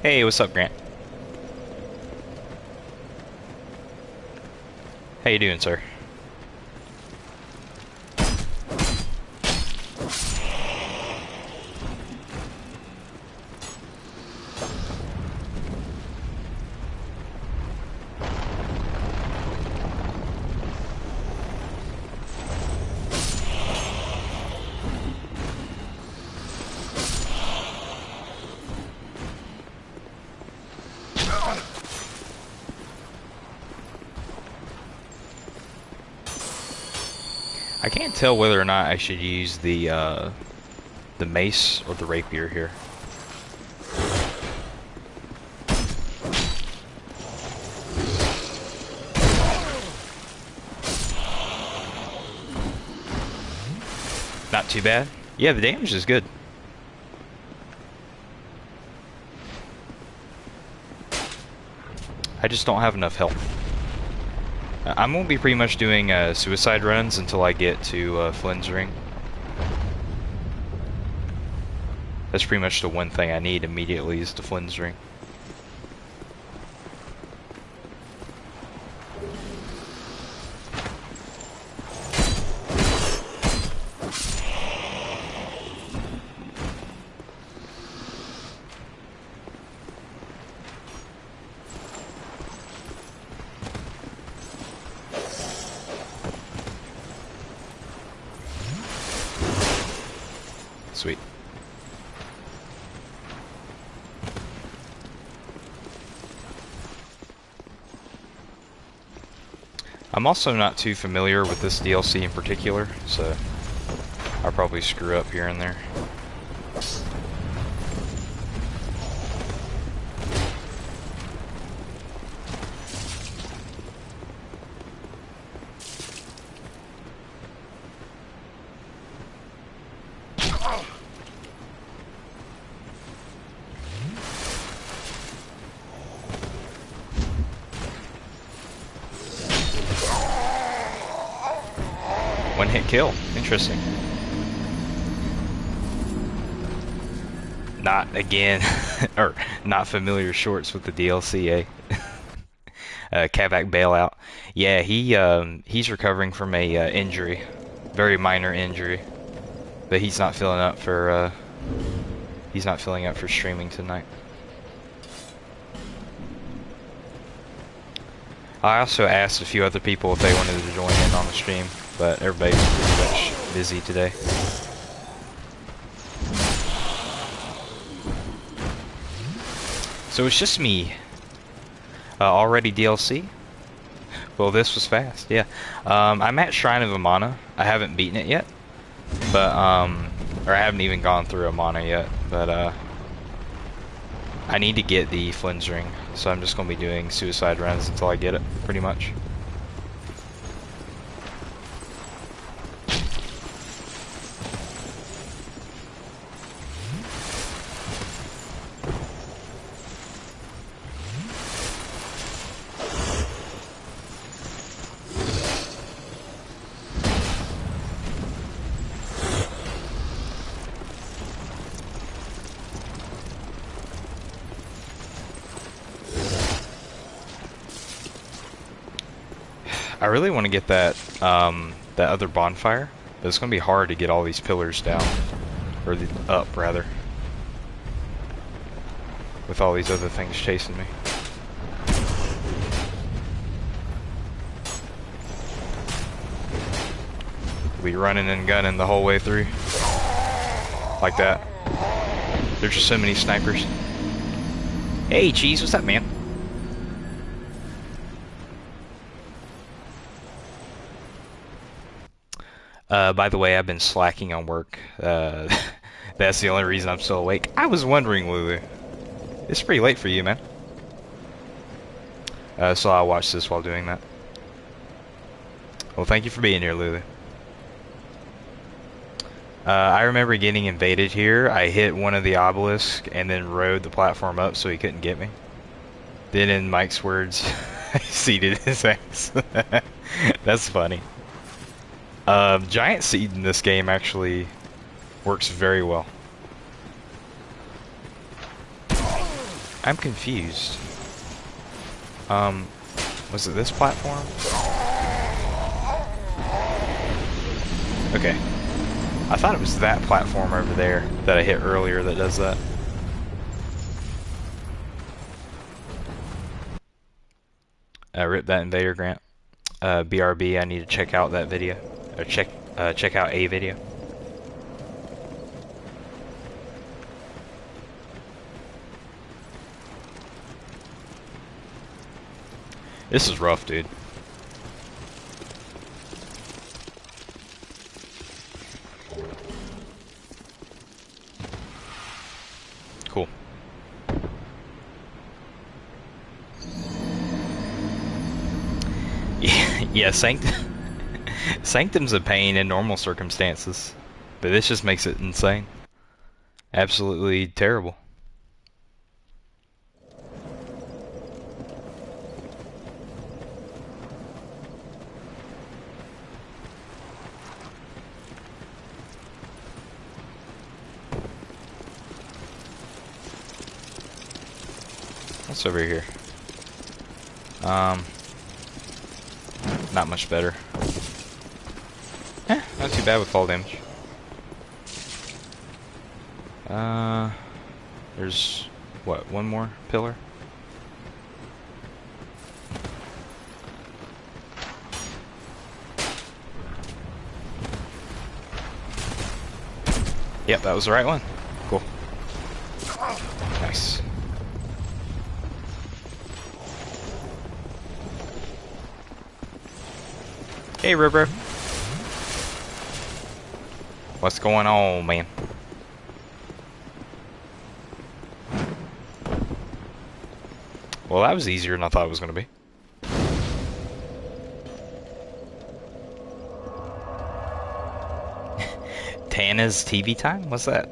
Hey, what's up, Grant? How you doing, sir? I can't tell whether or not I should use the mace or the rapier here. Not too bad. Yeah, the damage is good. I just don't have enough health. I'm gonna be pretty much doing suicide runs until I get to Flynn's ring. That's pretty much the one thing I need immediately is the Flynn's ring. Sweet. I'm also not too familiar with this DLC in particular, so I'll probably screw up here and there. One hit kill. Interesting. Not again, or not familiar shorts with the DLC, eh? Kavak bailout. Yeah, he's recovering from a injury, very minor injury, but he's not filling up for streaming tonight. I also asked a few other people if they wanted to join in on the stream, but everybody's pretty much busy today. So it's just me. Already DLC? Well, this was fast, yeah. I'm at Shrine of Amana. I haven't beaten it yet, but, or I haven't even gone through Amana yet, but, I need to get the Flynn's ring, so I'm just going to be doing suicide runs until I get it, pretty much. I really want to get that that other bonfire, but it's going to be hard to get all these pillars down, or up rather, with all these other things chasing me. We'll be running and gunning the whole way through, like that. There's just so many snipers. Hey, Cheese, what's up, man? By the way, I've been slacking on work. That's the only reason I'm still awake. I was wondering, Lulu. It's pretty late for you, man. So I'll watch this while doing that. Well, thank you for being here, Lulu. I remember getting invaded here. I hit one of the obelisks and then rode the platform up so he couldn't get me. Then, in Mike's words, I seeded his ass. That's funny. Giant seed in this game actually works very well. I'm confused. Was it this platform? Okay. I thought it was that platform over there that I hit earlier that does that. Rip that Invader Grant. BRB, I need to check out that video. Or check out a video. This is rough, dude. Cool. Yeah, Sanctum's a pain in normal circumstances, but this just makes it insane. Absolutely terrible. What's over here? Not much better. Not too bad with fall damage. There's, what, one more pillar? Yep, that was the right one. Cool. Nice. Hey, Rubro. What's going on, man? Well, that was easier than I thought it was going to be. Tana's TV time? What's that?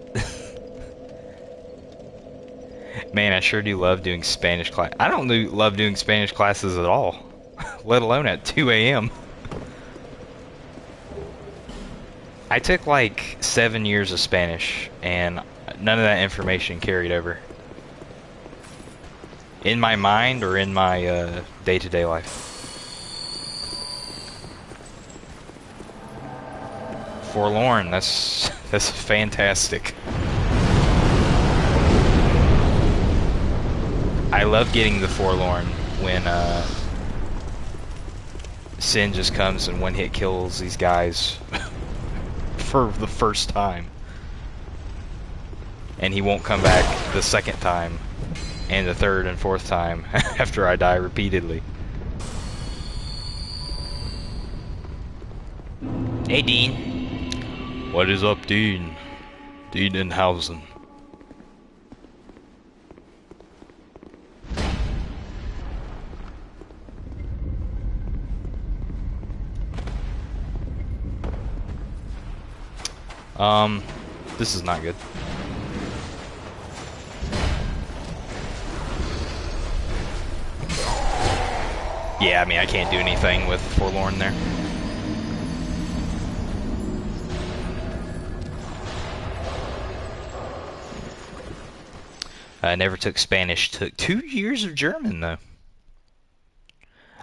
Man, I sure do love doing Spanish class. I don't love doing Spanish classes at all, let alone at 2 a.m. I took like 7 years of Spanish, and none of that information carried over. In my mind or in my day-to-day life. Forlorn, that's fantastic. I love getting the Forlorn when Sin just comes and one-hit kills these guys for the first time. And he won't come back the second time, and the third and fourth time after I die repeatedly. Hey, Dean. What is up, Dean? Dean Inhausen. This is not good. Yeah, I mean, I can't do anything with Forlorn there. I never took Spanish. Took 2 years of German, though.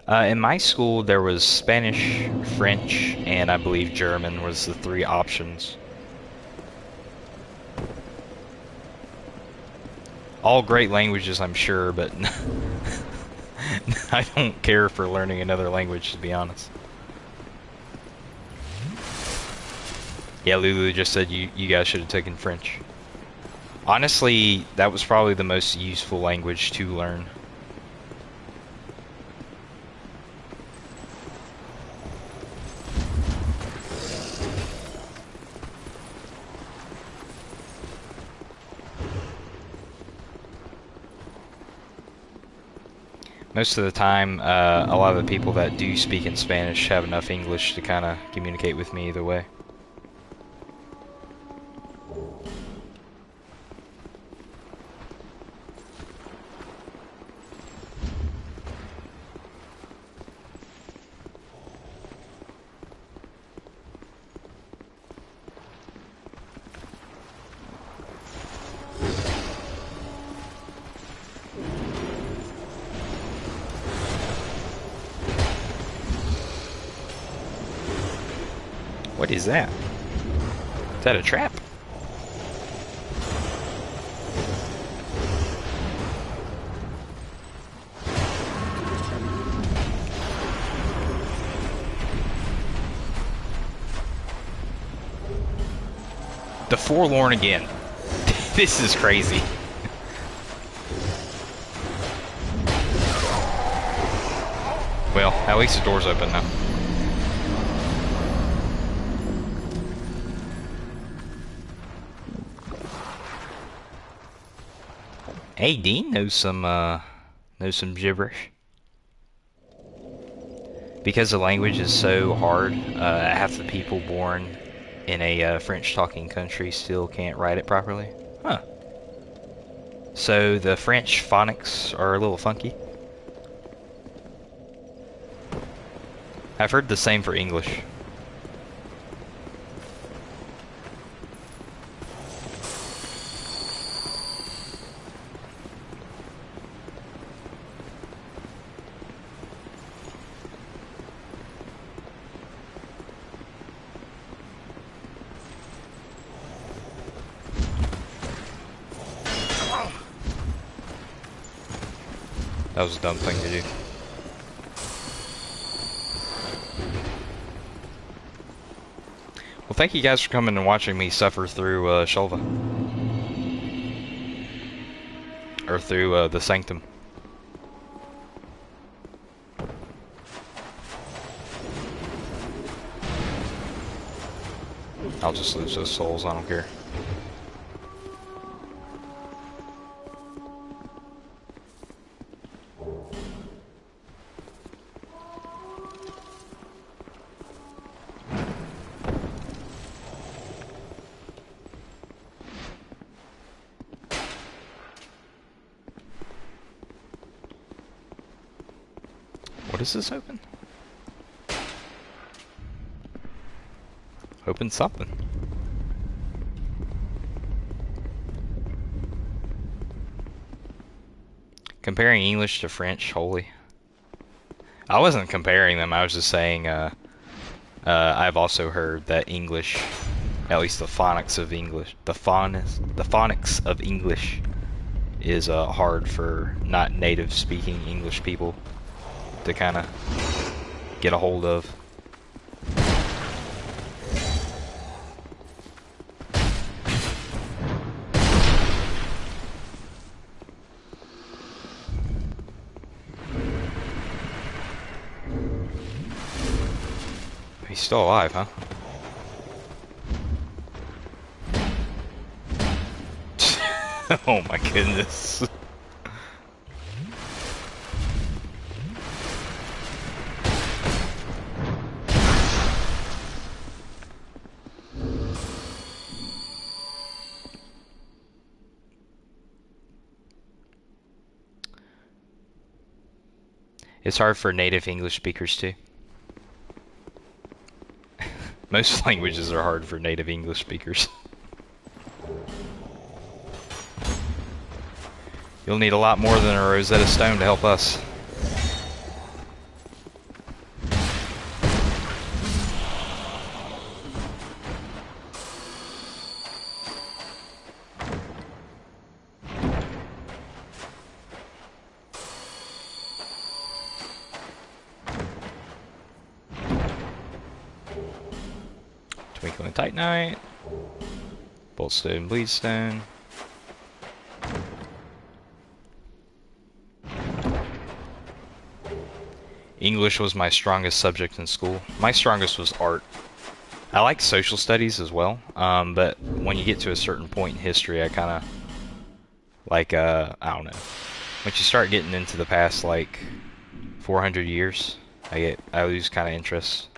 In my school, there was Spanish, French, and I believe German was the 3 options. All great languages, I'm sure, but I don't care for learning another language, to be honest. Yeah, Lulu just said you guys should have taken French. Honestly, that was probably the most useful language to learn. Most of the time, a lot of the people that do speak in Spanish have enough English to kind of communicate with me either way. What is that? Is that a trap? The Forlorn again. This is crazy. Well, at least the door's open now. Hey, Dean knows some gibberish. Because the language is so hard, half the people born in a French-talking country still can't write it properly. Huh. So the French phonics are a little funky. I've heard the same for English. That was a dumb thing to do. Well, thank you guys for coming and watching me suffer through Shulva. Or through the Sanctum. I'll just lose those souls, I don't care. What is this open? Open something. Comparing English to French, holy. I wasn't comparing them, I was just saying I've also heard that English, at least the phonics of English, the phonics of English is hard for not native speaking English people to kind of get a hold of. He's still alive, huh? Oh my goodness. It's hard for native English speakers too. Most languages are hard for native English speakers. You'll need a lot more than a Rosetta Stone to help us. Twinkling Titanite, Boltstone, Bleedstone. English was my strongest subject in school. My strongest was art. I like social studies as well, but when you get to a certain point in history, I kind of like, I don't know. Once you start getting into the past, like, 400 years, I lose kind of interest.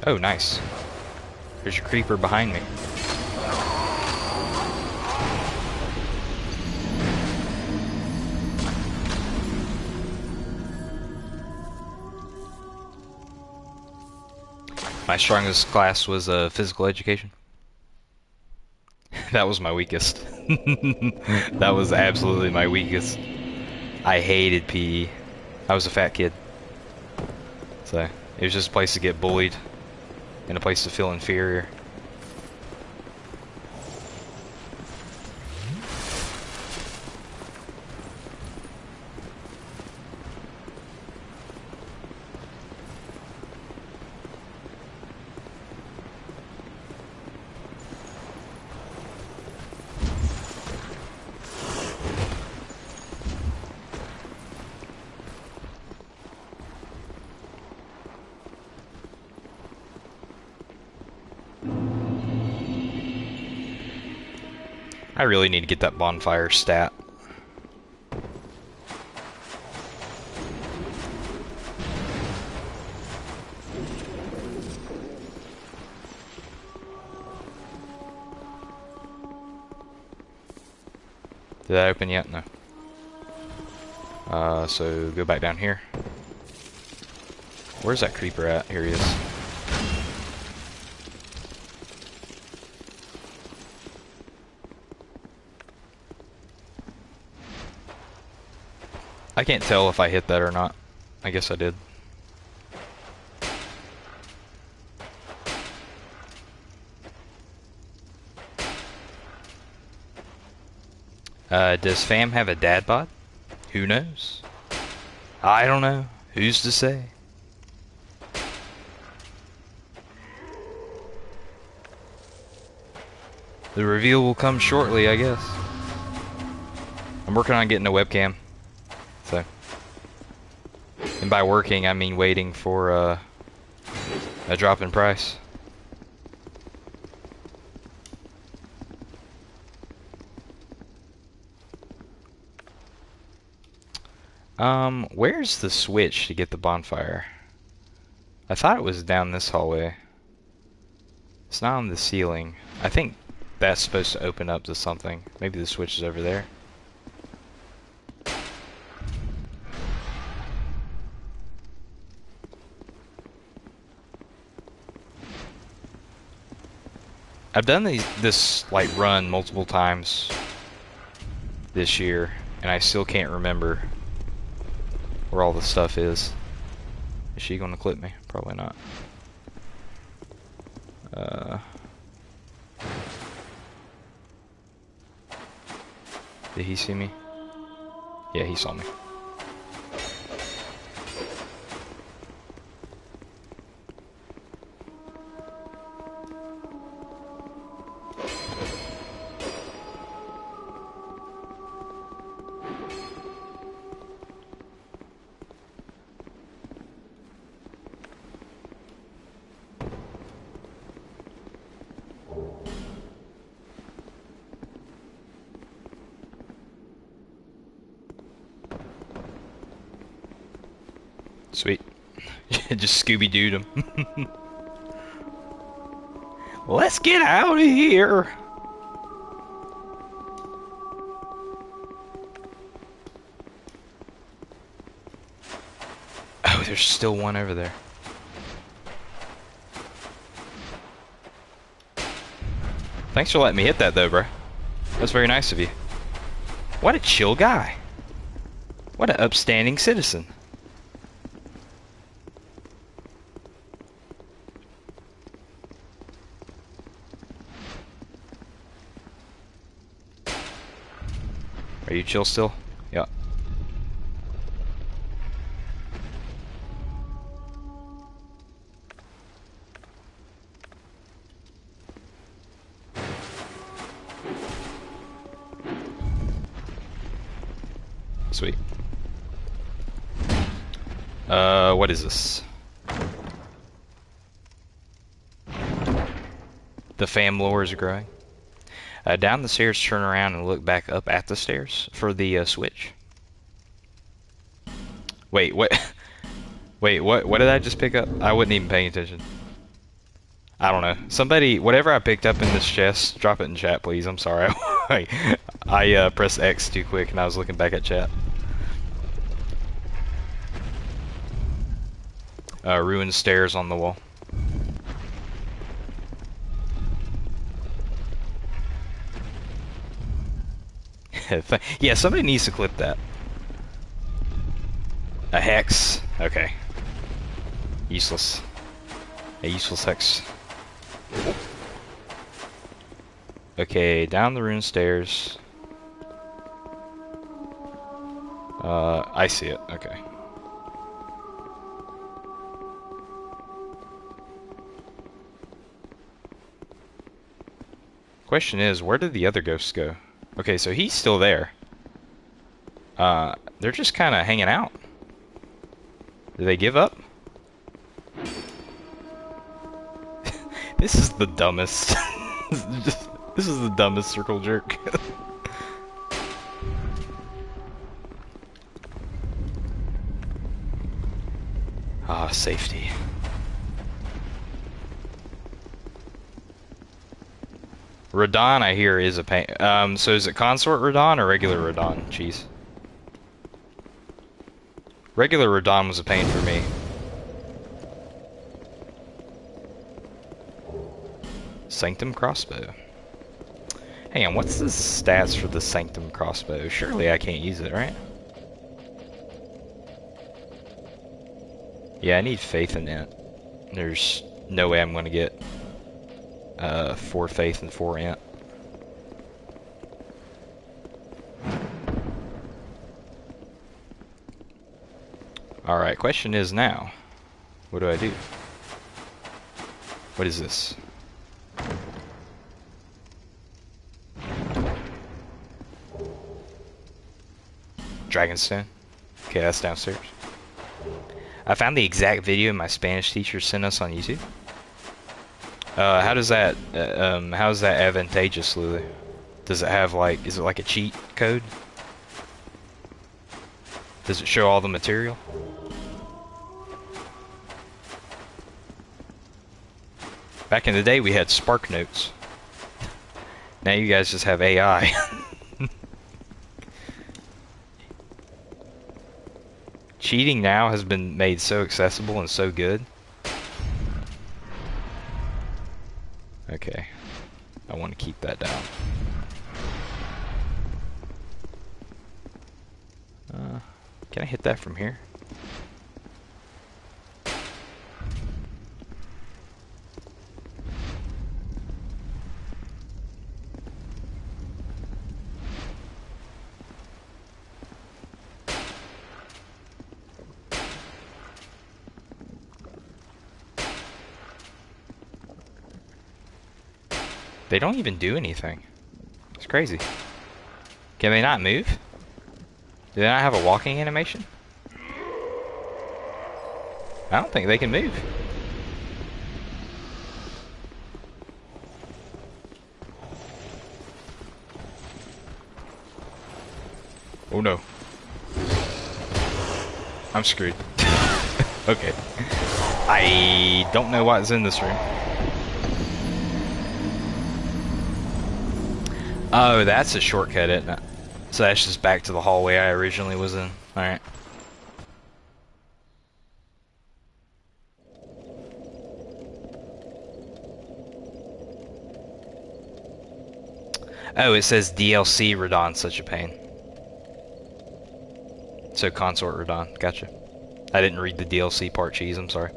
Oh, nice. There's your creeper behind me. My strongest class was physical education. That was my weakest. That was absolutely my weakest. I hated PE. I was a fat kid. So, it was just a place to get bullied and a place to feel inferior. I really need to get that bonfire stat. Did that open yet? No. So go back down here. Where's that creeper at? Here he is. I can't tell if I hit that or not. I guess I did. Does Fam have a dad bod? Who knows? I don't know. Who's to say? The reveal will come shortly, I guess. I'm working on getting a webcam. So, and by working, I mean waiting for a drop in price. Where's the switch to get the bonfire? I thought it was down this hallway. It's not on the ceiling. I think that's supposed to open up to something. Maybe the switch is over there. I've done this like run multiple times this year, and I still can't remember where all the stuff is. Is she gonna clip me? Probably not. Did he see me? Yeah, he saw me. Sweet. Just Scooby-Dooed him. Let's get out of here! Oh, there's still one over there. Thanks for letting me hit that though, bro. That's very nice of you. What a chill guy. What an upstanding citizen. Are you chill still? Yeah. Sweet. What is this? The fam lore is growing. Down the stairs, turn around and look back up at the stairs for the switch. Wait, what? Wait, what did I just pick up? I wasn't even paying attention. I don't know. Somebody, whatever I picked up in this chest, drop it in chat, please. I'm sorry. I pressed X too quick and I was looking back at chat. Ruined stairs on the wall. Yeah, somebody needs to clip that. A hex. Okay. Useless. A useless hex. Okay, down the ruined stairs. I see it. Okay. Question is, where did the other ghosts go? Okay, so he's still there. They're just kind of hanging out. Did they give up? This is the dumbest. This is the dumbest circle jerk. Ah, safety. Radon, I hear, is a pain. So is it consort Radon or regular Radon? Jeez. Regular Radon was a pain for me. Sanctum crossbow. Hang on, what's the stats for the Sanctum crossbow? Surely I can't use it, right? Yeah, I need faith in it. There's no way I'm gonna get 4 faith and 4 int. Alright, question is now, what do I do? What is this? Dragonstone? Okay, that's downstairs. I found the exact video my Spanish teacher sent us on YouTube. How is that advantageous, Lulu? Does it have like, is it like a cheat code? Does it show all the material? Back in the day we had Spark Notes. Now you guys just have AI. Cheating now has been made so accessible and so good. Okay. I want to keep that down. Can I hit that from here? They don't even do anything. It's crazy. Can they not move? Do they not have a walking animation? I don't think they can move. Oh no. I'm screwed. Okay. I don't know what's in this room. Oh, that's a shortcut, isn't it? So that's just back to the hallway I originally was in. Alright. Oh, it says DLC Radon, such a pain. So consort Radon, gotcha. I didn't read the DLC part, cheese, I'm sorry.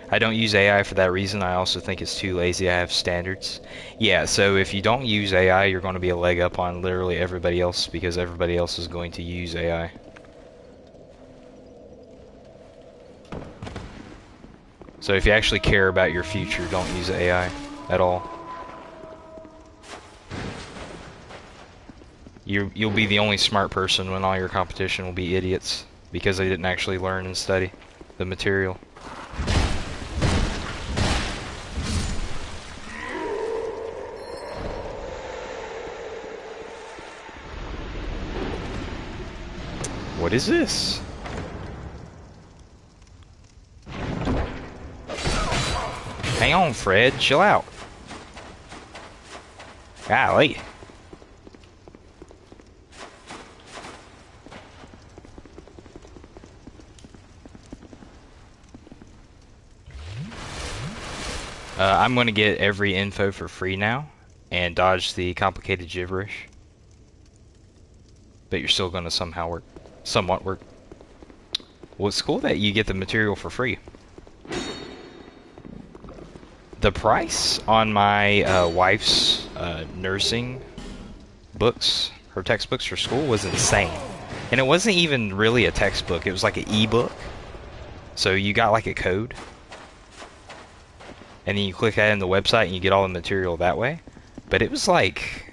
I don't use AI for that reason. I also think it's too lazy. I have standards. Yeah, so if you don't use AI, you're going to be a leg up on literally everybody else because everybody else is going to use AI. So if you actually care about your future, don't use AI at all. You'll be the only smart person when all your competition will be idiots because they didn't actually learn and study the material. What is this? Hang on, Fred. Chill out. Golly. I'm going to get every info for free now and dodge the complicated gibberish. But you're still going to somewhat work. Well, it's cool that you get the material for free. The price on my wife's nursing books, her textbooks for school, was insane. And it wasn't even really a textbook, it was like an ebook. So you got like a code. And then you click that in the website and you get all the material that way. But it was like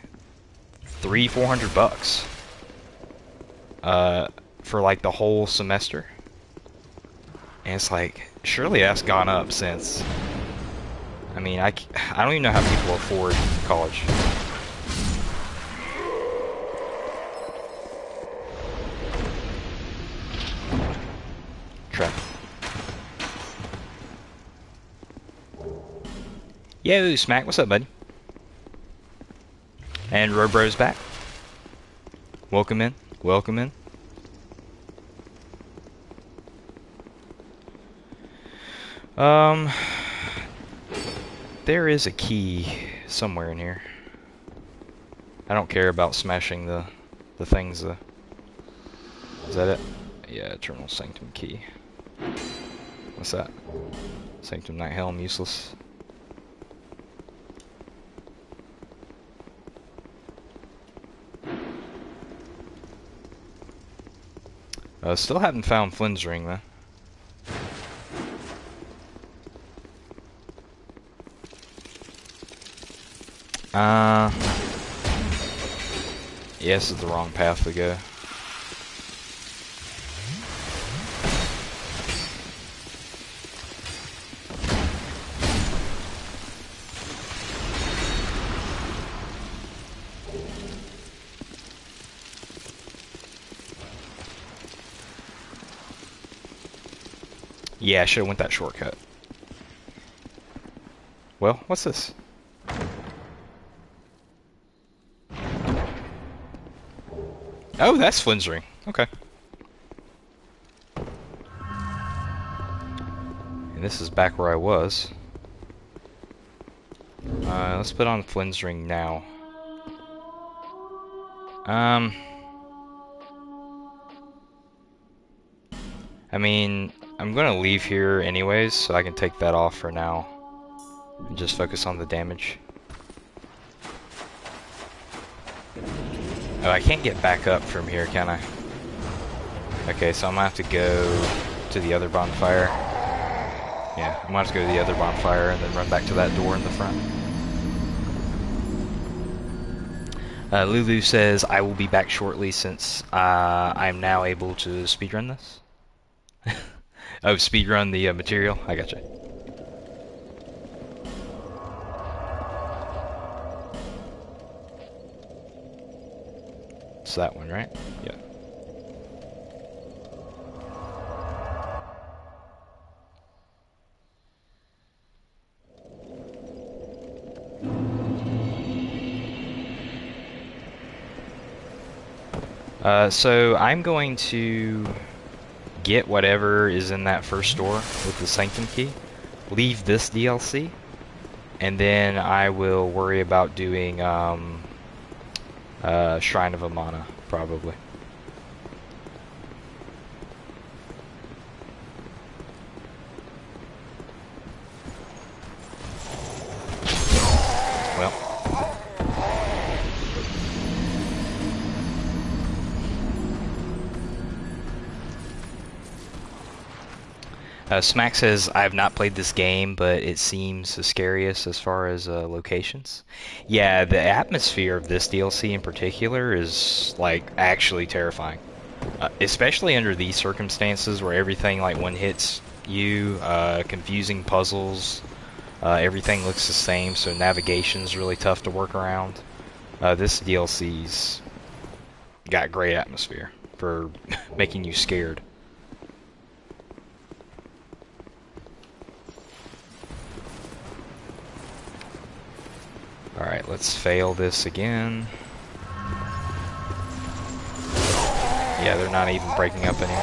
$300-400 for like the whole semester. And it's like, surely that's gone up since. I mean, I don't even know how people afford college. Trap. Yo, Smack, what's up, buddy? And Robro's back. Welcome in. Welcome in. There is a key somewhere in here. I don't care about smashing the things. Is that it? Yeah, Eternal Sanctum key. What's that? Sanctum Night Helm, useless. Still haven't found Flynn's ring though. Yeah, this is the wrong path to go. Yeah, I should have went that shortcut. Well, what's this? Oh, that's Flynn's ring. Okay. And this is back where I was. Let's put on Flynn's ring now. I mean, I'm gonna leave here anyways, so I can take that off for now. And just focus on the damage. Oh, I can't get back up from here, can I? Okay, so I'm gonna have to go to the other bonfire. Yeah, I'm gonna have to go to the other bonfire and then run back to that door in the front. Lulu says, I will be back shortly since I'm now able to speedrun this. Oh, speedrun the material? I gotcha. It's that one, right? Yeah. So I'm going to get whatever is in that first store with the Sanctum key, leave this DLC, and then I will worry about doing Shrine of Amana, probably. Well. Smack says, I have not played this game, but it seems scariest as far as locations. Yeah, the atmosphere of this DLC in particular is, like, actually terrifying. Especially under these circumstances where everything, like, when hits you, confusing puzzles, everything looks the same, so navigation's really tough to work around. This DLC's got great atmosphere for making you scared. let's fail this again. Yeah, they're not even breaking up anymore.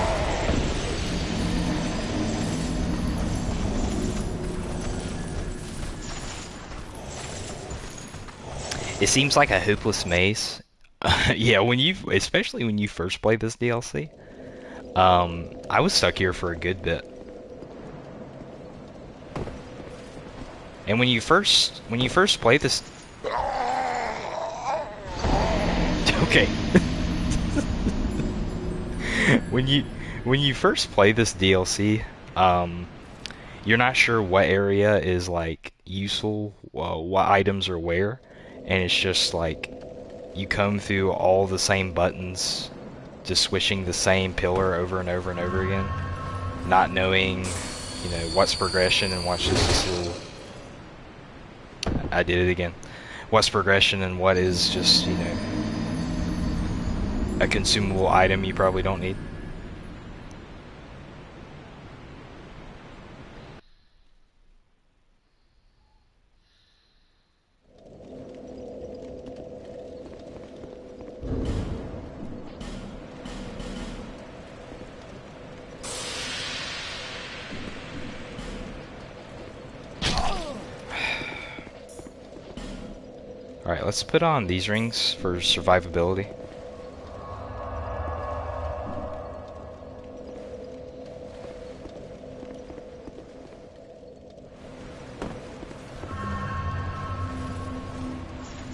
It seems like a hopeless maze. Yeah, especially when you first play this DLC. I was stuck here for a good bit. And when you first play this, okay. when you first play this DLC, you're not sure what area is like useful, what items are where, and it's just like you come through all the same buttons, just switching the same pillar over and over and over again, not knowing, what's progression and what's just I did it again. What's progression and what is just, a consumable item you probably don't need. Alright, let's put on these rings for survivability.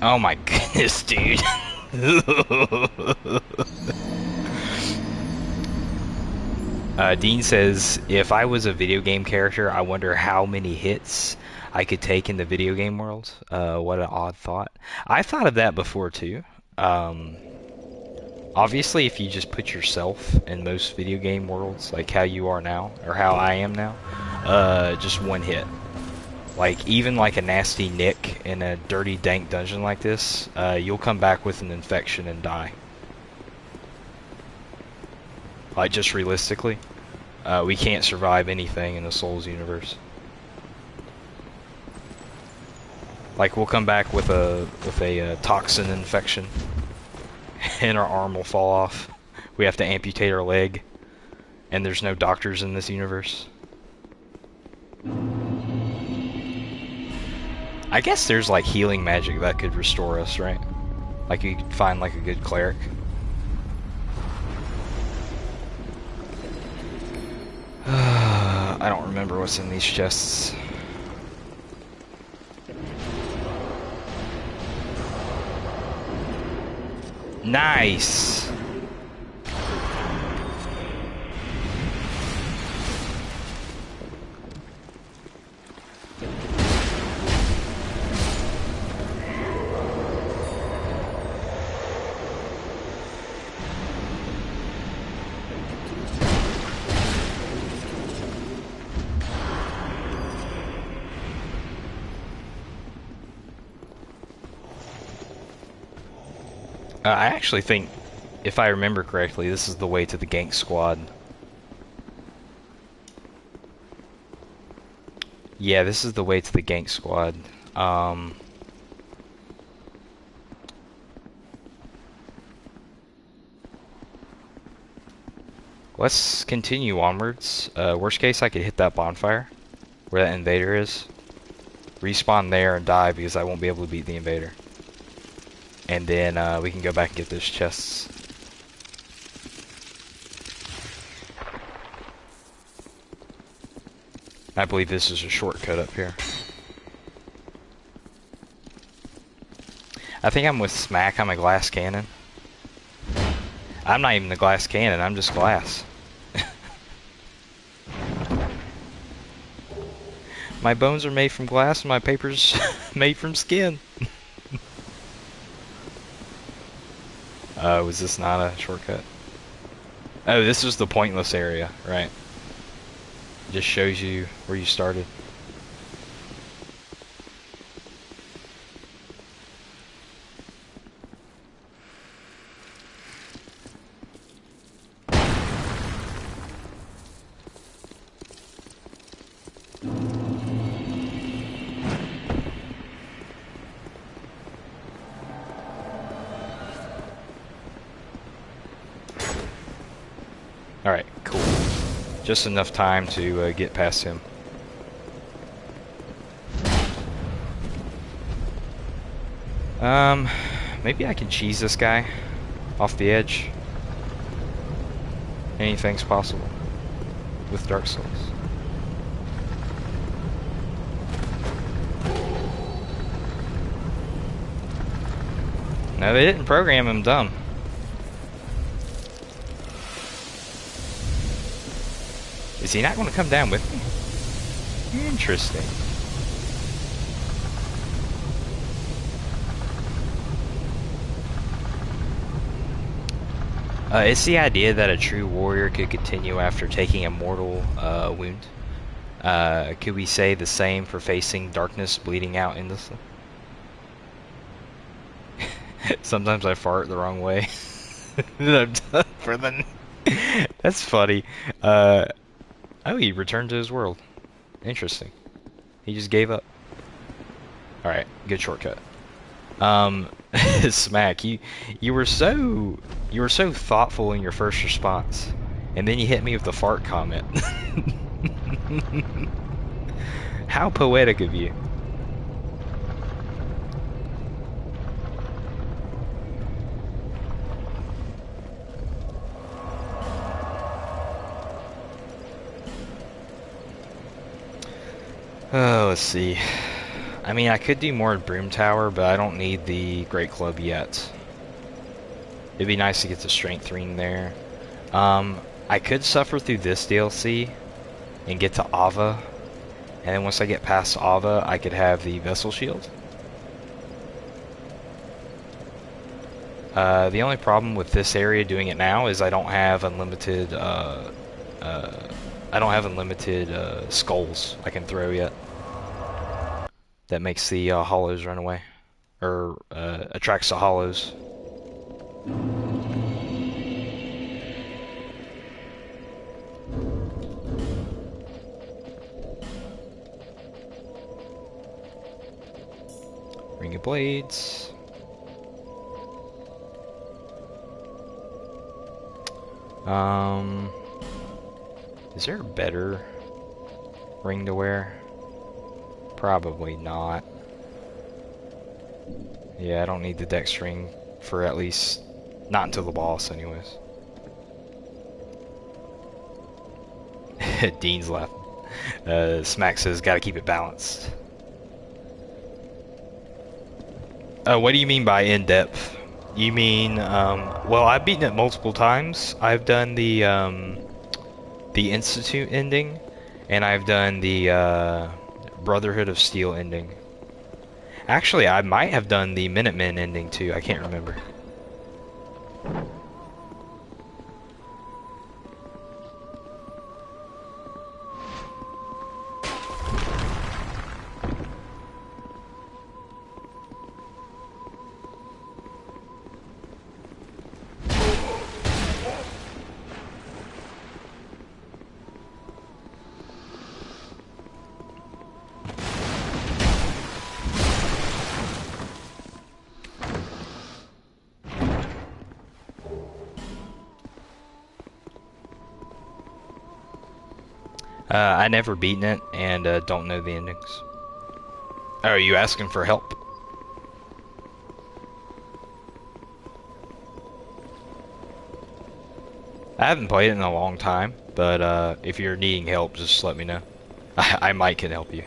Oh my goodness, dude. Dean says, if I was a video game character, I wonder how many hits I could take in the video game world. What an odd thought. I thought of that before too. Obviously, if you just put yourself in most video game worlds, like how you are now, or how I am now, just one hit. Like, even like a nasty nick in a dirty, dank dungeon like this, you'll come back with an infection and die. Like, just realistically, we can't survive anything in the Souls universe. Like, we'll come back with a toxin infection, and our arm will fall off. We have to amputate our leg, and there's no doctors in this universe. I guess there's like healing magic that could restore us, right? Like you could find like a good cleric. I don't remember what's in these chests. Nice! I actually think, if I remember correctly, this is the way to the gank squad. Yeah, this is the way to the gank squad. Let's continue onwards. Worst case, I could hit that bonfire, where that invader is. Respawn there and die because I won't be able to beat the invader. And then we can go back and get those chests. I believe this is a shortcut up here. I think I'm with Smack. I'm a glass cannon. I'm not even the glass cannon. I'm just glass. My bones are made from glass and my paper's made from skin. Was this not a shortcut? Oh, this was the pointless area, right? Just shows you where you started. Alright, cool. Just enough time to get past him. Maybe I can cheese this guy off the edge. Anything's possible with Dark Souls. No, they didn't program him dumb. Is he not going to come down with me? Interesting. It's the idea that a true warrior could continue after taking a mortal wound. Could we say the same for facing darkness bleeding out endlessly? Sometimes I fart the wrong way. I'm done for the... That's funny. Oh, he returned to his world. Interesting. He just gave up. Alright, good shortcut. Smack, you were so thoughtful in your first response, and then you hit me with the fart comment. How poetic of you. Oh, let's see. I mean, I could do more at Broom Tower, but I don't need the Great Club yet. It'd be nice to get the Strength Ring there. I could suffer through this DLC and get to Ava, and then once I get past Ava, I could have the Vessel Shield. The only problem with this area doing it now is I don't have unlimited skulls I can throw yet. That makes the hollows run away, or attracts the hollows. Ring of Blades. Is there a better ring to wear? Probably not. Yeah, I don't need the dex ring for at least, not until the boss anyways. Dean's laughing. Smack says, gotta keep it balanced. What do you mean by in-depth? You mean, well, I've beaten it multiple times. I've done the Institute ending, and I've done the, Brotherhood of Steel ending. Actually, I might have done the Minutemen ending too, I can't remember. I never beaten it, and don't know the endings. Oh, are you asking for help? I haven't played it in a long time, but if you're needing help, just let me know. I might can help you.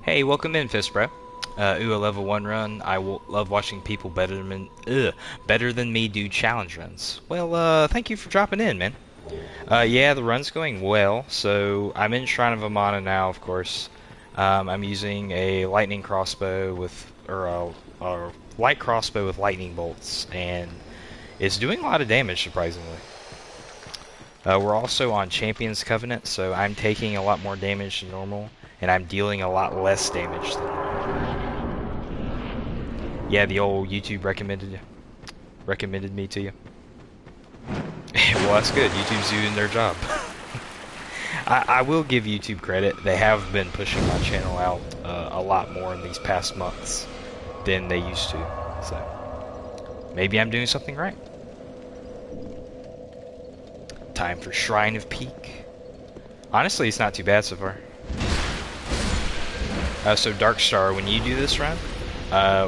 Hey, welcome in, Fist Bro. Ooh, a level 1 run. Love watching people better than me do challenge runs. Well, thank you for dropping in, man. Yeah, the run's going well. So I'm in Shrine of Amana now, of course. I'm using a lightning crossbow a light crossbow with lightning bolts, and it's doing a lot of damage, surprisingly. We're also on Champion's Covenant, so I'm taking a lot more damage than normal, and I'm dealing a lot less damage than normal. Yeah, the old YouTube recommended me to you. Well, that's good. YouTube's doing their job. I will give YouTube credit. They have been pushing my channel out a lot more in these past months than they used to. So maybe I'm doing something right. Time for Shrine of Peak. Honestly, it's not too bad so far. So Darkstar, when you do this run,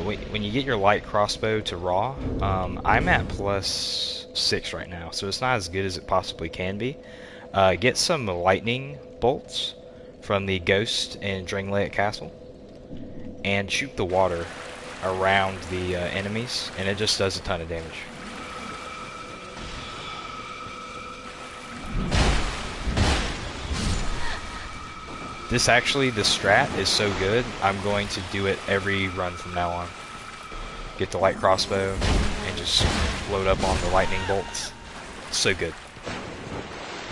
when you get your light crossbow to raw, I'm at +6 right now, so it's not as good as it possibly can be. Get some lightning bolts from the Ghost in Drangleic Castle, and shoot the water around the enemies, and it just does a ton of damage. This strat is so good, I'm going to do it every run from now on. Get the light crossbow and just load up on the lightning bolts. So good.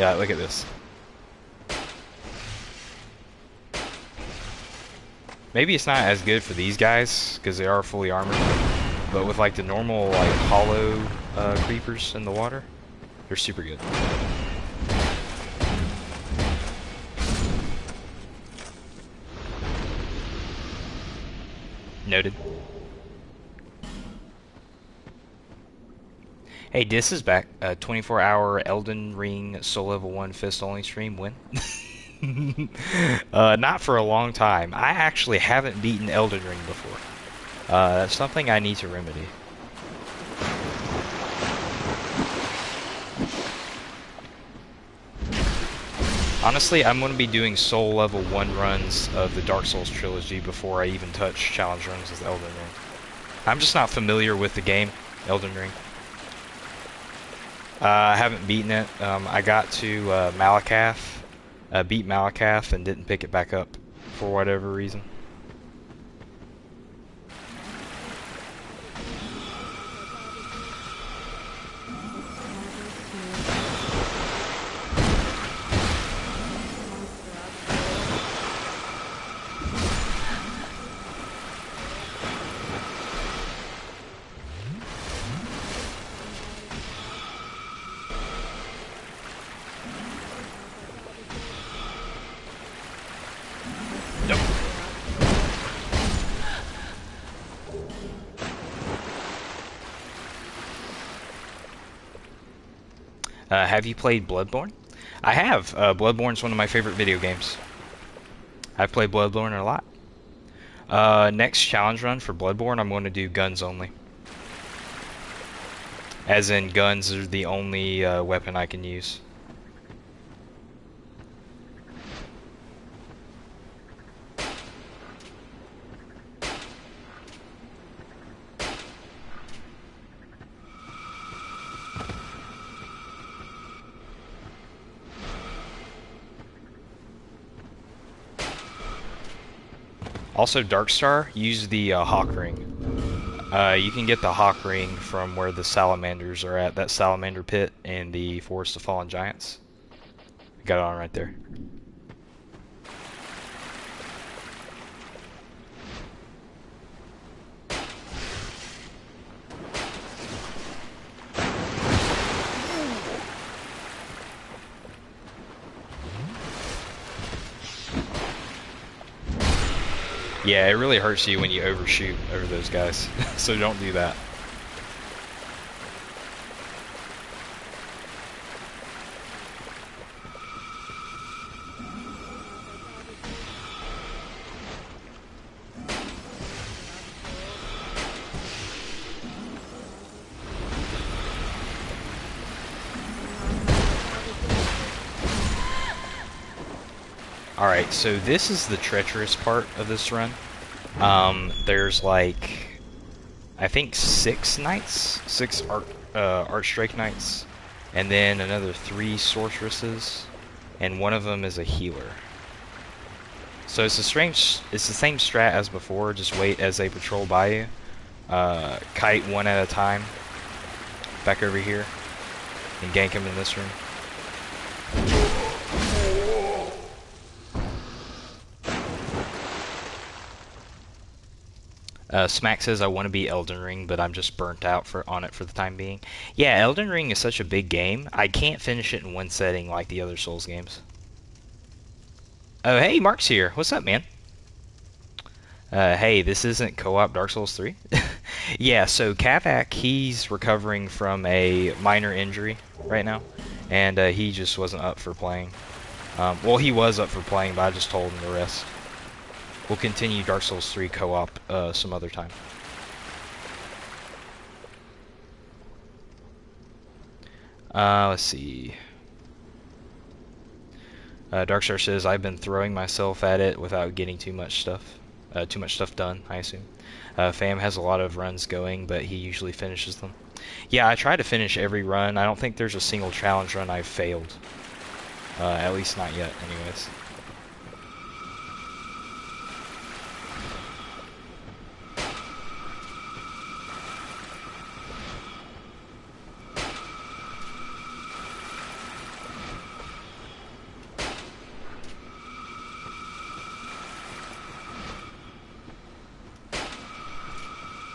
Yeah, look at this. Maybe it's not as good for these guys, because they are fully armored, but with like the normal like hollow creepers in the water, they're super good. Noted. Hey, Dis is back. 24-hour Elden Ring Soul Level 1 Fist only stream. When? Not for a long time. I actually haven't beaten Elden Ring before. That's something I need to remedy. Honestly, I'm going to be doing Soul Level 1 runs of the Dark Souls trilogy before I even touch challenge runs with Elden Ring. I'm just not familiar with the game, Elden Ring. I haven't beaten it. I got to Malakath, beat Malakath, and didn't pick it back up for whatever reason. Have you played Bloodborne? I have. Bloodborne's one of my favorite video games. I've played Bloodborne a lot. Next challenge run for Bloodborne, I'm going to do guns only. As in, guns are the only weapon I can use. Also, Darkstar, use the Hawk Ring. You can get the Hawk Ring from where the salamanders are at, that salamander pit in the Forest of Fallen Giants. Got it on right there. Yeah, it really hurts you when you overshoot over those guys, so don't do that. Alright, so this is the treacherous part of this run. There's like, I think 6 knights, 6 Archdrake knights, and then another 3 sorceresses, and one of them is a healer. So it's the same strat as before, just wait as they patrol by you. Kite one at a time, back over here, and gank them in this room. Smack says, I want to beat Elden Ring, but I'm just burnt out on it for the time being. Yeah, Elden Ring is such a big game, I can't finish it in one setting like the other Souls games. Oh, hey, Mark's here. What's up, man? Hey, this isn't co-op Dark Souls 3? Yeah, so Kavak, he's recovering from a minor injury right now, and he just wasn't up for playing. Well, he was up for playing, but I just told him to rest. We'll continue Dark Souls 3 co-op some other time. Let's see. Darkstar says, I've been throwing myself at it without getting too much stuff done, I assume. Fam has a lot of runs going, but he usually finishes them. Yeah, I try to finish every run. I don't think there's a single challenge run I've failed. At least not yet, anyways.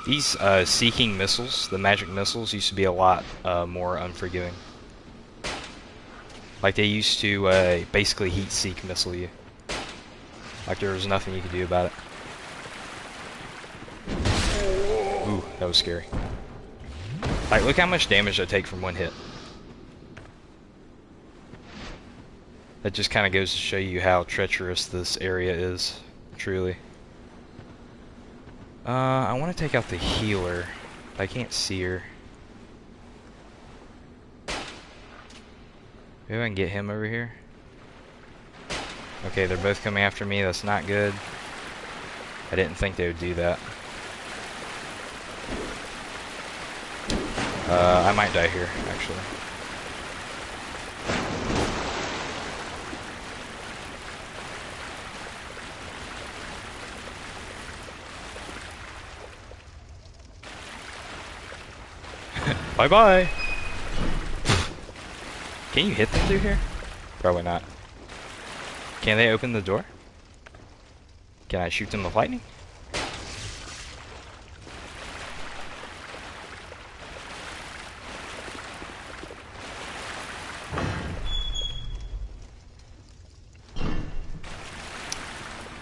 These seeking missiles, the magic missiles, used to be a lot more unforgiving. Like they used to basically heat seek missile you. Like there was nothing you could do about it. Ooh, that was scary. Like look how much damage I take from one hit. That just kind of goes to show you how treacherous this area is, truly. I want to take out the healer, but I can't see her. Maybe I can get him over here. Okay, they're both coming after me. That's not good. I didn't think they would do that. I might die here, actually. Bye-bye! Can you hit them through here? Probably not. Can they open the door? Can I shoot them with lightning?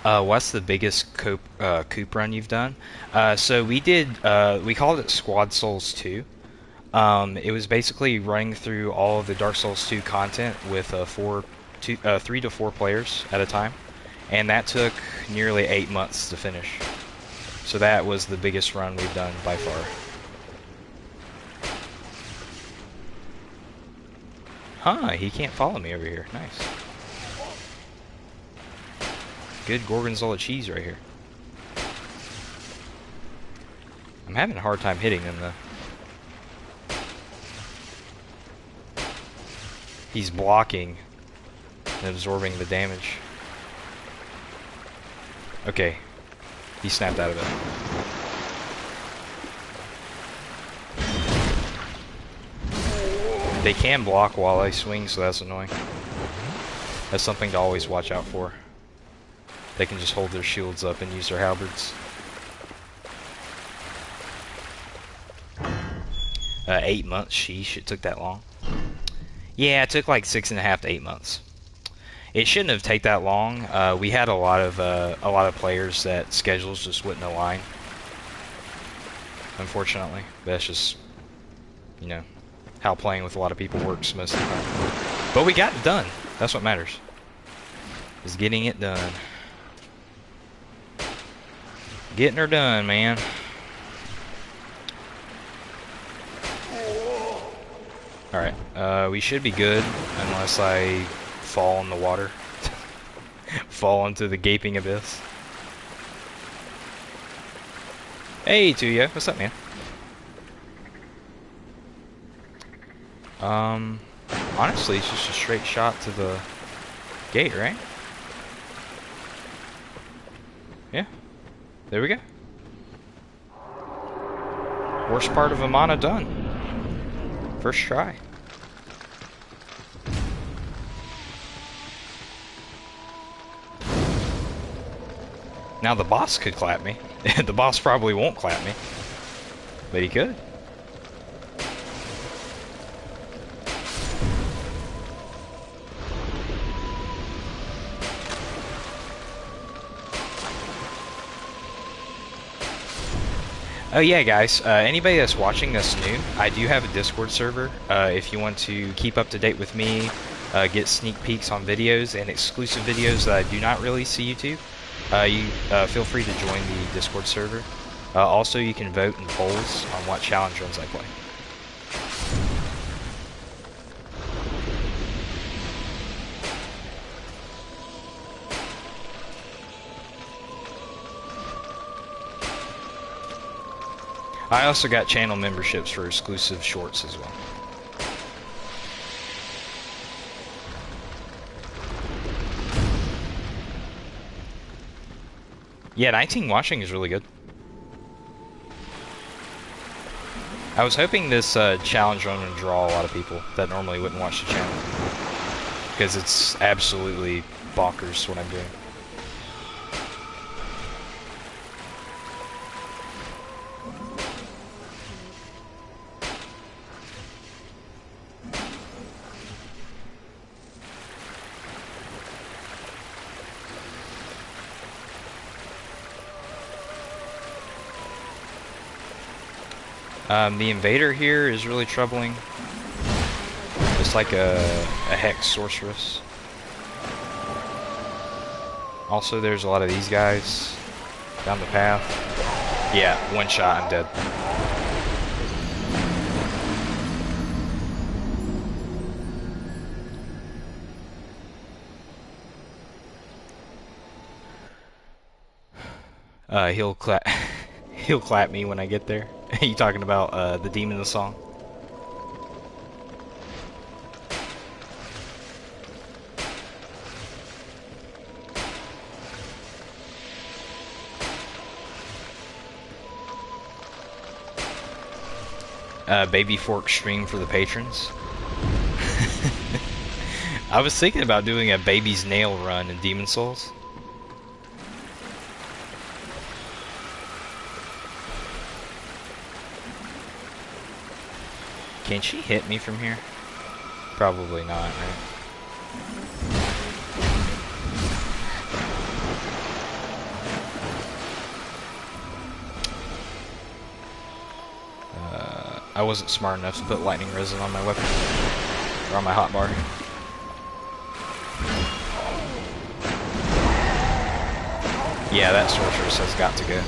What's the biggest coop run you've done? So we did, we called it Squad Souls 2. It was basically running through all of the Dark Souls 2 content with 3 to 4 players at a time, and that took nearly 8 months to finish. So that was the biggest run we've done by far. Huh, he can't follow me over here. Nice. Good gorgonzola cheese right here. I'm having a hard time hitting him though. He's blocking and absorbing the damage. Okay. He snapped out of it. They can block while I swing, so that's annoying. That's something to always watch out for. They can just hold their shields up and use their halberds. 8 months, sheesh, it took that long. Yeah, it took like 6.5 to 8 months. It shouldn't have taken that long. We had a lot of players that schedules just wouldn't align. Unfortunately, that's just, you know, how playing with a lot of people works most of the time. But we got it done. That's what matters. Is getting it done. Getting her done, man. Alright, we should be good unless I fall in the water. Fall into the gaping abyss. Hey, Tuya, what's up, man? Honestly, it's just a straight shot to the gate, right? Yeah, there we go. Worst part of Amana done. First try. Now the boss could clap me. The boss probably won't clap me, but he could. Oh yeah, guys, anybody that's watching that's new, I do have a Discord server. If you want to keep up to date with me, get sneak peeks on videos and exclusive videos that I do not release to YouTube, you feel free to join the Discord server. Also, you can vote in polls on what challenge runs I play. I also got channel memberships for exclusive shorts as well. Yeah, 19 watching is really good. I was hoping this challenge run would draw a lot of people that normally wouldn't watch the channel, because it's absolutely bonkers what I'm doing. The invader here is really troubling. It's like a hex sorceress. Also, there's a lot of these guys down the path. Yeah, one shot, I'm dead. He'll clap. He'll clap me when I get there. You talking about the demon in the song? Baby fork stream for the patrons. I was thinking about doing a baby's nail run in Demon Souls. Can she hit me from here? Probably not, right? I wasn't smart enough to put lightning resin on my weapon. Or on my hotbar. Yeah, that sorceress has got to go.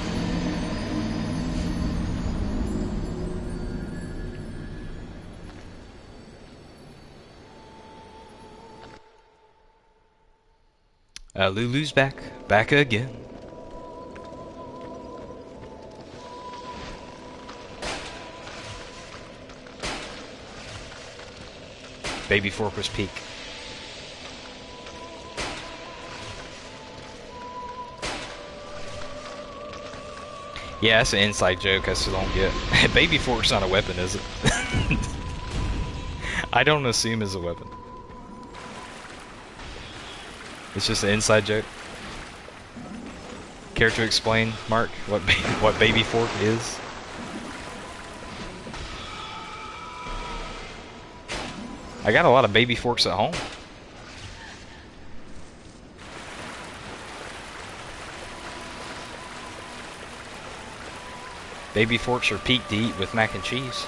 Lulu's back again. Baby fork was peak. Yeah, that's an inside joke I still don't get. Baby fork's not a weapon, is it? I don't assume it's a weapon. It's just an inside joke. Care to explain, Mark, what baby fork is? I got a lot of baby forks at home. Baby forks are peak to eat with mac and cheese.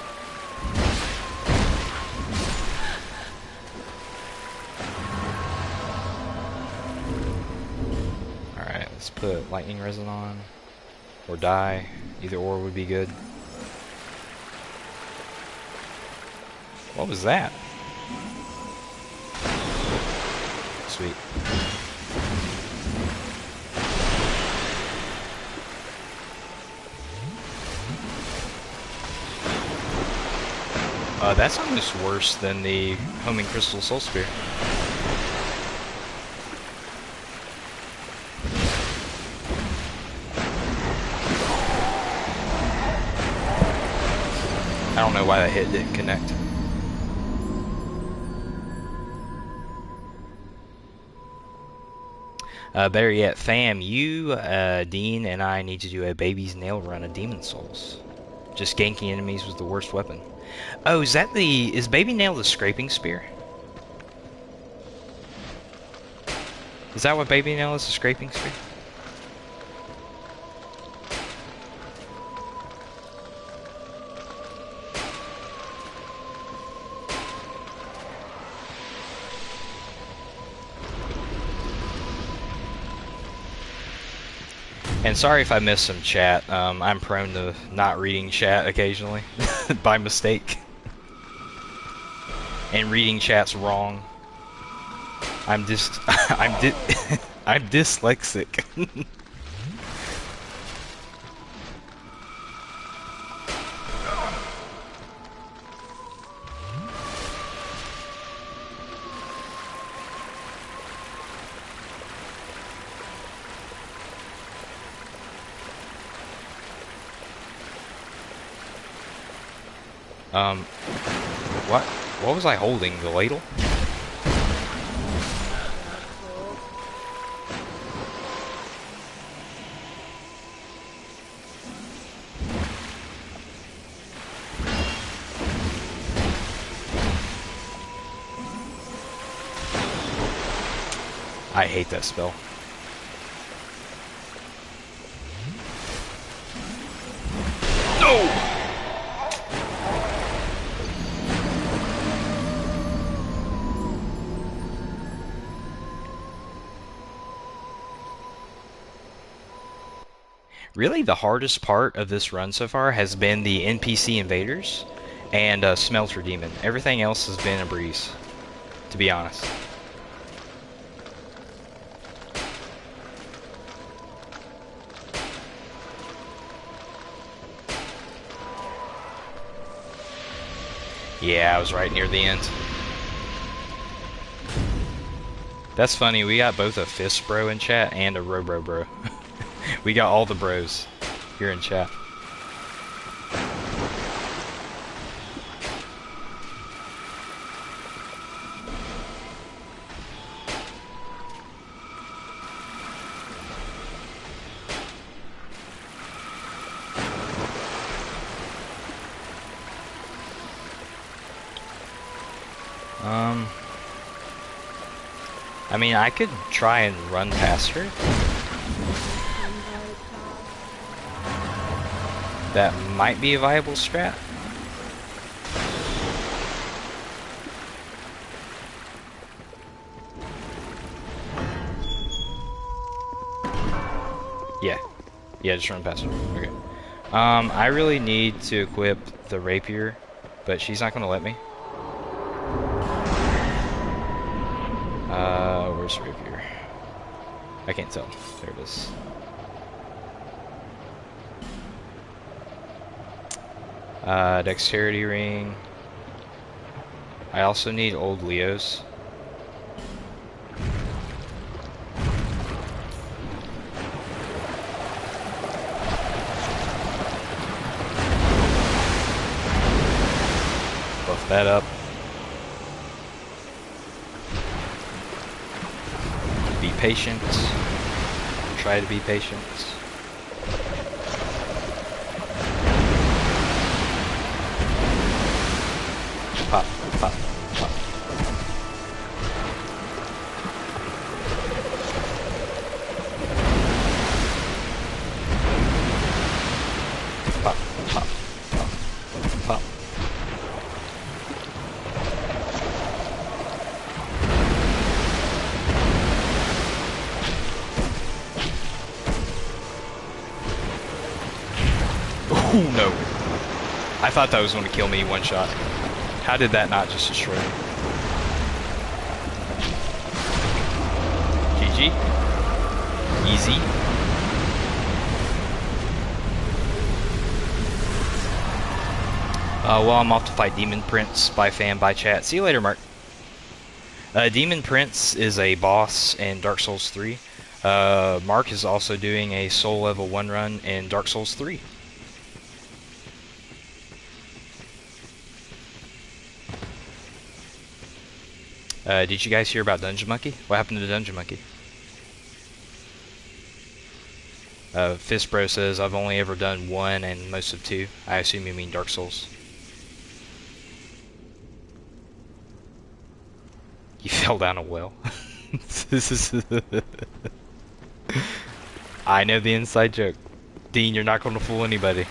Alright, let's put lightning resin on. Or die. Either or would be good. What was that? Sweet. That's almost worse than the homing crystal soul spear. I don't know why that hit didn't connect. Better yet, fam, you, Dean, and I need to do a baby's nail run of Demon Souls. Just ganking enemies was the worst weapon. Oh, is Baby Nail the scraping spear? Is that what Baby Nail is, the scraping spear? And sorry if I missed some chat. I'm prone to not reading chat occasionally by mistake. And reading chat's wrong. I'm dyslexic. What was I holding? The ladle? I hate that spell. No! Really, the hardest part of this run so far has been the NPC invaders and Smelter Demon. Everything else has been a breeze, to be honest. Yeah, I was right near the end. That's funny, we got both a Fist Bro in chat and a Robro Bro. We got all the bros here in chat. I mean, I could try and run past her. That might be a viable strat. Yeah, just run past her. Okay. I really need to equip the rapier, but she's not gonna let me. Where's the rapier? I can't tell. There it is. Dexterity ring. I also need old Leo's. Buff that up. Be patient. Try to be patient. Pop, pop, pop. Pop, pop, pop, pop. Oh no. I thought that was going to kill me one shot. How did that not just destroy me? GG. Easy. Well, I'm off to fight Demon Prince. Bye, fam. Bye, chat. See you later, Mark. Demon Prince is a boss in Dark Souls 3. Mark is also doing a Soul Level 1 run in Dark Souls 3. Did you guys hear about Dungeon Monkey? What happened to Dungeon Monkey? Fistbro says, I've only ever done 1 and most of 2. I assume you mean Dark Souls. You fell down a well. This is... I know the inside joke. Dean, you're not going to fool anybody.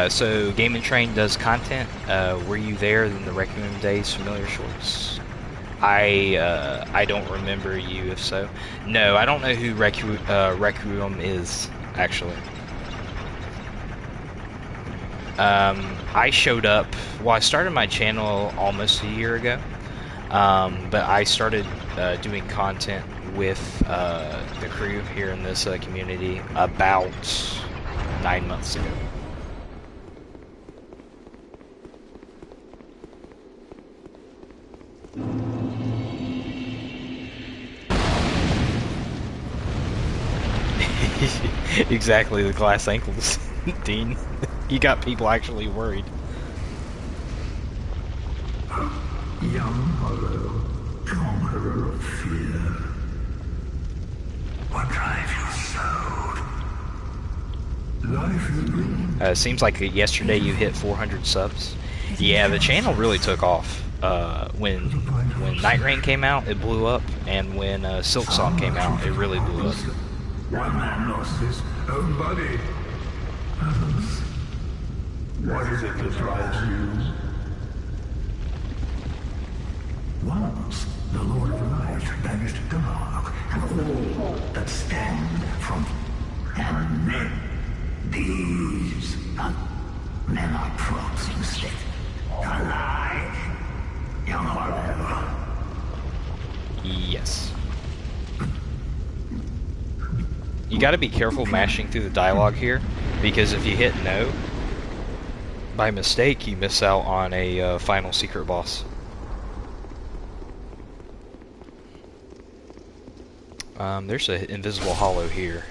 So Game & Train does content. Were you there in the Requiem Days familiar shorts? I don't remember you if so. No, I don't know who Requiem is, actually. I showed up, well, I started my channel almost a year ago, but I started doing content with the crew here in this community about 9 months ago. Exactly, the glass ankles, Dean. You got people actually worried. Young hollow, conqueror of fear. What drive you sowed? Life is green. Seems like yesterday you hit 400 subs. Yeah, the channel really took off. When Night Rain came out, it blew up, and when Silksong came out, it really blew up. One man lost his own body. Others. What is it that drives you? Once, the Lord of Light banished dark and all that stand from. And men, these men are props instead. Alive, young Hollow. Yes. You gotta be careful mashing through the dialogue here, because if you hit no, by mistake, you miss out on a final secret boss. There's an invisible hollow here.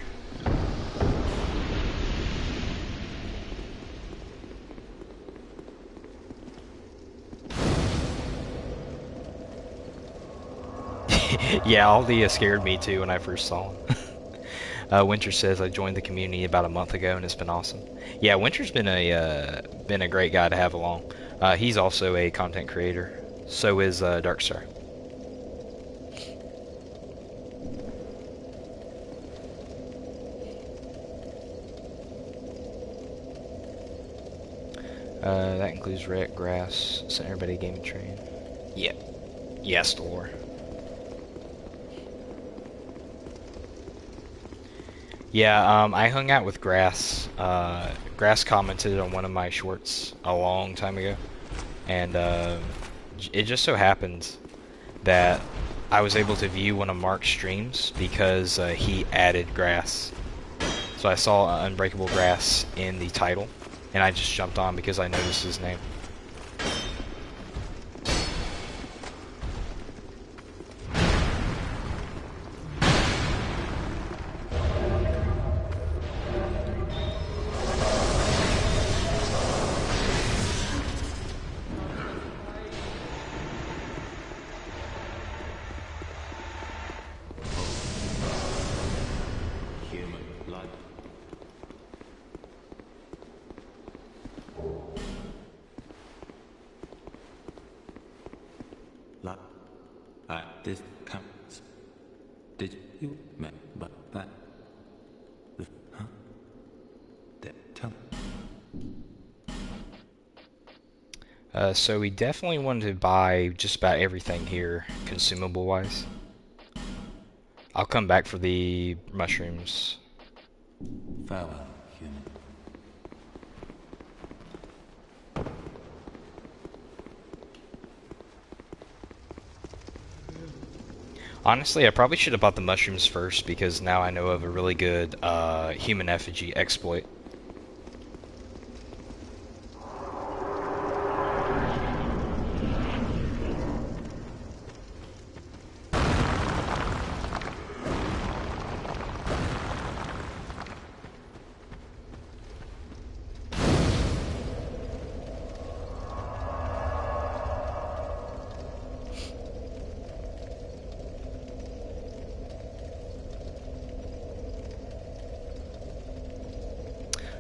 Yeah, Aldi scared me too when I first saw him. Winter says I joined the community about a month ago and it's been awesome. Yeah, Winter's been a great guy to have along. He's also a content creator. So is Darkstar. That includes Rhett, Grass, sent everybody Game & Train. Yeah. Yes, Lore. Yeah, I hung out with Grass. Grass commented on one of my shorts a long time ago, and it just so happened that I was able to view one of Mark's streams because he added Grass. So I saw Unbreakable Grass in the title, and I just jumped on because I noticed his name. This comes. Did you remember that? Huh? Tell me. So we definitely wanted to buy just about everything here, consumable-wise. I'll come back for the mushrooms. Farewell. Honestly, I probably should have bought the mushrooms first because now I know of a really good human effigy exploit.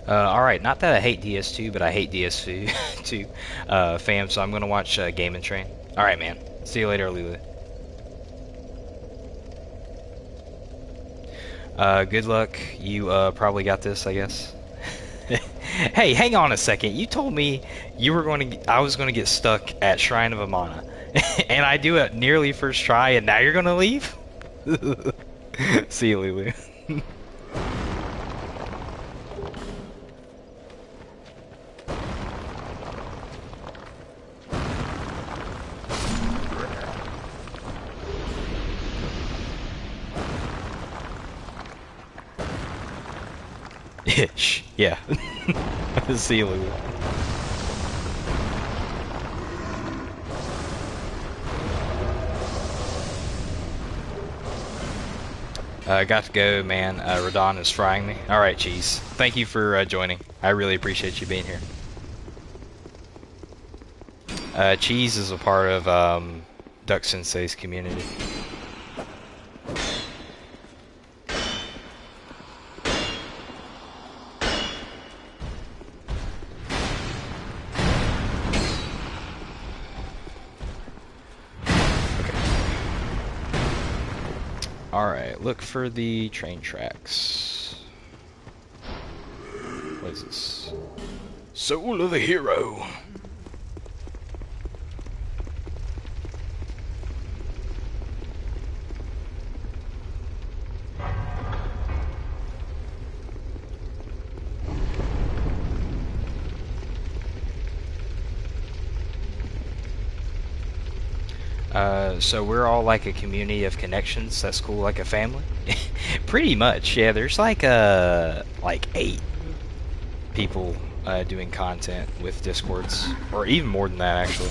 Alright, not that I hate DS2, but I hate DS2 fam, so I'm gonna watch Game and Train. Alright, man. See you later, Lulu. Good luck. You probably got this, I guess. Hey, hang on a second. You told me you were going to. I was going to get stuck at Shrine of Amana, and I do it nearly first try, and now you're going to leave. See you, Lulu. Shh. Yeah. See you, Lulu. Got to go, man. Radon is frying me. Alright, Cheese. Thank you for joining. I really appreciate you being here. Cheese is a part of Duck Sensei's community. Alright, look for the train tracks. What is this? Soul of a Hero. So we're all like a community of connections. That's cool, like a family. Pretty much, yeah. There's like 8 people doing content with Discords, or even more than that, actually.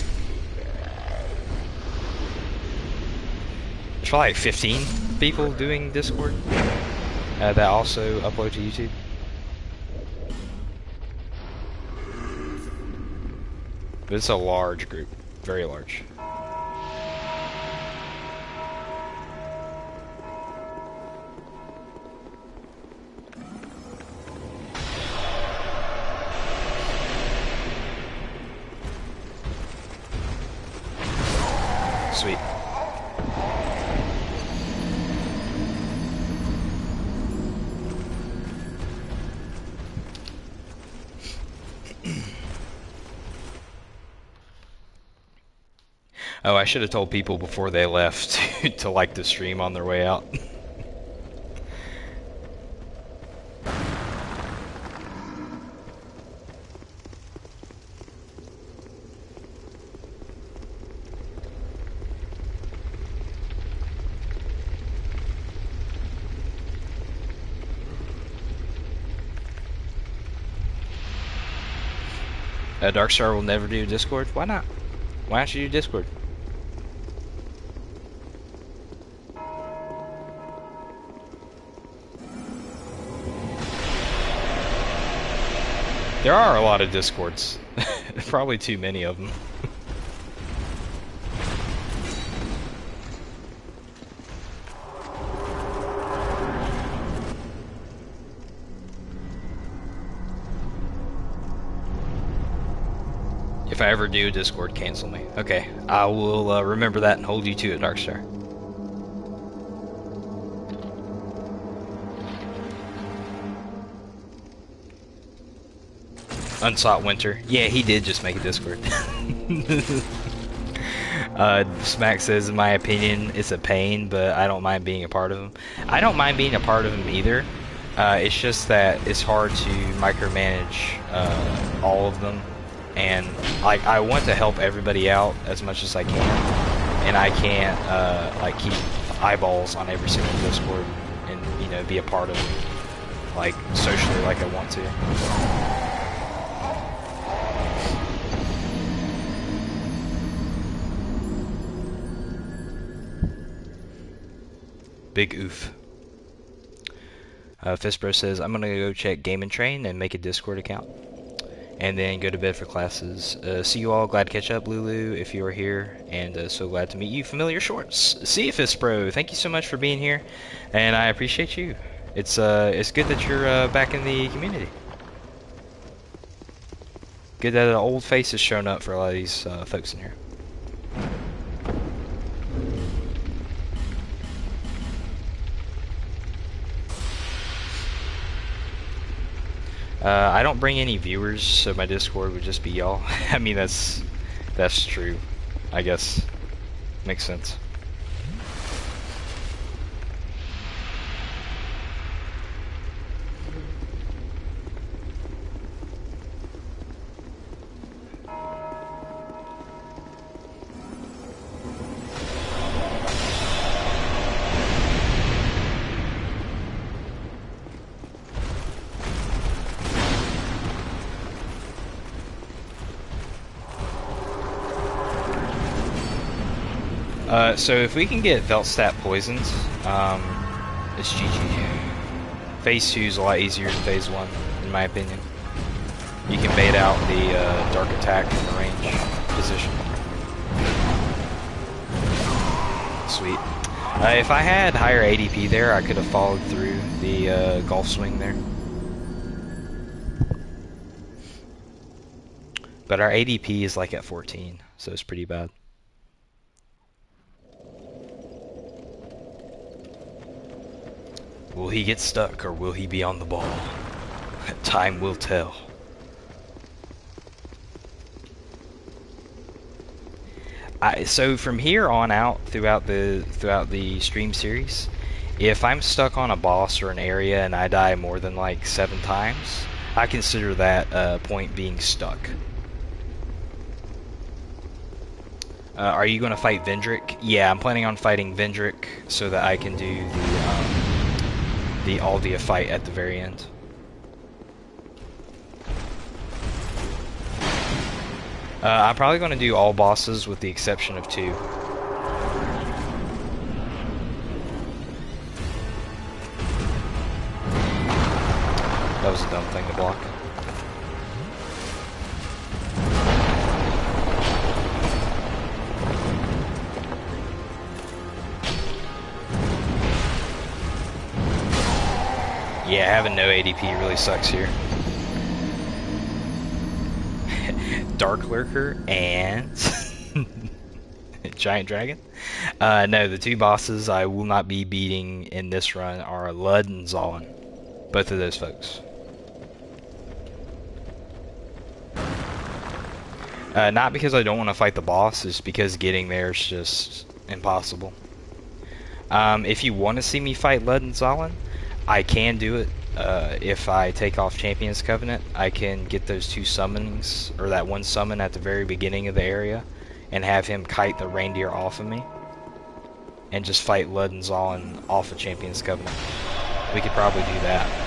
There's probably like 15 people doing Discord that also upload to YouTube. But it's a large group, very large. Sweet. Oh, I should have told people before they left to like the stream on their way out. Darkstar will never do Discord? Why not? Why don't you do Discord? There are a lot of Discords. Probably too many of them. If I ever do Discord, cancel me. Okay, I will remember that and hold you to it, Darkstar. Unsought Winter. Yeah, he did just make a Discord. Smack says, in my opinion, it's a pain, but I don't mind being a part of them. I don't mind being a part of them either. It's just that it's hard to micromanage all of them. And like, I want to help everybody out as much as I can, and I can't like keep eyeballs on every single Discord and, you know, be a part of it, like, socially like I want to. Big oof. Fistbro says, I'm gonna go check Game and Train and make a Discord account. And then go to bed for classes. See you all. Glad to catch up, Lulu, if you are here. And so glad to meet you, Familiar Shorts. See you, Fistbro. Thank you so much for being here. And I appreciate you. It's good that you're back in the community. Good that an old face has shown up for a lot of these folks in here. I don't bring any viewers, so my Discord would just be y'all. I mean, that's true, I guess. Makes sense. So if we can get Veltstat poisoned, it's GG. Phase 2 is a lot easier than Phase 1, in my opinion. You can bait out the Dark Attack from the range position. Sweet. If I had higher ADP there, I could have followed through the Golf Swing there. But our ADP is like at 14, so it's pretty bad. Will he get stuck, or will he be on the ball? Time will tell. So from here on out, throughout the stream series, if I'm stuck on a boss or an area and I die more than like 7 times, I consider that point being stuck. Are you going to fight Vendrick? Yeah, I'm planning on fighting Vendrick so that I can do the Aldia fight at the very end. I'm probably going to do all bosses with the exception of 2. That was a dumb thing to block. Yeah, having no ADP really sucks here. Dark Lurker and Giant Dragon. No, the 2 bosses I will not be beating in this run are Lud and Zalin. Both of those folks. Not because I don't want to fight the boss, it's because getting there is just impossible. If you want to see me fight Lud and Zalin, I can do it. If I take off Champion's Covenant, I can get those 2 summons, or that 1 summon at the very beginning of the area, and have him kite the reindeer off of me, and just fight Lud and Zalin off of Champion's Covenant. We could probably do that.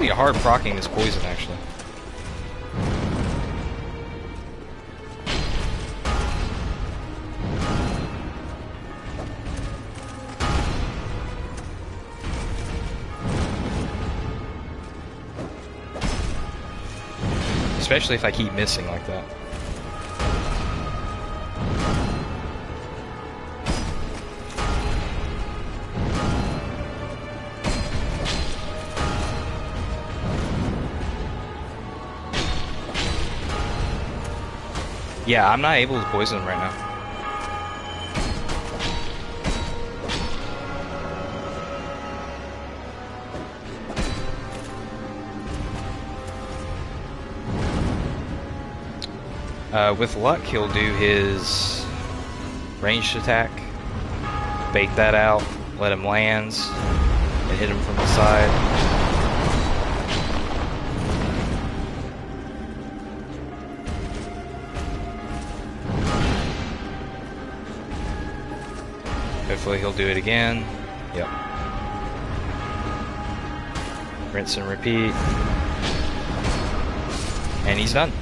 Hard proccing this poison, actually. Especially if I keep missing like that. Yeah, I'm not able to poison him right now. With luck, he'll do his ranged attack, bait that out, let him land, and hit him from the side. Hopefully he'll do it again. Yep. Rinse and repeat. And he's done.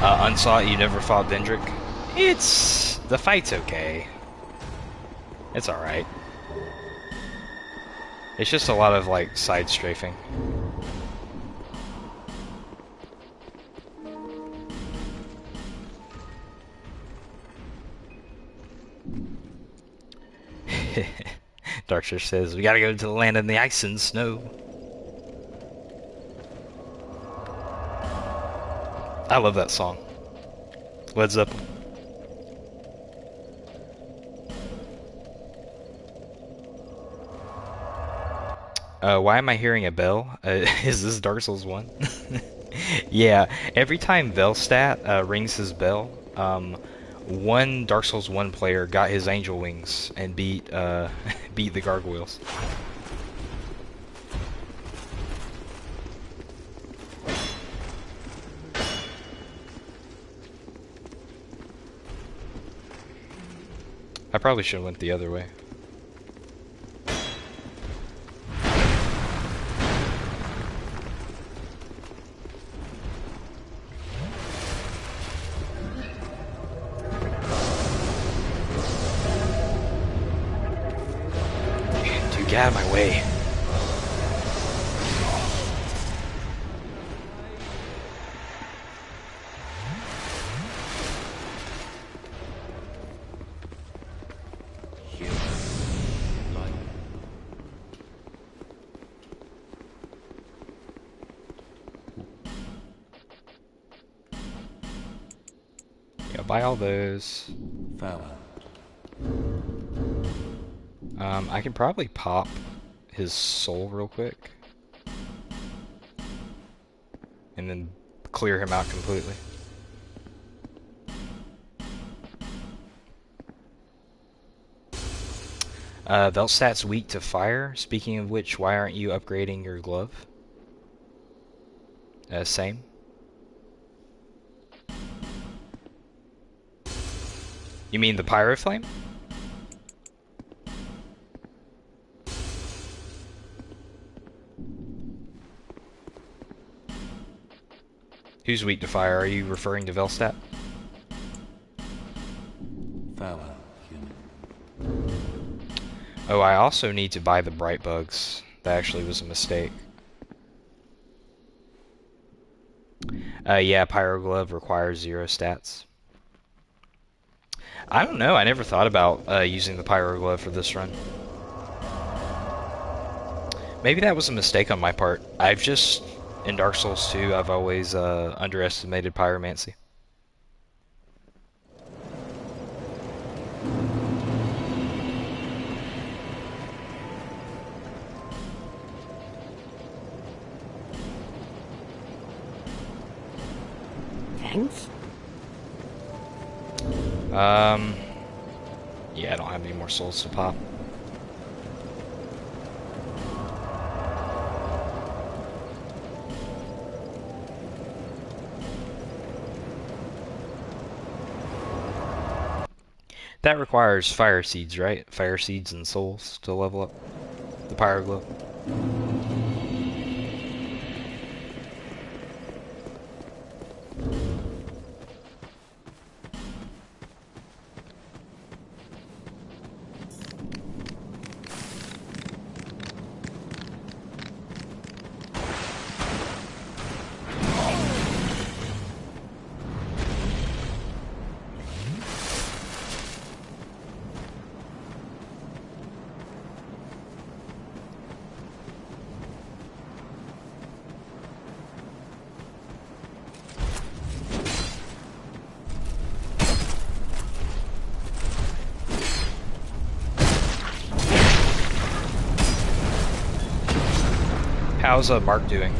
Unsought, you never fought Vendrick. The fight's okay. It's alright. It's just a lot of, like, side strafing. Darkshire says, we gotta go to the land in the ice and snow. I love that song. Led Zeppelin. Why am I hearing a bell? Is this Dark Souls 1? Yeah, every time Velstat rings his bell, one Dark Souls 1 player got his angel wings and beat beat the gargoyles. I probably should have went the other way. Dude, get out of my way. Buy all those. Farewell. I can probably pop his soul real quick. And then clear him out completely. Velstat's weak to fire. Speaking of which, why aren't you upgrading your glove? Same. You mean the Pyro Flame? Who's weak to fire? Are you referring to Velstat? Farewell, human. Oh, I also need to buy the Bright Bugs. That actually was a mistake. Yeah, Pyro Glove requires 0 stats. I don't know, I never thought about using the Pyro Glove for this run. Maybe that was a mistake on my part. In Dark Souls 2, I've always underestimated Pyromancy. Thanks. Yeah, I don't have any more souls to pop. That requires fire seeds, right? Fire seeds and souls to level up the Pyro Glove. How's Mark doing?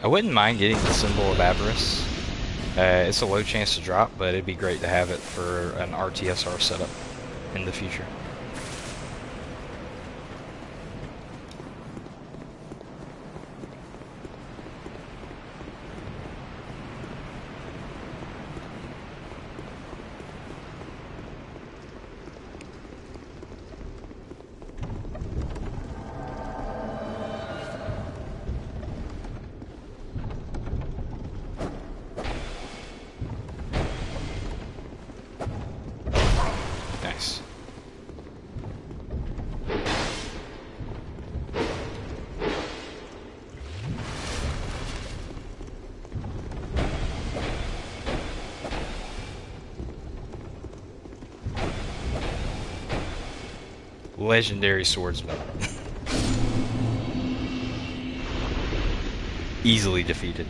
I wouldn't mind getting the symbol of avarice. It's a low chance to drop, but it'd be great to have it for an RTSR setup in the future. Nice. Legendary swordsman. Easily defeated.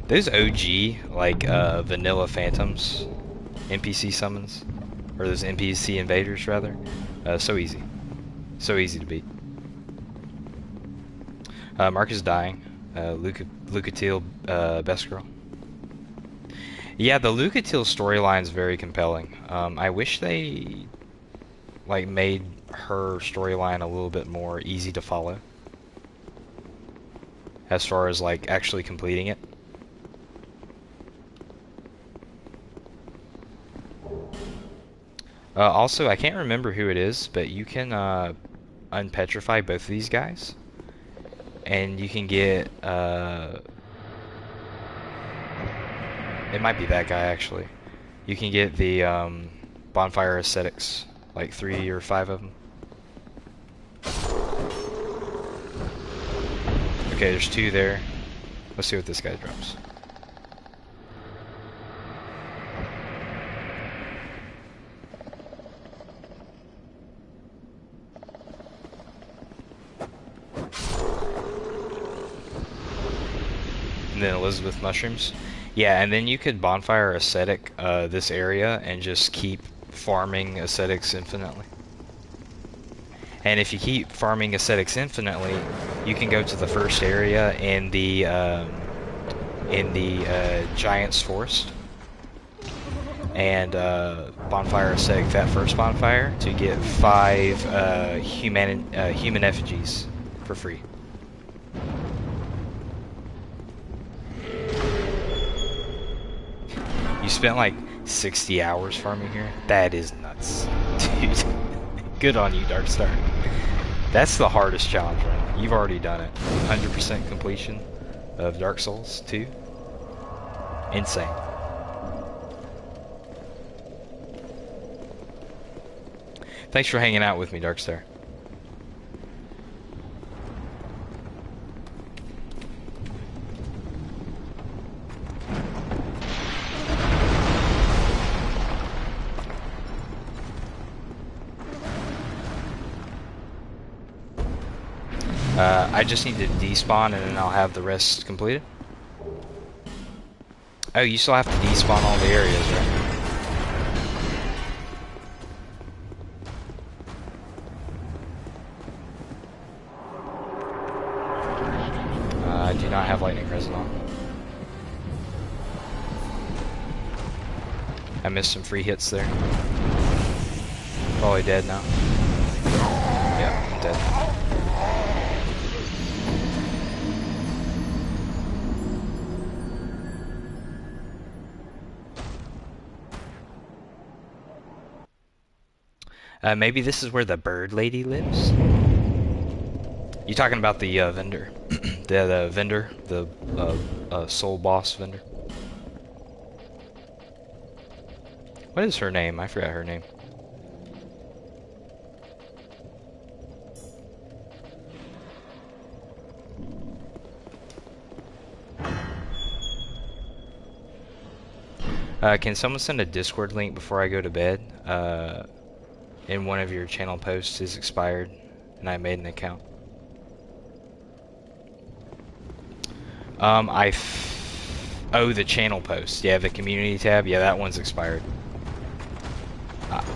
Those OG, like, vanilla phantoms, NPC summons, or those NPC invaders, rather, so easy. So easy to beat. Mark is dying. Lucatil, best girl. Yeah, the Lucatil storyline is very compelling. I wish they, like, made her storyline a little bit more easy to follow. As far as, like, actually completing it. Also, I can't remember who it is, but you can unpetrify both of these guys. And you can get, it might be that guy, actually. You can get the bonfire ascetics, like 3 or 5 of them. Okay, there's 2 there. Let's see what this guy drops. And then Elizabeth mushrooms. Yeah, and then you could bonfire ascetic this area and just keep farming ascetics infinitely. And if you keep farming ascetics infinitely, you can go to the first area in the Giant's Forest and bonfire ascetic that first bonfire to get 5 human effigies for free. You spent like 60 hours farming here? That is nuts. Dude, good on you, Darkstar. That's the hardest challenge run. You've already done it. 100% completion of Dark Souls 2. Insane. Thanks for hanging out with me, Darkstar. I just need to despawn and then I'll have the rest completed. Oh, you still have to despawn all the areas, right? I do not have lightning resin on. I missed some free hits there. Probably dead now. Yeah, I'm dead. Maybe this is where the bird lady lives? You talking about the vendor? the vendor? The soul boss vendor? What is her name? I forgot her name. Can someone send a Discord link before I go to bed? In one of your channel posts is expired, and I made an account. Oh, the channel post. Yeah, the community tab. Yeah, that one's expired.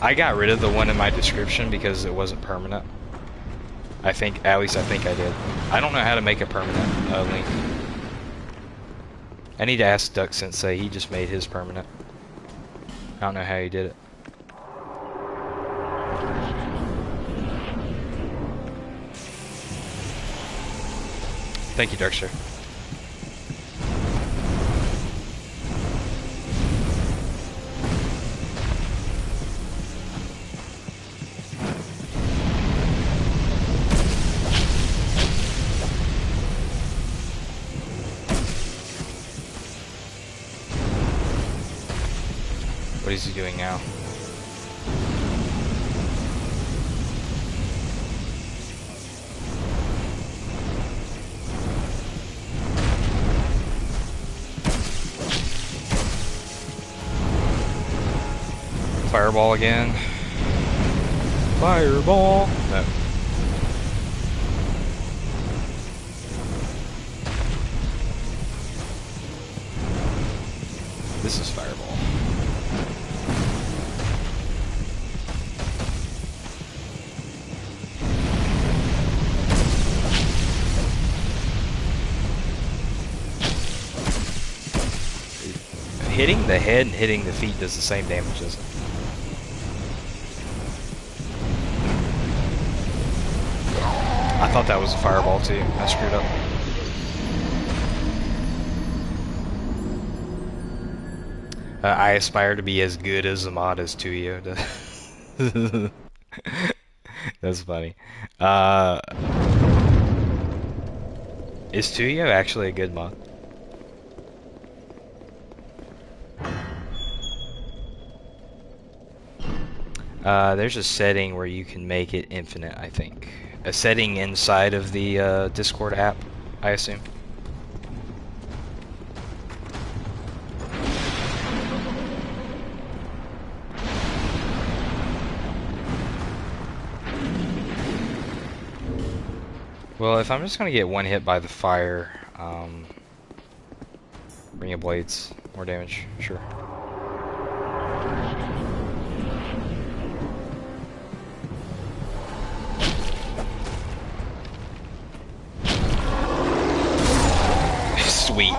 I got rid of the one in my description because it wasn't permanent. At least I think I did. I don't know how to make a permanent link. I need to ask Duck Sensei. He just made his permanent. I don't know how he did it. Thank you, Darkster. What is he doing now? Fireball again. Fireball! No. This is fireball. Hitting the head and hitting the feet does the same damage, doesn't it? I thought that was a fireball too. I screwed up. I aspire to be as good as a mod as Tuyo does. That's funny. Is Tuyo actually a good mod? There's a setting where you can make it infinite, I think. A setting inside of the Discord app, I assume. Well, if I'm just gonna get one hit by the fire, bring your blades, more damage, sure. Sweet.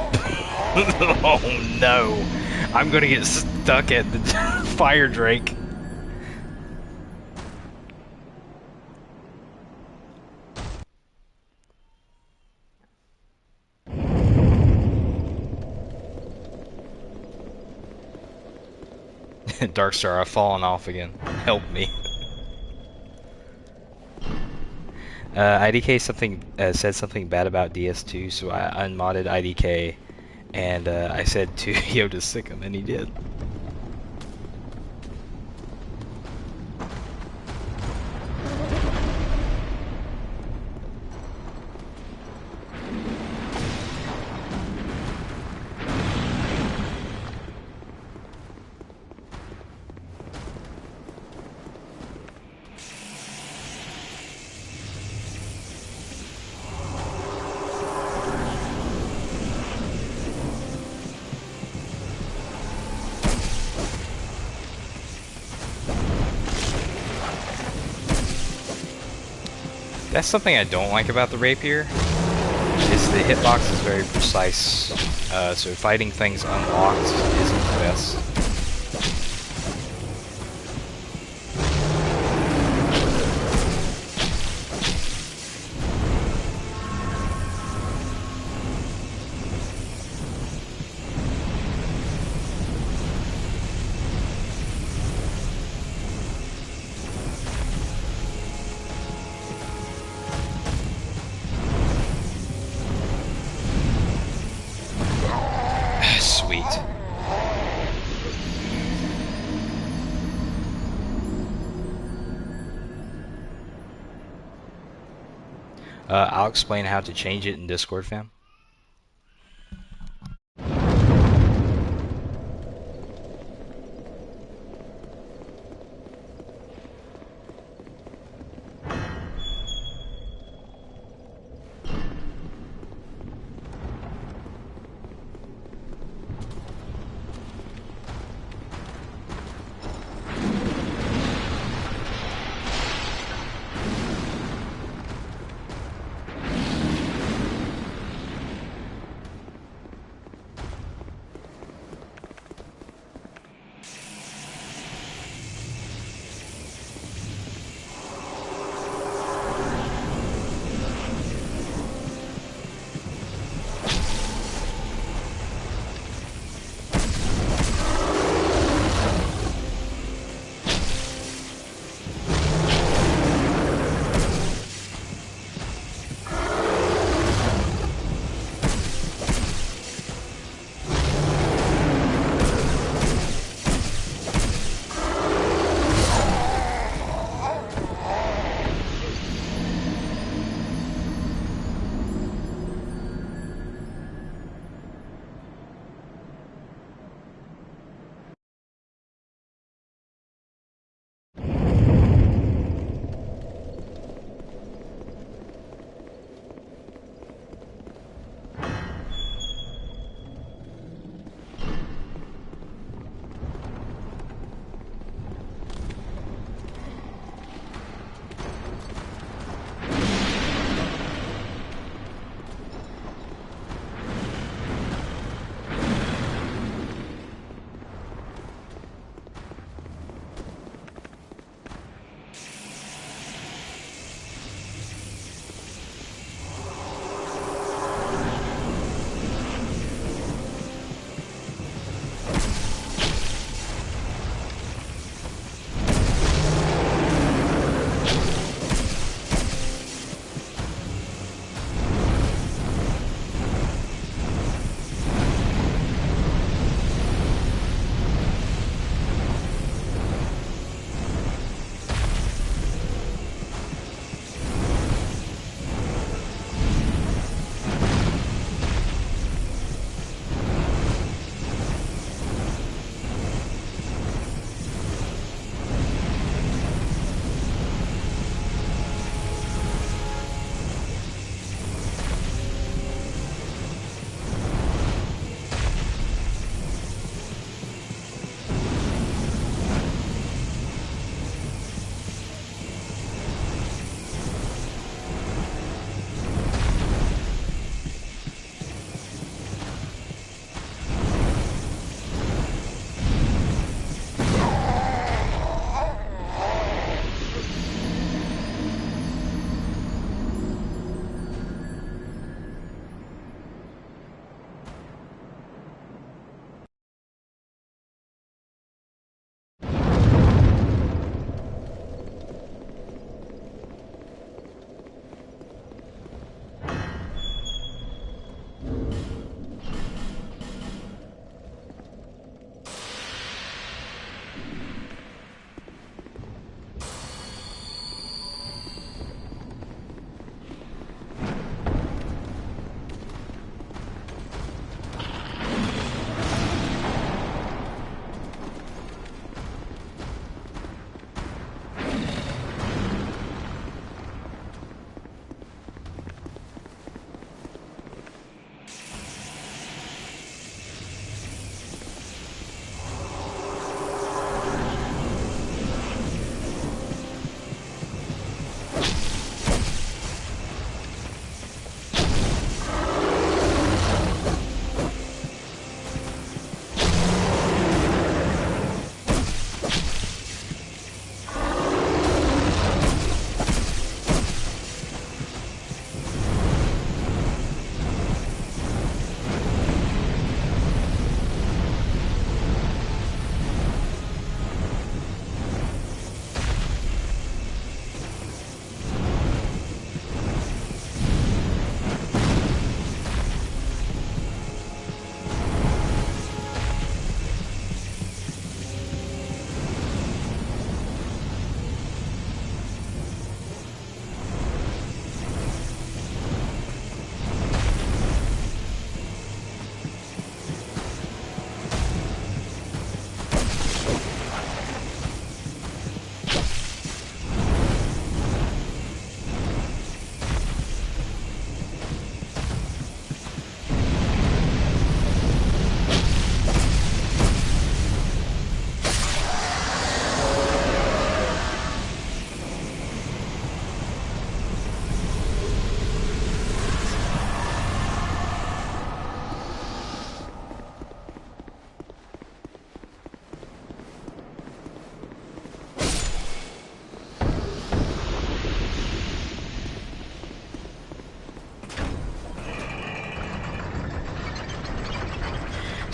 Oh no. I'm gonna get stuck at the fire drake. Darkstar, I've fallen off again. Help me. IDK said something bad about DS2, so I unmodded IDK, and I said to Yo to sick him, and he did. That's something I don't like about the rapier, is the hitbox is very precise, so fighting things unlocked isn't the best. Sweet. I'll explain how to change it in Discord, fam.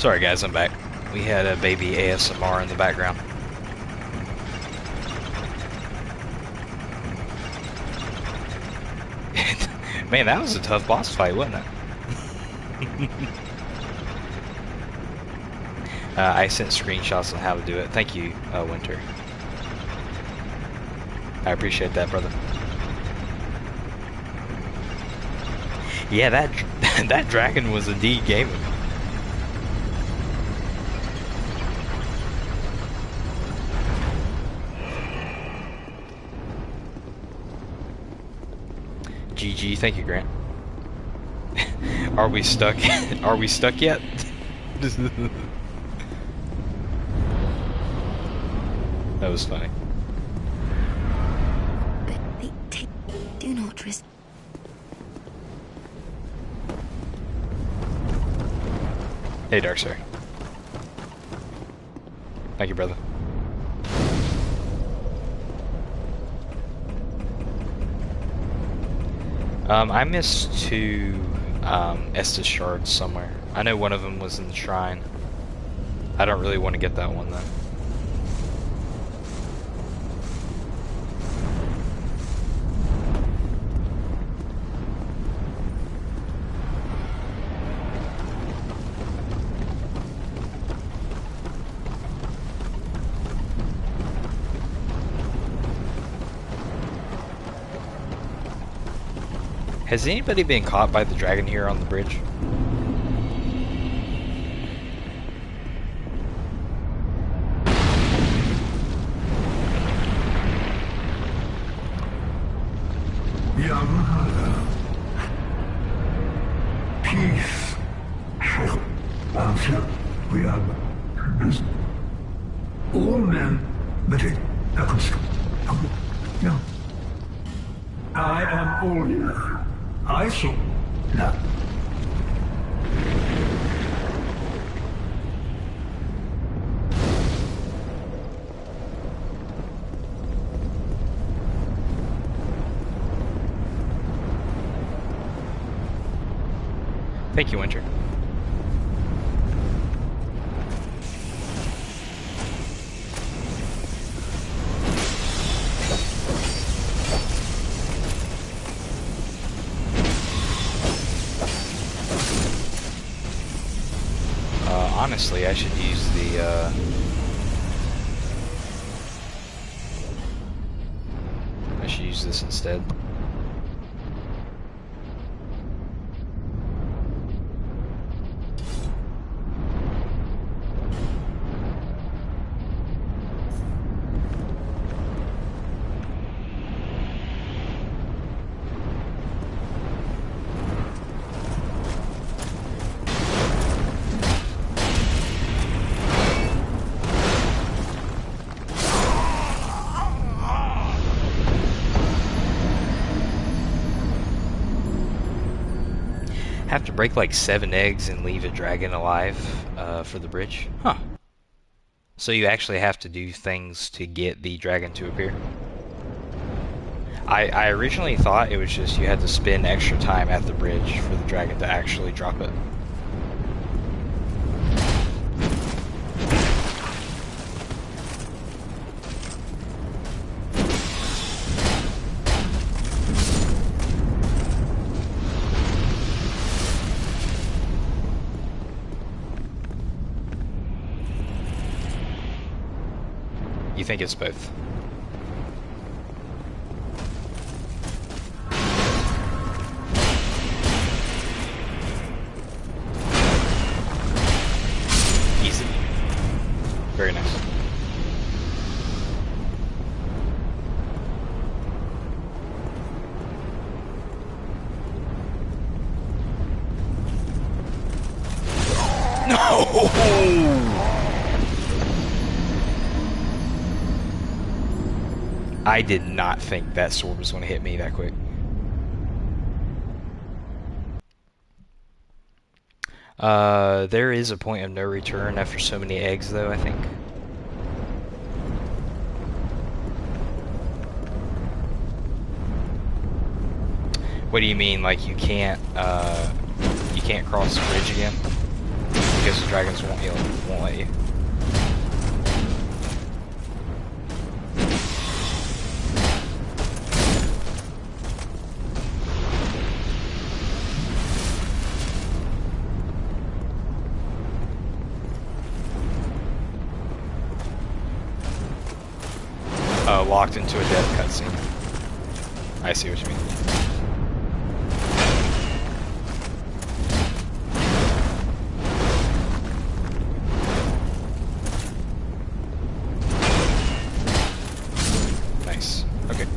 Sorry guys, I'm back. We had a baby ASMR in the background. Man, that was a tough boss fight, wasn't it? I sent screenshots on how to do it. Thank you, Winter. I appreciate that, brother. Yeah, that that dragon was indeed gaming. GG, thank you, Grant. Are we stuck? Are we stuck yet? That was funny. Do not risk. Hey, Darkstar. Thank you, brother. I missed two Estus shards somewhere. I know one of them was in the shrine. I don't really want to get that one though. Has anybody been caught by the dragon here on the bridge? Yamahara. Peace. Until we are all men, but it no. I am all you. I saw no. Thank you, Winter. Honestly, I should use the, I should use this instead. Have to break like 7 eggs and leave a dragon alive for the bridge? Huh. So you actually have to do things to get the dragon to appear? I originally thought it was just you had to spend extra time at the bridge for the dragon to actually drop it. You think it's both? Easy. Very nice. No! I did not think that sword was going to hit me that quick. There is a point of no return after so many eggs, though, I think. What do you mean, like you can't cross the bridge again? because the dragons won't let you. Locked into a death cutscene. I see what you mean. Nice. Okay.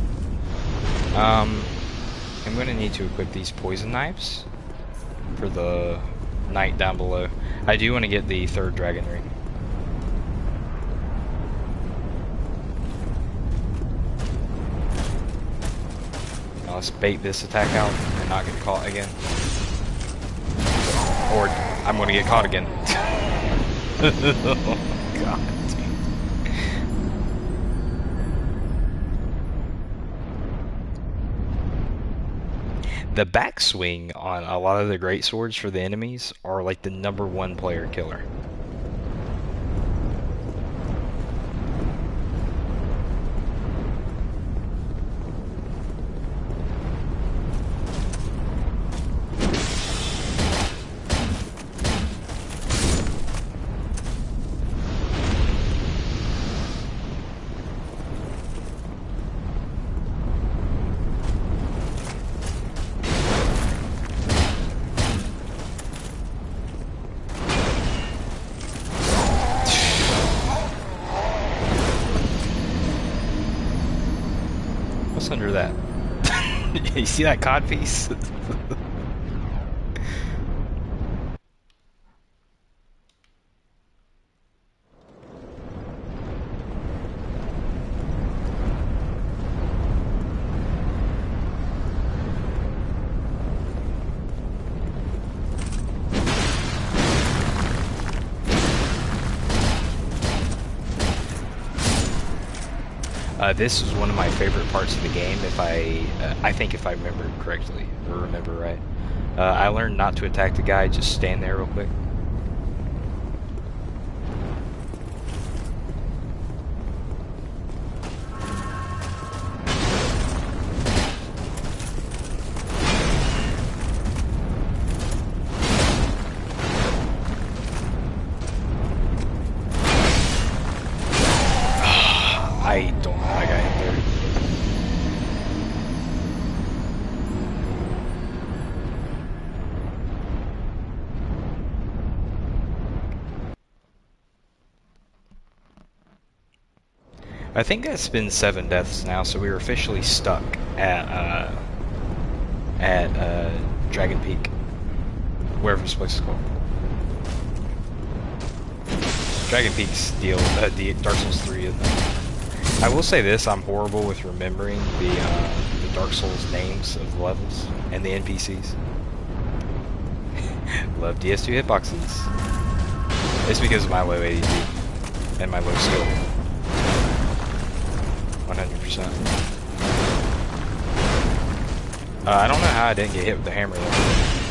I'm going to need to equip these poison knives for the knight down below. I do want to get the third dragon ring. Let's bait this attack out and not get caught again. Or I'm gonna get caught again. Oh, God. The backswing on a lot of the great swords for the enemies are like the #1 player killer. What's under that? You see that cod piece? This is one of my favorite parts of the game. If I think if I remember correctly or remember right, I learned not to attack the guy. Just stand there real quick. I don't know how I got hit there. I think that's been 7 deaths now, so we were officially stuck at Dragon Peak, wherever this place is called. Dragon Peak's the Dark Souls 3, isn't it? I will say this, I'm horrible with remembering the Dark Souls names of the levels and the NPCs. Love DS2 hitboxes. It's because of my low ADD and my low skill. 100%. I don't know how I didn't get hit with the hammer though.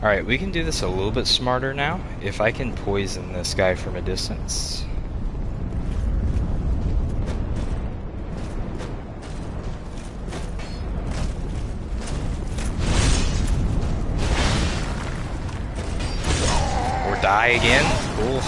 Alright, we can do this a little bit smarter now. If I can poison this guy from a distance. Or die again? Cool.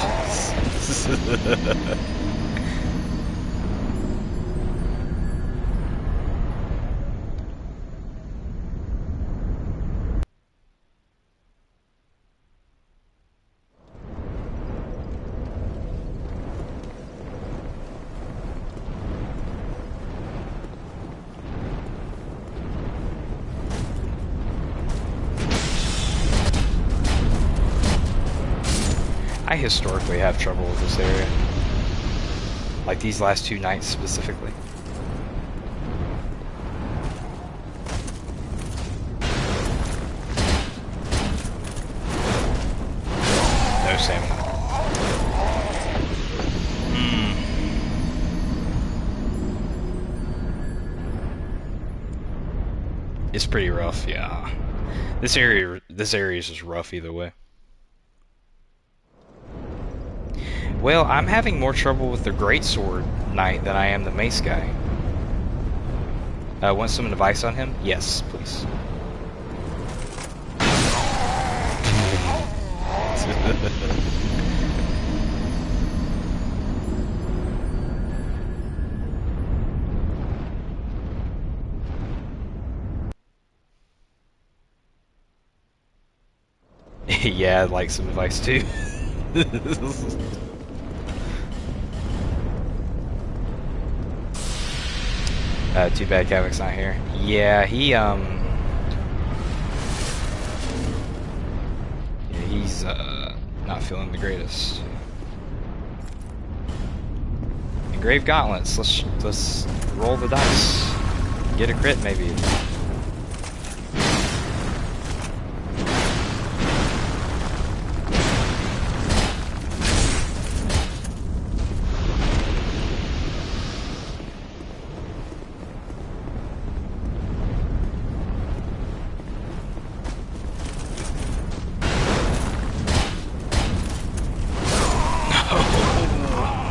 I historically have trouble with this area. Like these last 2 nights specifically. It's pretty rough, yeah. This area is just rough either way. Well, I'm having more trouble with the greatsword knight than I am the mace guy. Want some advice on him? Yes, please. Yeah, I'd like some advice too. Too bad Gavic's not here. Yeah, he's not feeling the greatest. Engrave gauntlets. Let's roll the dice. Get a crit maybe.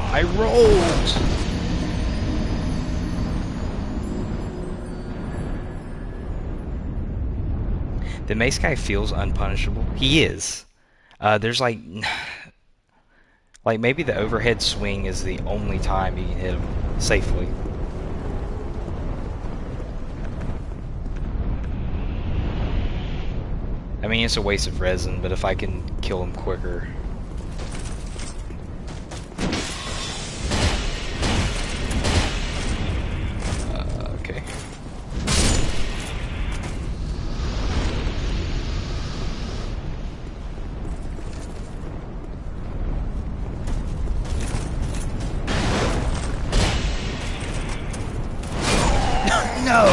I rolled! The mace guy feels unpunishable. He is. There's like maybe the overhead swing is the only time you can hit him safely. I mean, it's a waste of resin, but if I can kill him quicker... okay. No!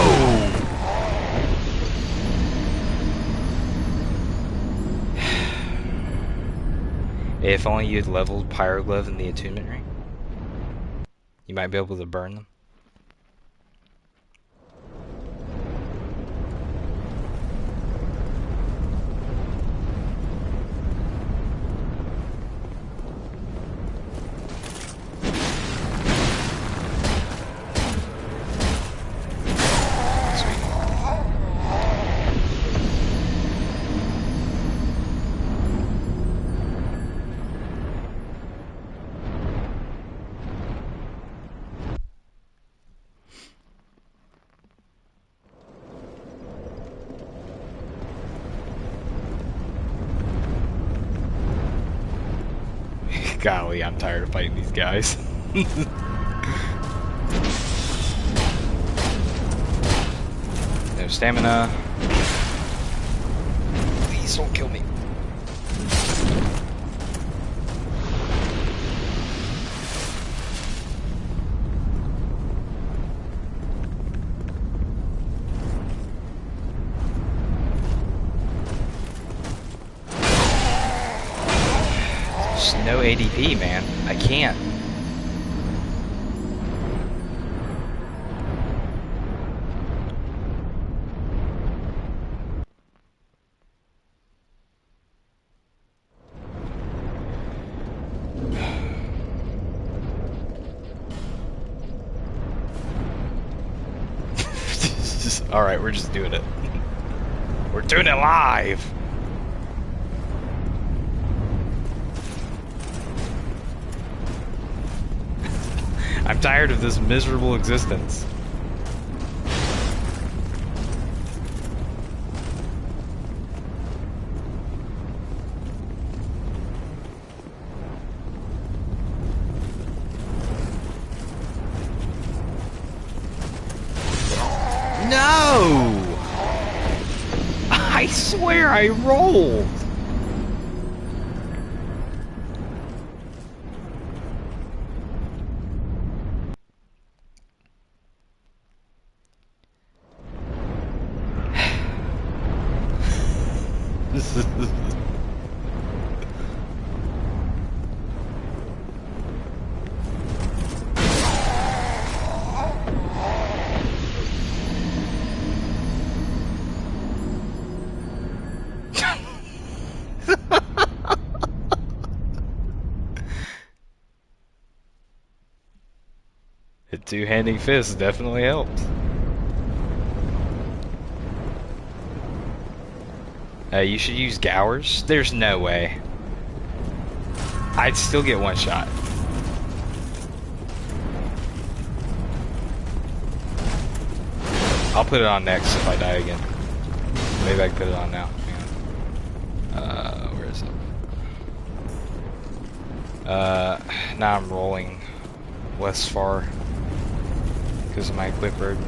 If only you'd leveled Pyroglove in the attunement ring, you might be able to burn them. Golly, I'm tired of fighting these guys. No stamina. Please don't kill me. No ADP, man. I can't. Alright, we're just doing it. We're doing it live! I'm tired of this miserable existence. No! I swear I rolled! The two-handing fist definitely helps. You should use Gowers. There's no way. I'd still get one shot. I'll put it on next if I die again. Maybe I can put it on now. Hang on. Where is it? Now I'm rolling less far because of my equip burden.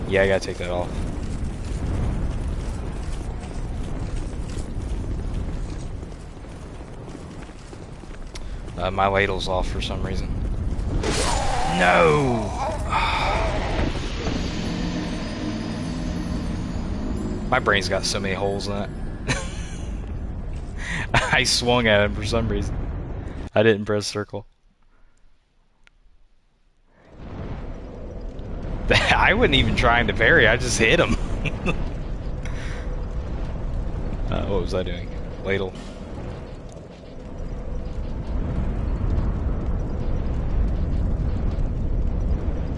Yeah, I gotta take that off. My ladle's off for some reason. No! My brain's got so many holes in it. I swung at him for some reason. I didn't press circle. I wasn't even trying to parry, I just hit him. What was I doing? Ladle.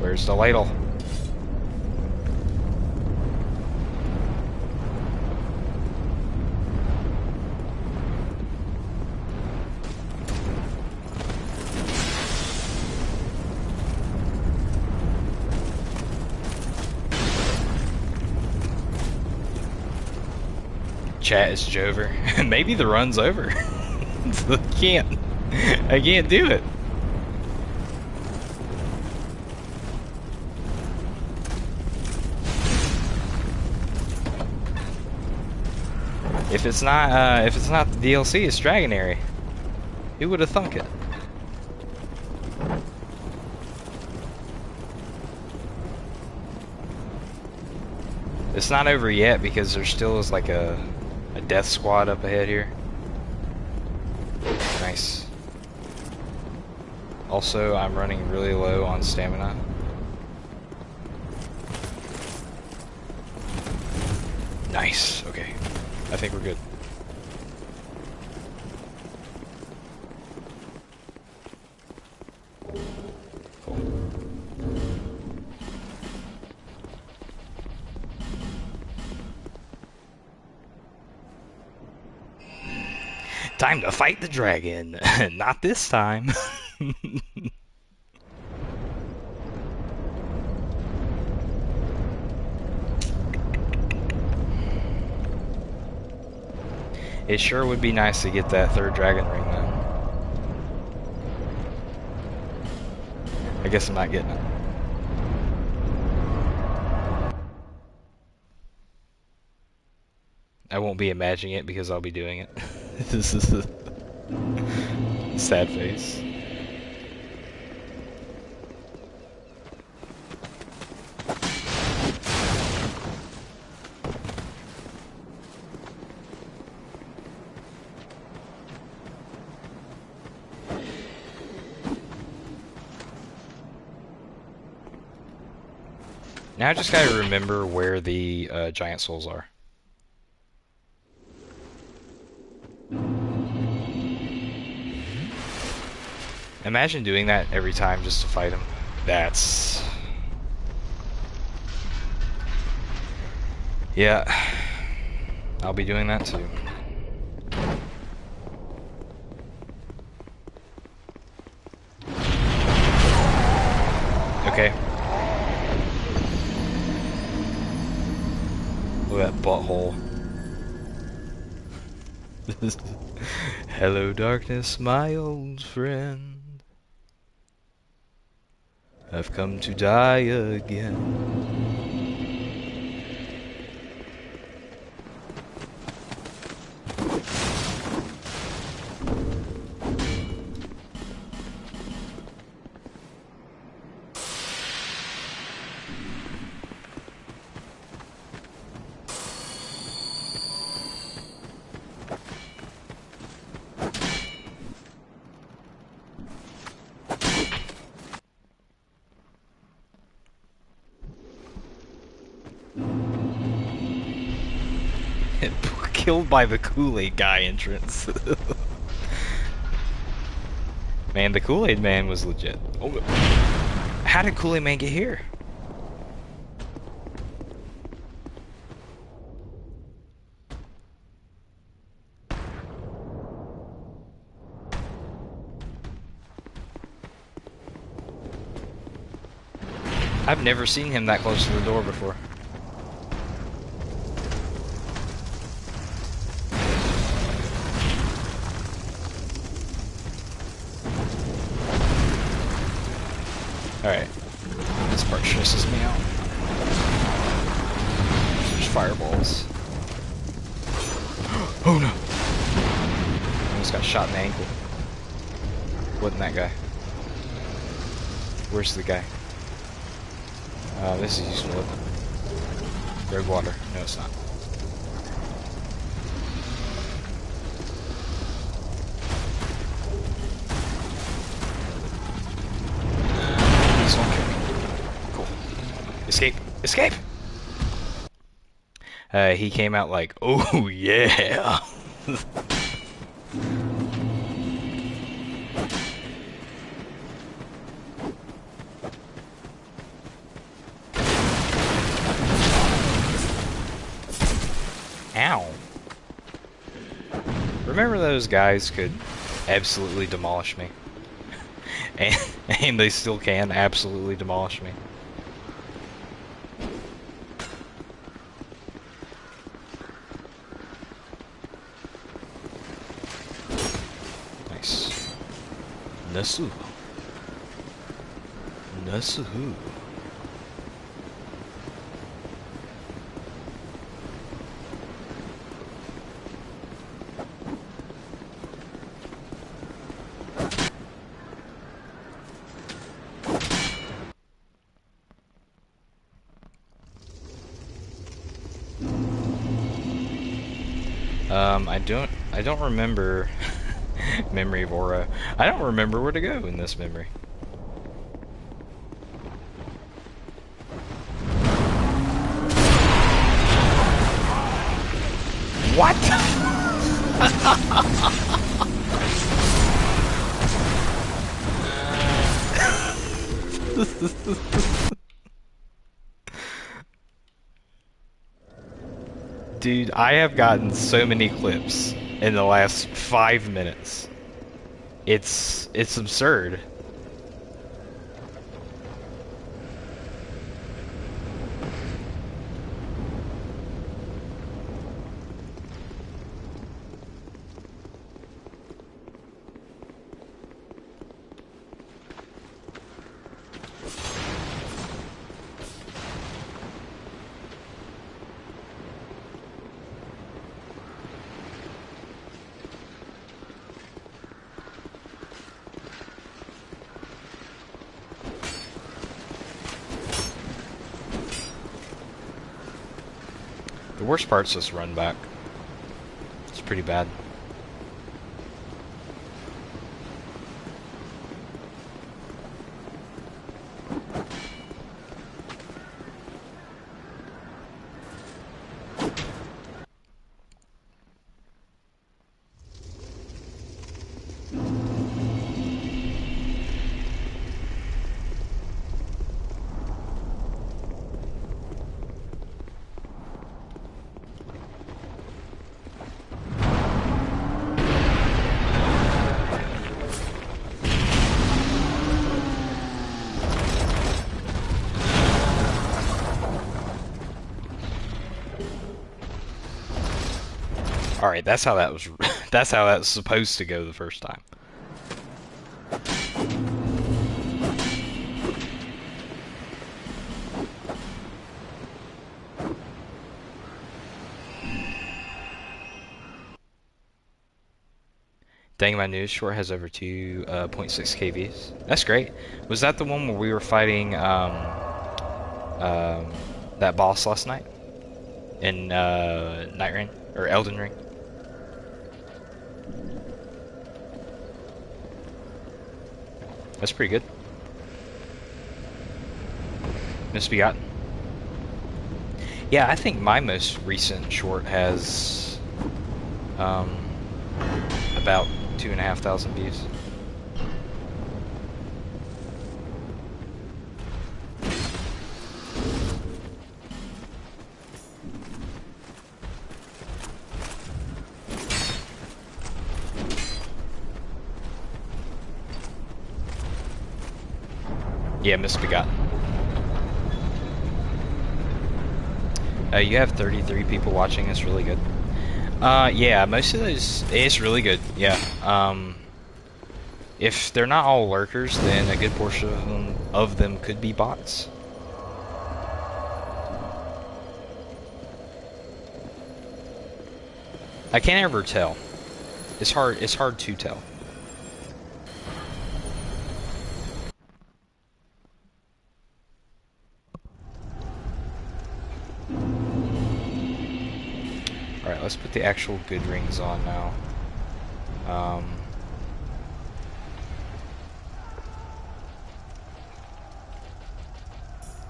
Where's the ladle? Chat is Jover. Maybe the run's over. I can't do it. If it's not the DLC, it's Dragonary. Who would have thunk it? It's not over yet because there still is like a death squad up ahead here. Nice. Also, I'm running really low on stamina. Nice. Okay. I think we're good. Cool. Time to fight the dragon. Not this time. It sure would be nice to get that third dragon ring though. I guess I'm not getting it. I won't be imagining it because I'll be doing it. This is a sad face. Now I just gotta remember where the giant souls are. Imagine doing that every time just to fight him. That's... Yeah. I'll be doing that too. Okay. Look at that butthole. Hello darkness, my old friend. I've come to die again. Killed by the Kool-Aid guy entrance. Man, the Kool-Aid man was legit. Oh, how did Kool-Aid man get here? I've never seen him that close to the door before. Alright. This part stresses me out. There's fireballs. Oh no! Almost got shot in the ankle. Wasn't that guy. Where's the guy? This is useful. Red water. No, it's not. Please don't kill me. Cool. Escape! Escape! He came out like, oh yeah! Ow. Remember those guys could absolutely demolish me? And they still can absolutely demolish me. Nice. Nasu. Nasuhu. I don't remember Memory of Aura. I don't remember where to go in this memory. What? Dude, I have gotten so many clips in the last 5 minutes. It's absurd. The worst part's this run back. It's pretty bad. Alright, that's how that was that's how that was supposed to go the first time. Dang, my news short has over 2.6 KVs. That's great. Was that the one where we were fighting that boss last night? In Night Ring? Or Elden Ring? That's pretty good. Misbegotten. Yeah, I think my most recent short has um, about 2,500 views. Yeah, Misbegotten. You have 33 people watching. It's really good. Yeah, most of those, it's really good. Yeah. If they're not all lurkers, then a good portion of them could be bots. I can't ever tell. It's hard. It's hard to tell. All right, let's put the actual good rings on now.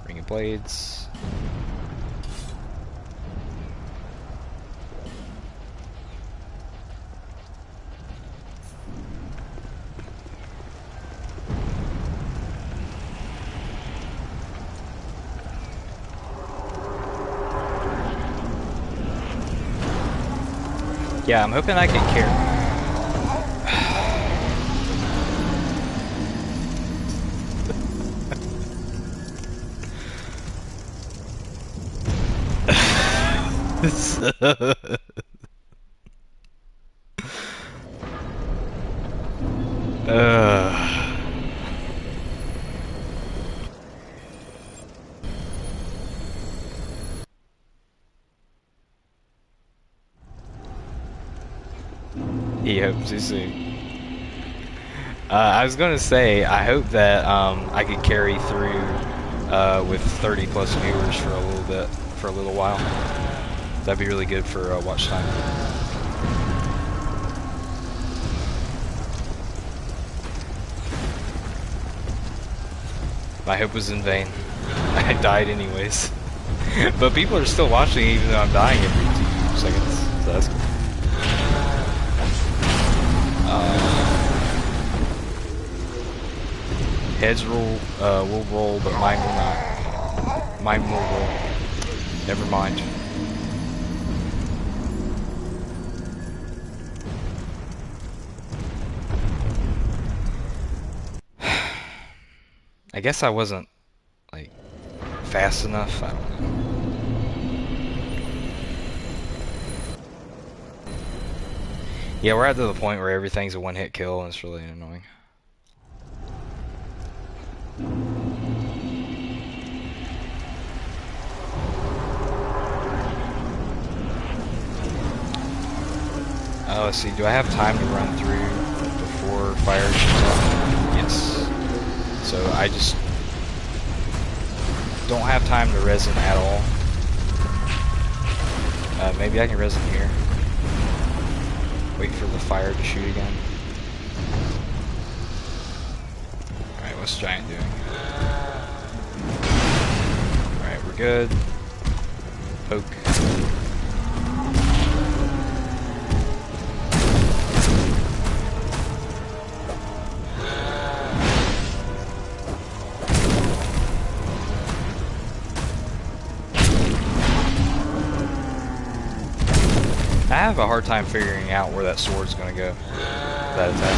Ring of Blades. Yeah, I'm hoping I can carry. He hopes to see. I was gonna say, I hope that I could carry through with 30 plus viewers for a little bit, for a little while. That'd be really good for watch time. My hope was in vain. I died anyways. But people are still watching even though I'm dying every 2 seconds, so that's cool. Heads will roll, but mine will not. Mine will roll. Never mind. I guess I wasn't, like, fast enough. I don't know. Yeah, we're at the point where everything's a one-hit kill, and it's really annoying. Let's see, do I have time to run through before fire shoots off? Yes. So I just don't have time to resin at all. Maybe I can resin here. Wait for the fire to shoot again. Alright, what's Giant doing? Alright, we're good. Poke. I have a hard time figuring out where that sword's gonna go. That attack.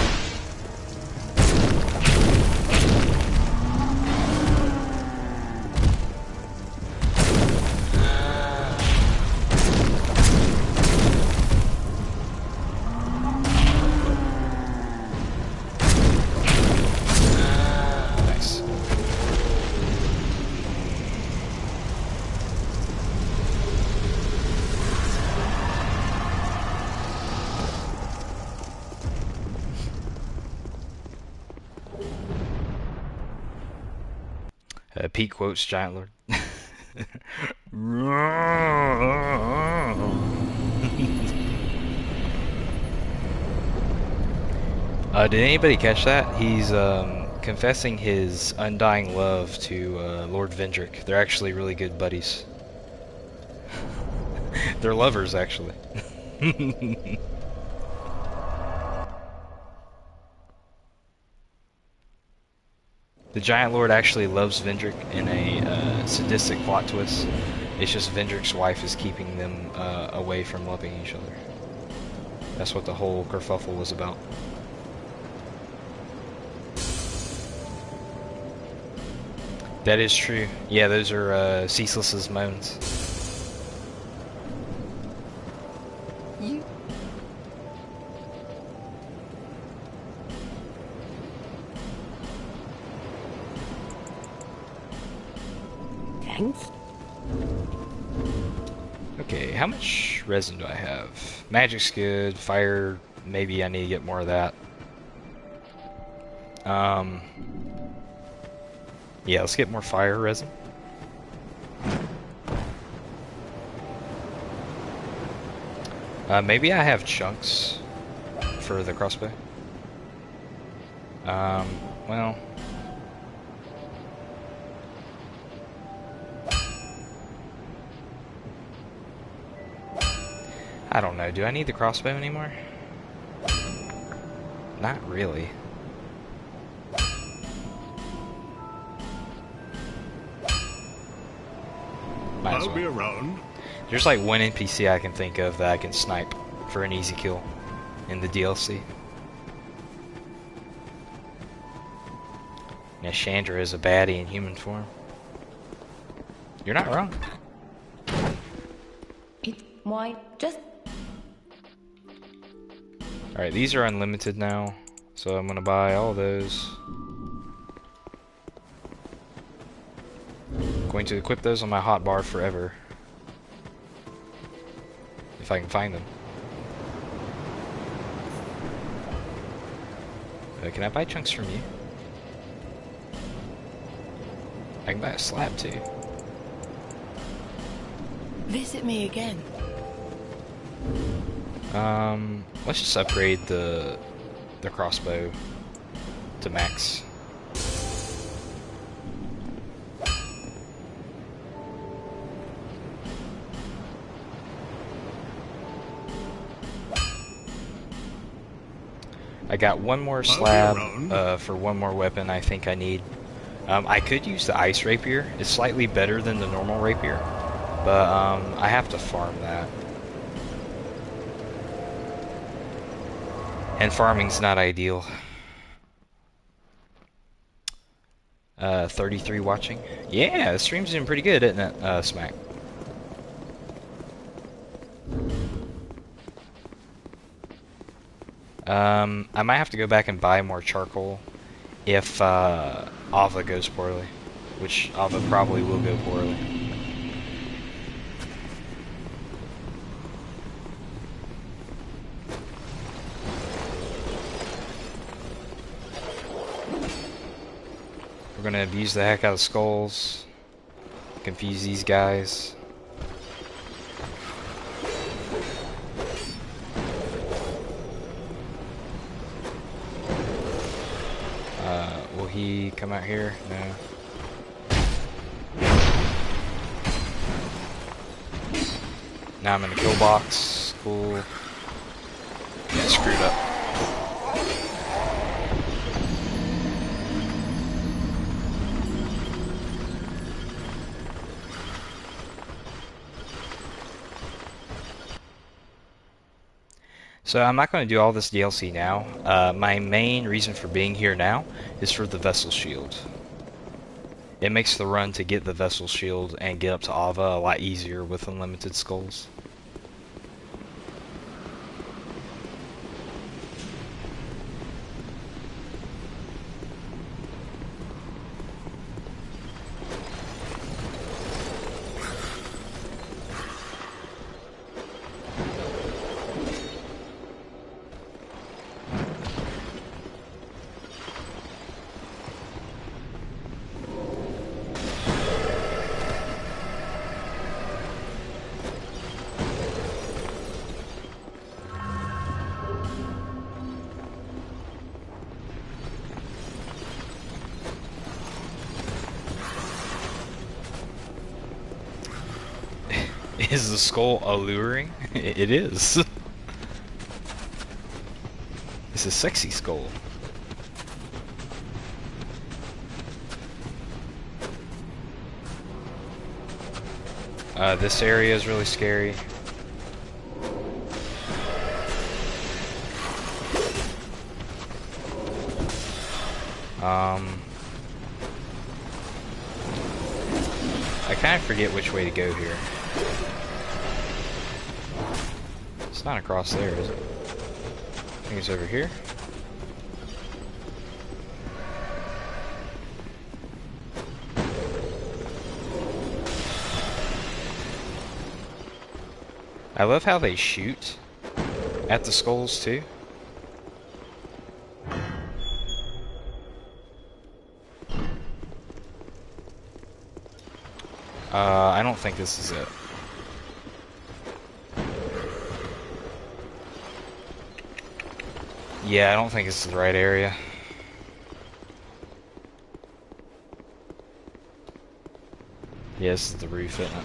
Nice. Pete quotes Giant Lord. Did anybody catch that? He's confessing his undying love to Lord Vendrick. They're actually really good buddies. They're lovers, actually. The Giant Lord actually loves Vendrick in a sadistic plot twist. It's just Vendrick's wife is keeping them away from loving each other. That's what the whole kerfuffle was about. That is true. Yeah, those are Ceaseless's moans. You. Thanks. Okay, how much resin do I have? Magic's good. Fire, maybe I need to get more of that. Yeah, let's get more fire resin. Maybe I have chunks for the crossbow. Well... I don't know, do I need the crossbow anymore? Not really. Might as I'll well. be around. There's like one NPC I can think of that I can snipe for an easy kill in the DLC. Now Chandra is a baddie in human form. You're not wrong. Why, just... Alright, these are unlimited now, so I'm gonna buy all those. Going to equip those on my hotbar forever. If I can find them. Can I buy chunks from you? I can buy a slab too. Visit me again. Let's just upgrade the crossbow to max. I got one more slab for one more weapon I think I need. I could use the ice rapier. It's slightly better than the normal rapier, but I have to farm that. And farming's not ideal. 33 watching. Yeah, the stream's doing pretty good, isn't it, Smack? I might have to go back and buy more charcoal if Ava goes poorly, which Ava probably will go poorly. We're gonna abuse the heck out of skulls, confuse these guys. Will he come out here? No. Now I'm in the kill box. Cool. Get screwed up. So I'm not going to do all this DLC now. My main reason for being here now is for the vessel shield. It makes the run to get the vessel shield and get up to Ava a lot easier with unlimited skulls. Is the skull alluring? It is. It's a sexy skull. This area is really scary. I kind of forget which way to go here. It's not across there, is it? I think it's over here. I love how they shoot at the skulls too. I don't think this is it. Yeah, I don't think this is the right area. Yeah, this is the roof, isn't it?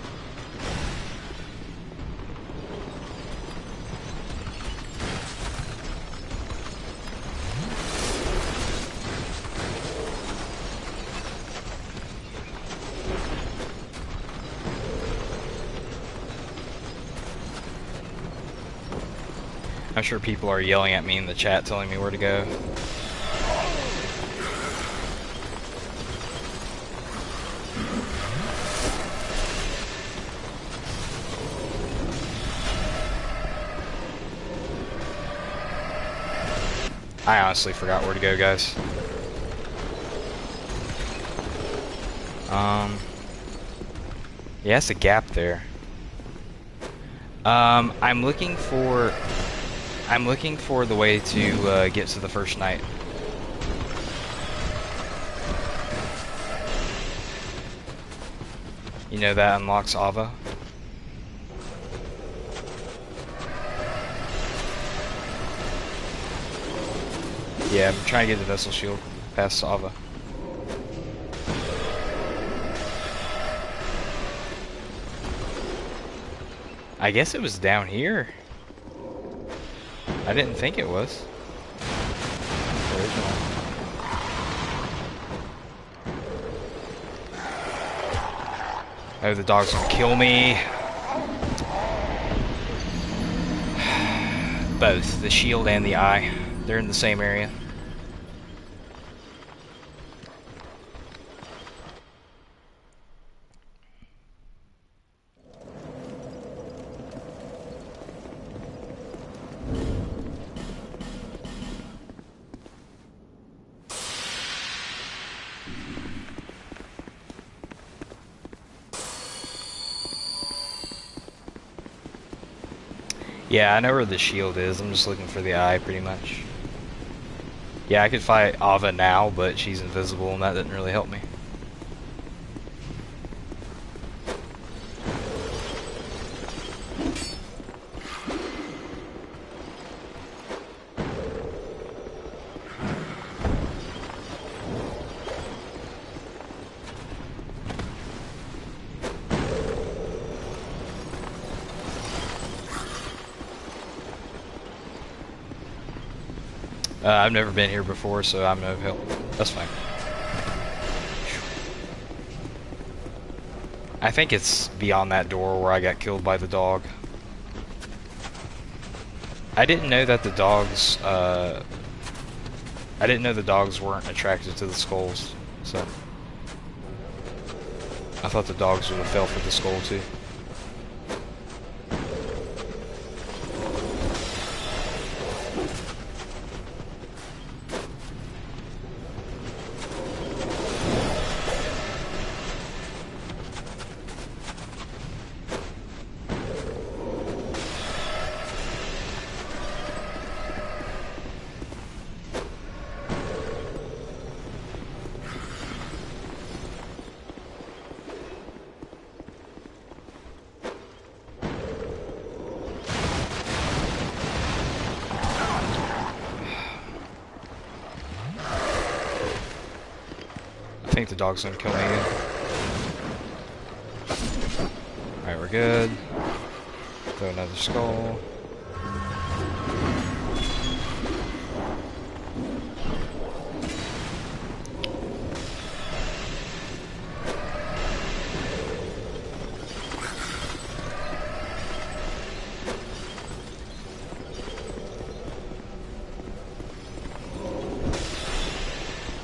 I'm sure people are yelling at me in the chat telling me where to go. I honestly forgot where to go, guys. Yeah, it's a gap there. I'm looking for the way to get to the first night. You know that unlocks Ava. Yeah, I'm trying to get the vessel shield past Ava. I guess it was down here. I didn't think it was. Original. Oh, the dog's gonna kill me. Both, the shield and the eye. They're in the same area. Yeah, I know where the shield is. I'm just looking for the eye, pretty much. Yeah, I could fight Ava now, but she's invisible, and that didn't really help me. I've never been here before, so I'm no help. That's fine. I think it's beyond that door where I got killed by the dog. I didn't know that the dogs, I didn't know the dogs weren't attracted to the skulls, so. I thought the dogs would have fell for the skull too. I think the dog's gonna kill me again. Alright, Alright, we're good. Throw another skull.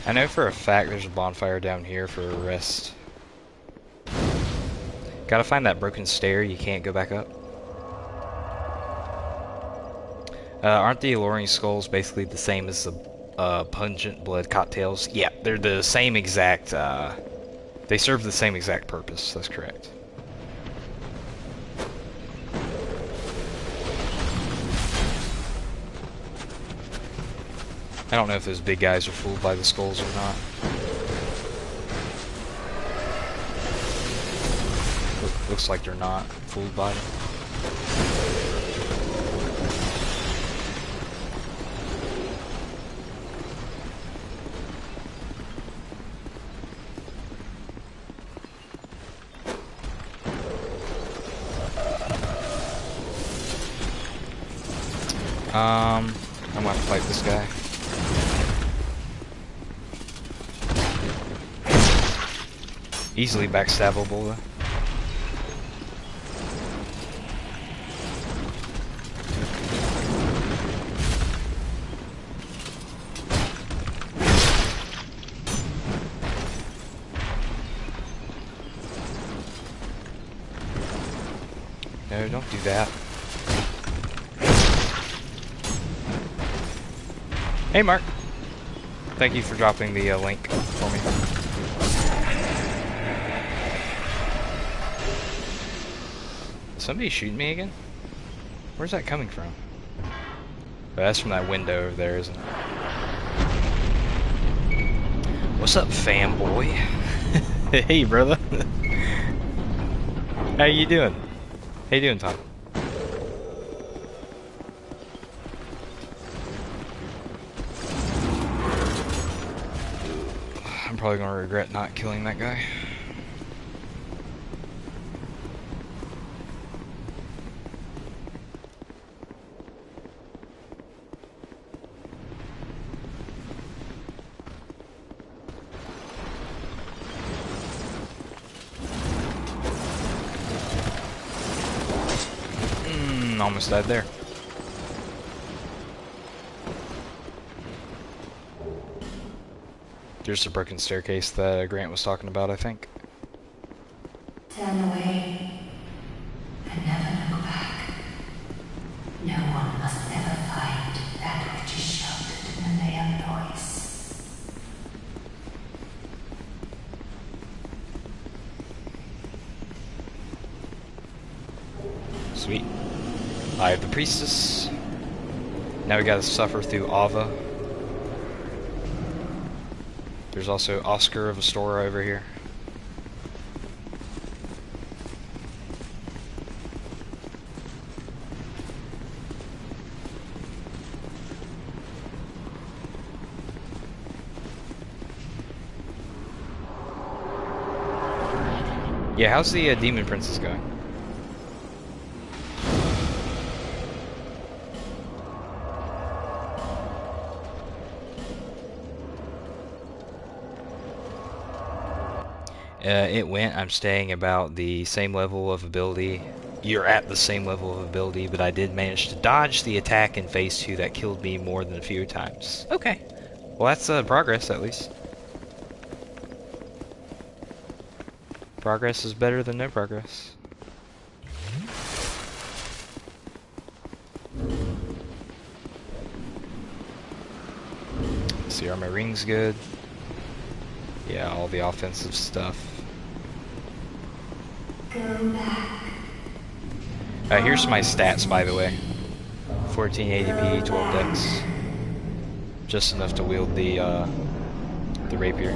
I know for a fact there's a bonfire down here for a rest. Gotta find that broken stair, you can't go back up. Aren't the alluring skulls basically the same as the pungent blood cocktails? Yeah, they're the same exact, they serve the same exact purpose, that's correct. I don't know if those big guys are fooled by the skulls or not. Looks like they're not fooled by them. I'm gonna fight this guy. Easily backstabbable though. No, don't do that. Hey Mark, thank you for dropping the link for me. Somebody shooting me again? Where's that coming from? Oh, that's from that window over there, isn't it? What's up, fanboy? Hey, brother. How you doing? How you doing, Tom? I'm probably gonna regret not killing that guy. Almost died there. There's the broken staircase that Grant was talking about, I think. Turn away and never look back. No one must ever find that which is sheltered in the Leon voice. Sweet. I have the priestess. Now we gotta suffer through Ava. There's also Oscar of Astora over here. Yeah, how's the Demon Princess going? It went. I'm staying about the same level of ability. You're at the same level of ability, but I did manage to dodge the attack in phase 2 that killed me more than a few times. Okay. Well, that's progress, at least. Progress is better than no progress. See, are my rings good? Yeah, all the offensive stuff. Go back. Here's my stats, by the way. 1480p, 12 dex. Just enough to wield the rapier.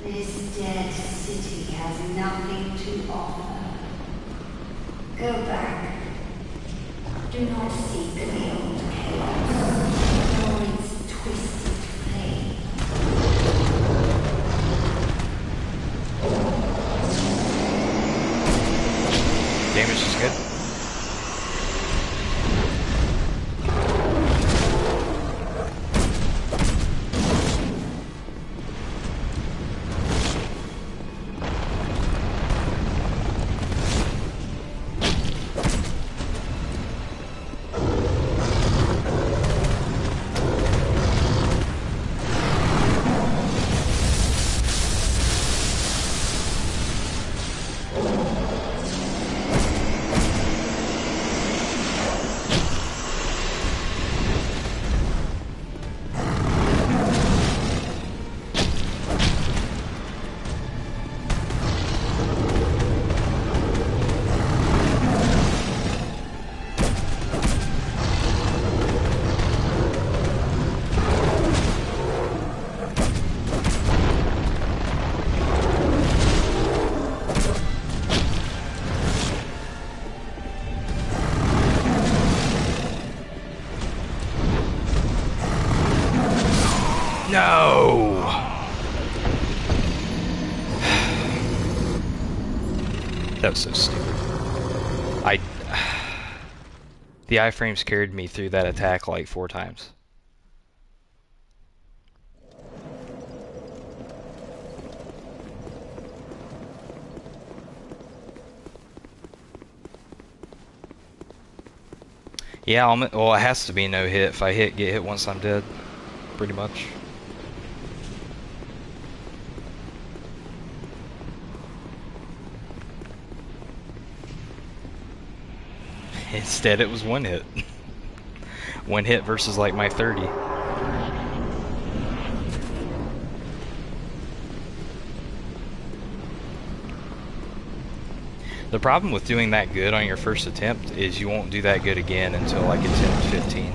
This dead city has nothing to offer. Go back. Do not seek the old chaos, nor its twisted flame. Damage is good. No! That was so stupid. The iframes carried me through that attack like 4 times. Yeah, well, it has to be no hit. If I get hit once, I'm dead. Pretty much. Instead, it was 1 hit. 1 hit versus like my 30. The problem with doing that good on your first attempt is you won't do that good again until like attempt 15.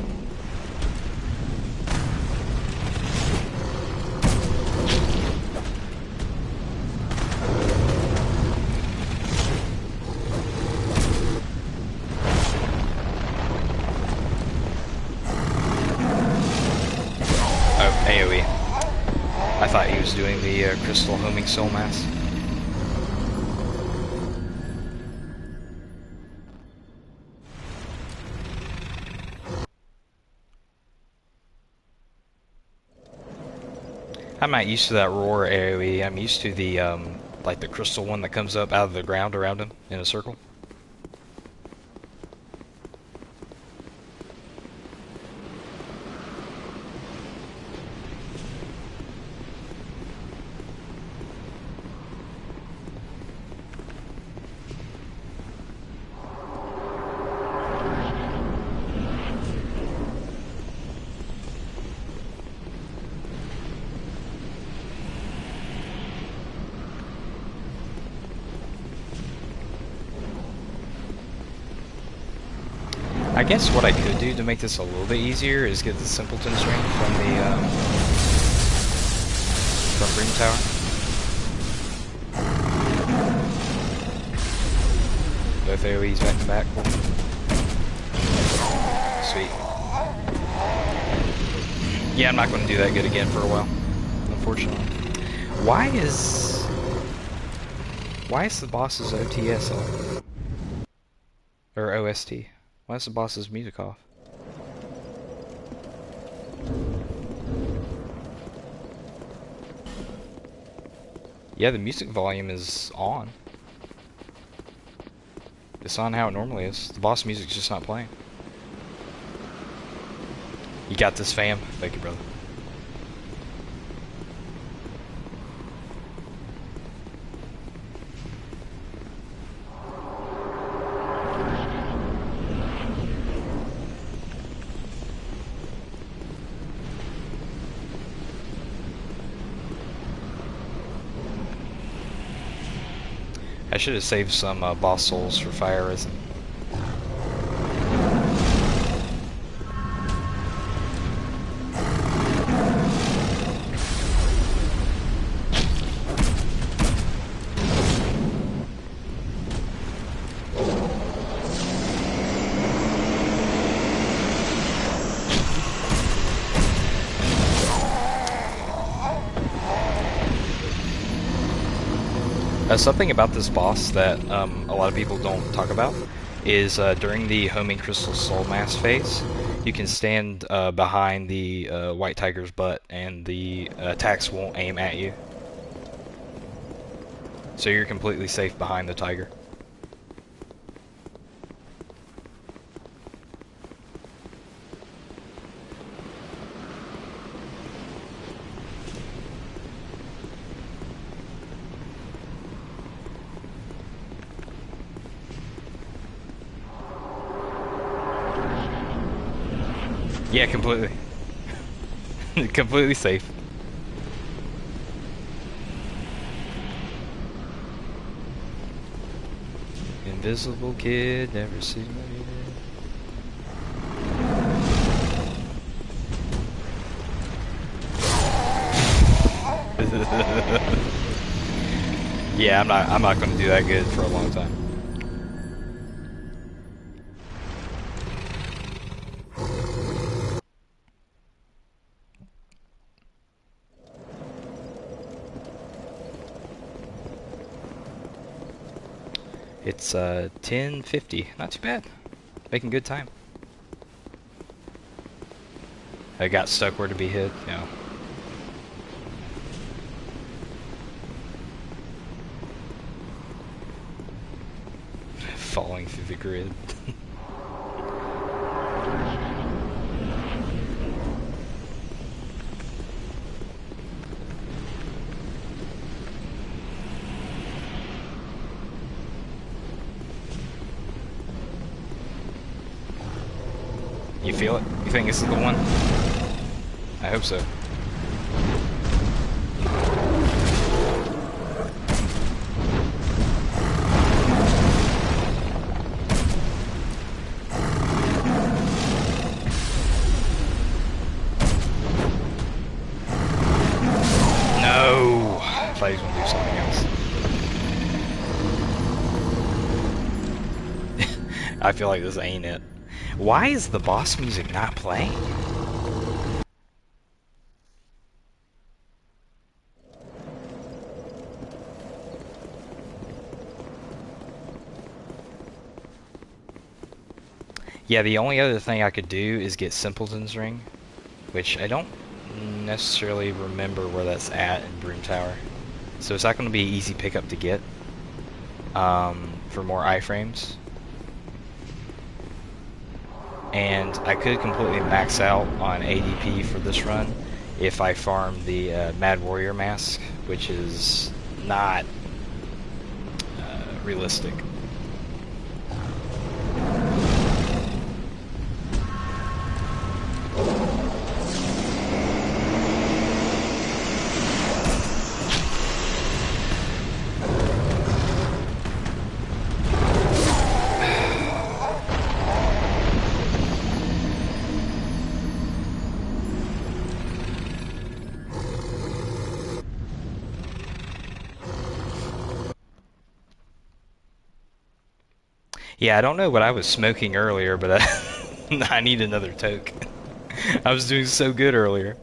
Oh, AoE. I thought he was doing the crystal homing soul mass. I'm not used to that roar AoE. I'm used to the like the crystal one that comes up out of the ground around him in a circle. I guess what I could do to make this a little bit easier is get the Simpleton's Ring from the Broom Tower. Both AoEs back to back. Sweet. Yeah, I'm not going to do that good again for a while, unfortunately. Why is the boss's OTS off? Or OST? Why is the boss's music off? Yeah, the music volume is on. It's on how it normally is. The boss music's just not playing. You got this, fam. Thank you, brother. I should have saved some boss souls for fire resin. Something about this boss that a lot of people don't talk about is during the homing crystal soul mass phase, you can stand behind the white tiger's butt and the attacks won't aim at you. So you're completely safe behind the tiger. Yeah, completely. Completely safe. Invisible kid, never seen me. Yeah, I'm not gonna do that good for a long time. It's 10:50. Not too bad. Making good time. I got stuck where to be hit, you know. Falling through the grid. You feel it? You think this is the one? I hope so. No! I thought he was gonna do something else. I feel like this ain't it. Why is the boss music not playing? Yeah, the only other thing I could do is get Simpleton's Ring, which I don't necessarily remember where that's at in Broom Tower. So it's not going to be an easy pickup to get for more iframes. And I could completely max out on ADP for this run if I farm the Mad Warrior mask, which is not realistic. Yeah, I don't know what I was smoking earlier, but I need another toke. I was doing so good earlier.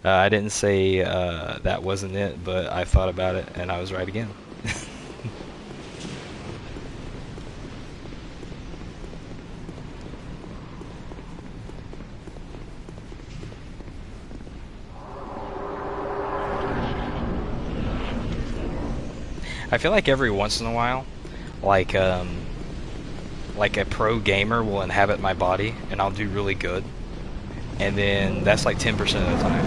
I didn't say that wasn't it, but I thought about it and I was right again. I feel like every once in a while, like a pro gamer will inhabit my body and I'll do really good. And then that's like 10% of the time.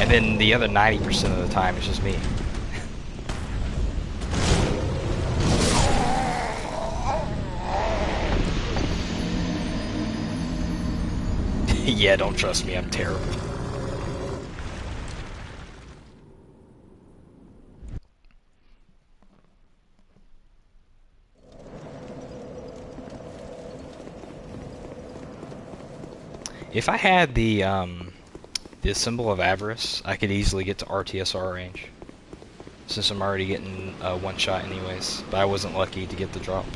And then the other 90% of the time is just me. Yeah, don't trust me, I'm terrible. If I had the symbol of avarice, I could easily get to RTSR range. Since I'm already getting one shot anyways, but I wasn't lucky to get the drop.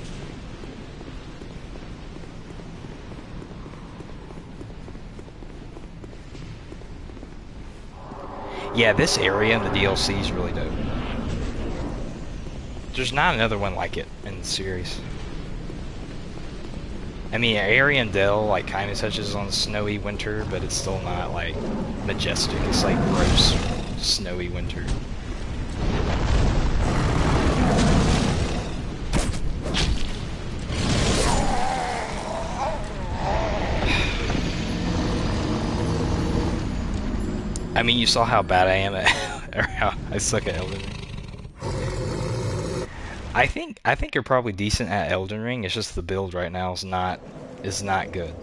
Yeah, this area in the DLC is really dope. There's not another one like it in the series. I mean, Ariandel like kind of touches on snowy winter, but it's still not like majestic. It's like gross snowy winter. I mean, you saw how bad I am at, or how I suck at Elden Ring. I think you're probably decent at Elden Ring. It's just the build right now is not good.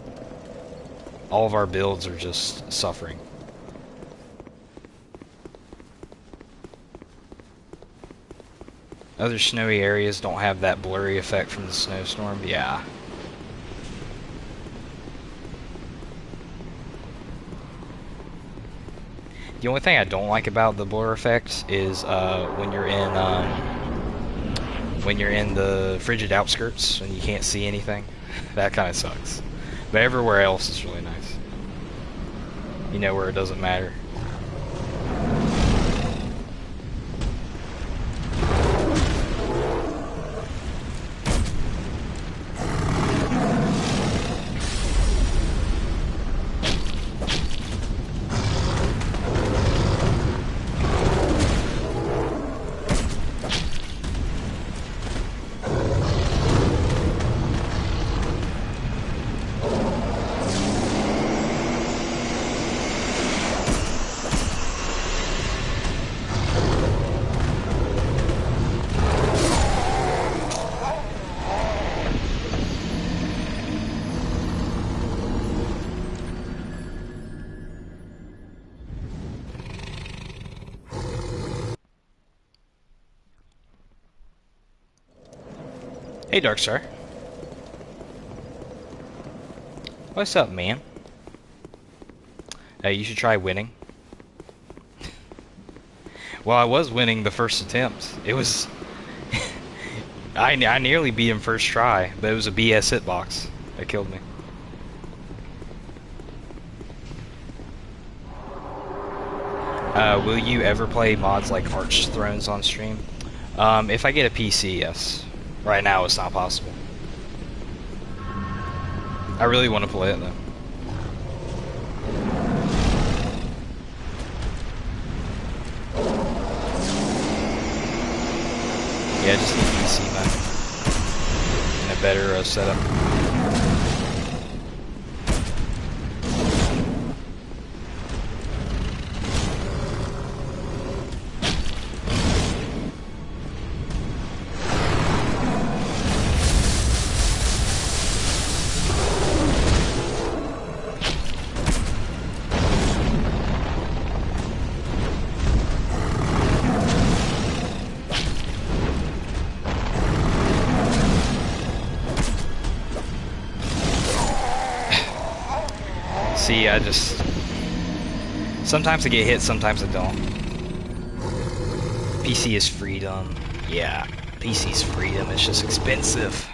All of our builds are just suffering. Other snowy areas don't have that blurry effect from the snowstorm. Yeah. The only thing I don't like about the blur effects is when you're in the frigid outskirts and you can't see anything. That kind of sucks. But everywhere else is really nice. You know, where it doesn't matter. Hey, Darkstar. What's up, man? You should try winning. Well, I was winning the first attempt. It was... I nearly beat him first try, but it was a BS hitbox that killed me. Will you ever play mods like Arch Thrones on stream? If I get a PC, yes. Right now, it's not possible. I really want to play it, though. Yeah, I just need PC, man. And a better setup. See, I just... Sometimes I get hit, sometimes I don't. PC is freedom. Yeah, PC's freedom, it's just expensive.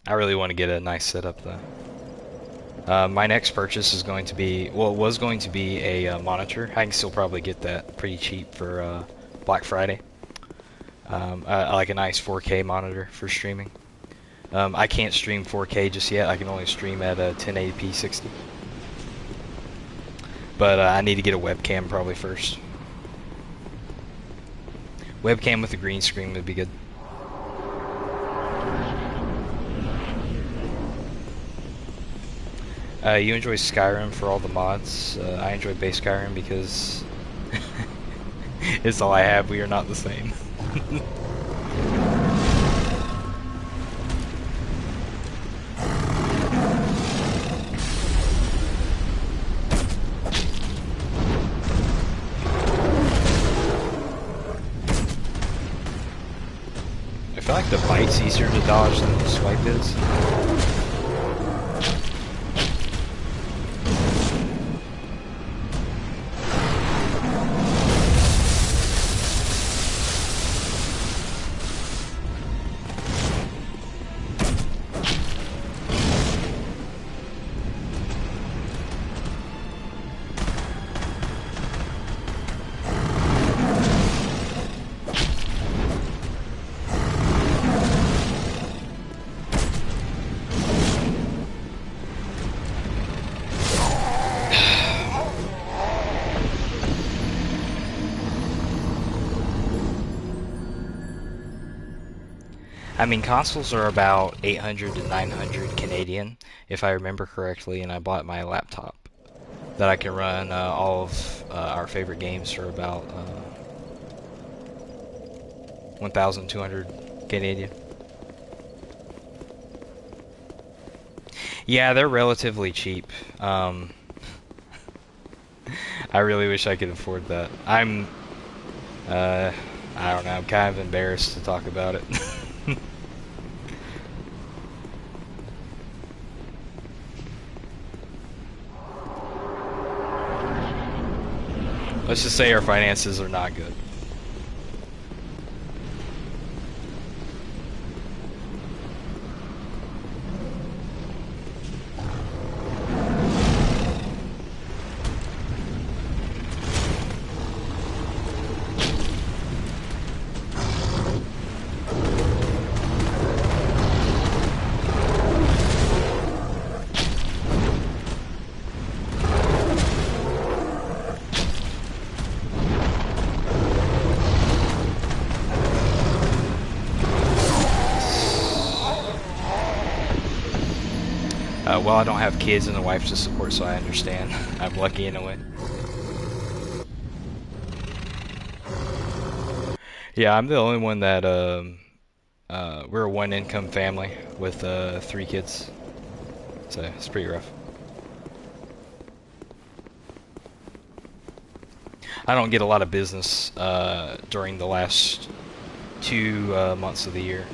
I really want to get a nice setup, though. My next purchase is going to be... Well, it was going to be a monitor. I can still probably get that pretty cheap for Black Friday. I like a nice 4K monitor for streaming. I can't stream 4K just yet. I can only stream at 1080p 60. But I need to get a webcam probably first. Webcam with a green screen would be good. You enjoy Skyrim for all the mods. I enjoy base Skyrim because it's all I have. We are not the same. I feel like the bite's easier to dodge than the swipe is. I mean, consoles are about 800 to 900 Canadian, if I remember correctly, and I bought my laptop that I can run all of our favorite games for about 1,200 Canadian. Yeah, they're relatively cheap. I really wish I could afford that. I don't know, I'm kind of embarrassed to talk about it. Let's just say our finances are not good. Well, I don't have kids and a wife to support, so I understand. I'm lucky in a way. Yeah, I'm the only one that, we're a one-income family with 3 kids, so it's pretty rough. I don't get a lot of business during the last 2 months of the year,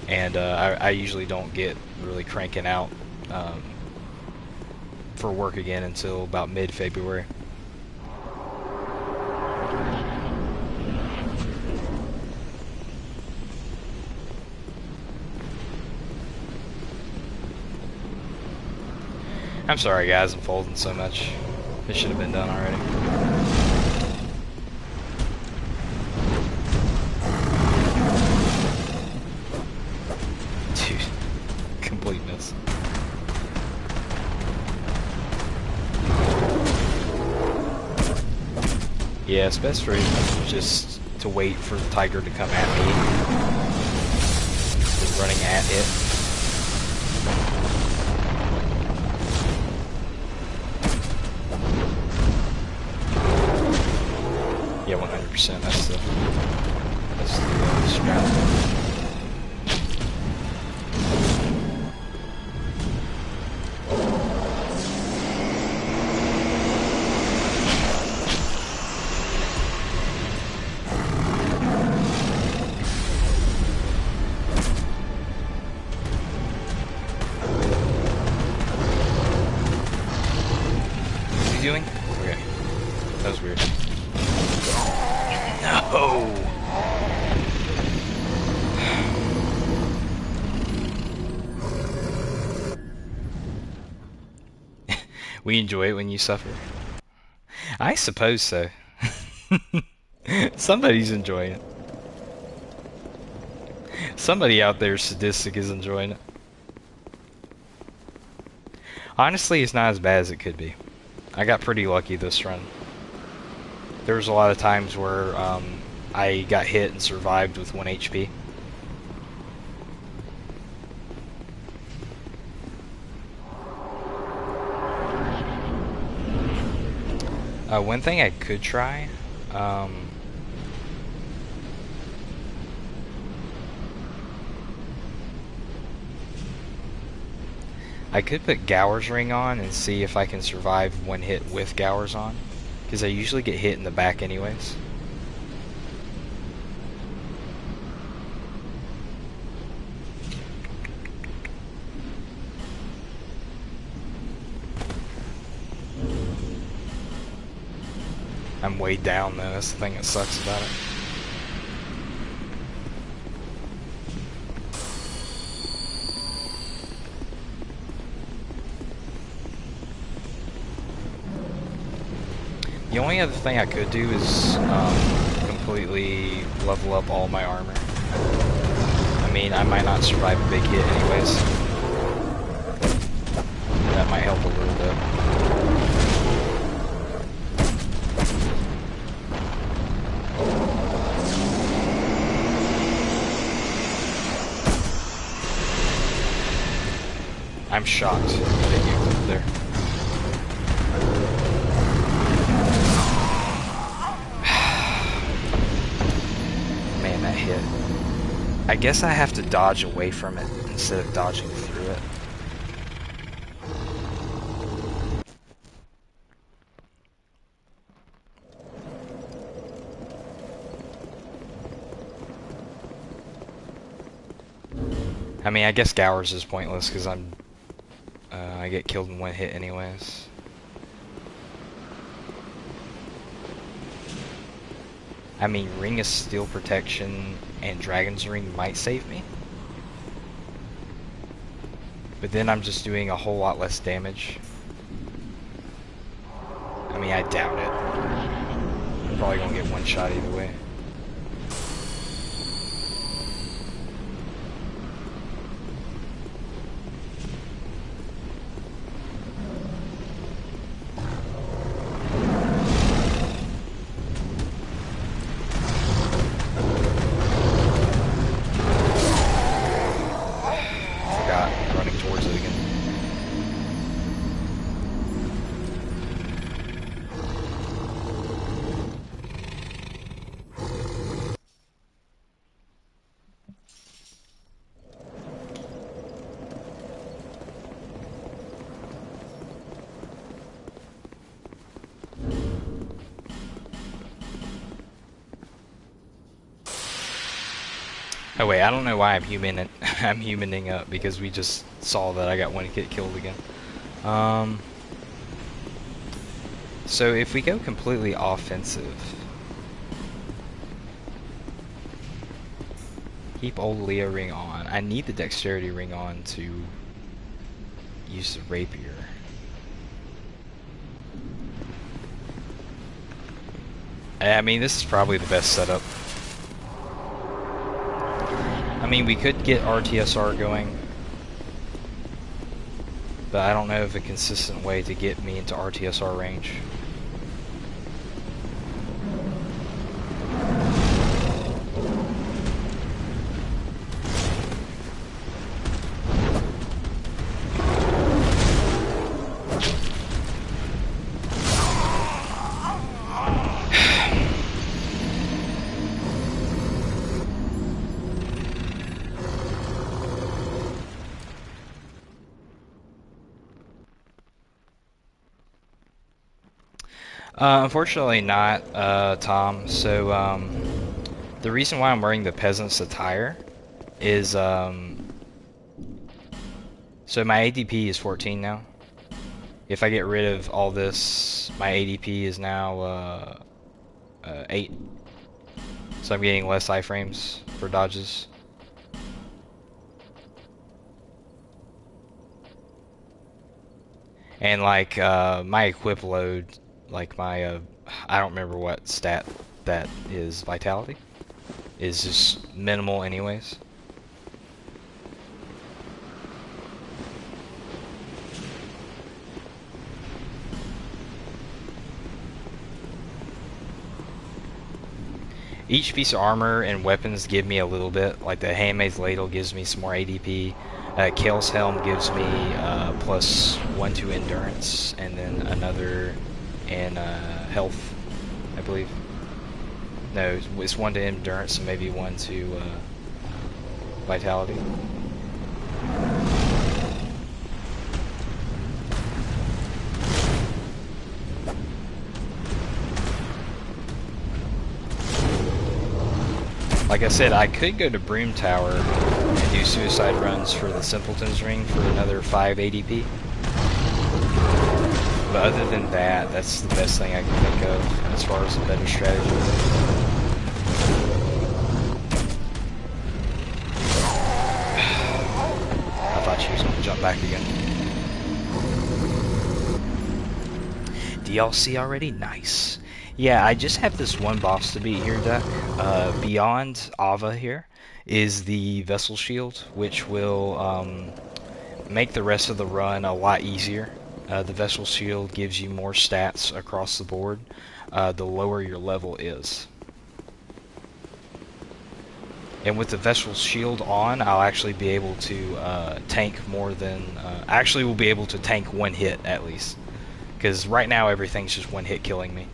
and I usually don't get really cranking out for work again until about mid-February. I'm sorry guys, I'm folding so much. It should have been done already. Dude, complete miss. Yeah, it's best for you just to wait for the tiger to come at me than running at it. Yeah, 100%. That's the strat. Doing? Okay. That was weird. No! We enjoy it when you suffer. I suppose so. Somebody's enjoying it. Somebody out there sadistic is enjoying it. Honestly, it's not as bad as it could be. I got pretty lucky this run. There was a lot of times where I got hit and survived with 1 HP. One thing I could try, I could put Gower's Ring on and see if I can survive 1 hit with Gower's on, because I usually get hit in the back anyways. I'm way down though, that's the thing that sucks about it. The only other thing I could do is completely level up all my armor. I mean, I might not survive a big hit anyways. That might help a little bit. I'm shocked that you lived there. Man, that hit. I guess I have to dodge away from it instead of dodging through it. I mean, I guess Gowers is pointless because I get killed in one hit anyways. I mean, Ring of Steel Protection and Dragon's Ring might save me. But then I'm just doing a whole lot less damage. I mean, I doubt it. I'm probably gonna get one shot either way. Oh wait, I don't know why I'm I'm humaning up because we just saw that I got one get killed again. So if we go completely offensive, keep old Leo ring on. I need the dexterity ring on to use the rapier. I mean, this is probably the best setup. I mean, we could get RTSR going, but I don't know of a consistent way to get me into RTSR range. Unfortunately not, Tom. So, the reason why I'm wearing the peasant's attire is, so my ADP is 14 now. If I get rid of all this, my ADP is now, 8. So I'm getting less iframes for dodges. And like, my equip load, like my, I don't remember what stat that is, vitality, is just minimal anyways. Each piece of armor and weapons give me a little bit, like the Handmaid's Ladle gives me some more ADP, Kale's Helm gives me plus 1 to endurance, and then another in health, I believe. No, it's 1 to endurance and maybe 1 to vitality. Like I said, I could go to Broom Tower and do suicide runs for the Simpleton's Ring for another 5 ADP. But other than that, that's the best thing I can think of as far as a better strategy. I thought she was going to jump back again. DLC already? Nice. Yeah, I just have this one boss to beat here, Duck. Beyond Ava here is the Vessel Shield, which will make the rest of the run a lot easier. The Vessel Shield gives you more stats across the board, the lower your level is. And with the vessel's shield on, I'll actually be able to tank more than... actually will be able to tank one hit, at least. Because right now, everything's just one hit killing me.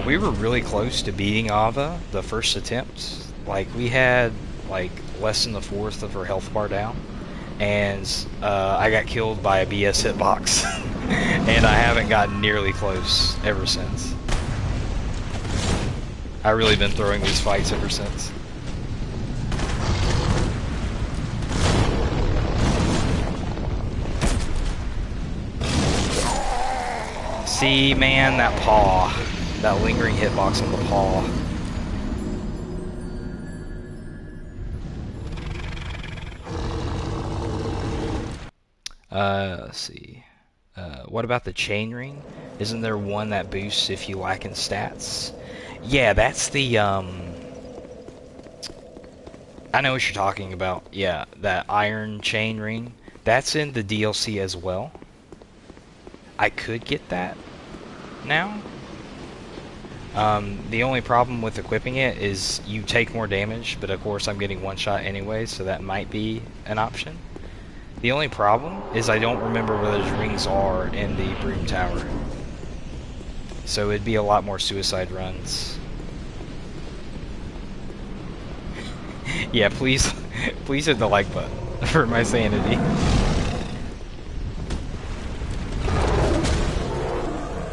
We were really close to beating Ava the first attempt. Like, we had, like, less than the fourth of her health bar down. And I got killed by a BS hitbox. And I haven't gotten nearly close ever since. I've really been throwing these fights ever since. See, man, that paw. That lingering hitbox on the paw. Let's see. What about the chain ring? Isn't there one that boosts if you lack in stats? Yeah, that's the, I know what you're talking about. Yeah, that iron chain ring. That's in the DLC as well. I could get that now. The only problem with equipping it is you take more damage, but of course I'm getting one shot anyway, so that might be an option. The only problem is I don't remember where those rings are in the Broom Tower. So it'd be a lot more suicide runs. Yeah, please, please hit the like button for my sanity.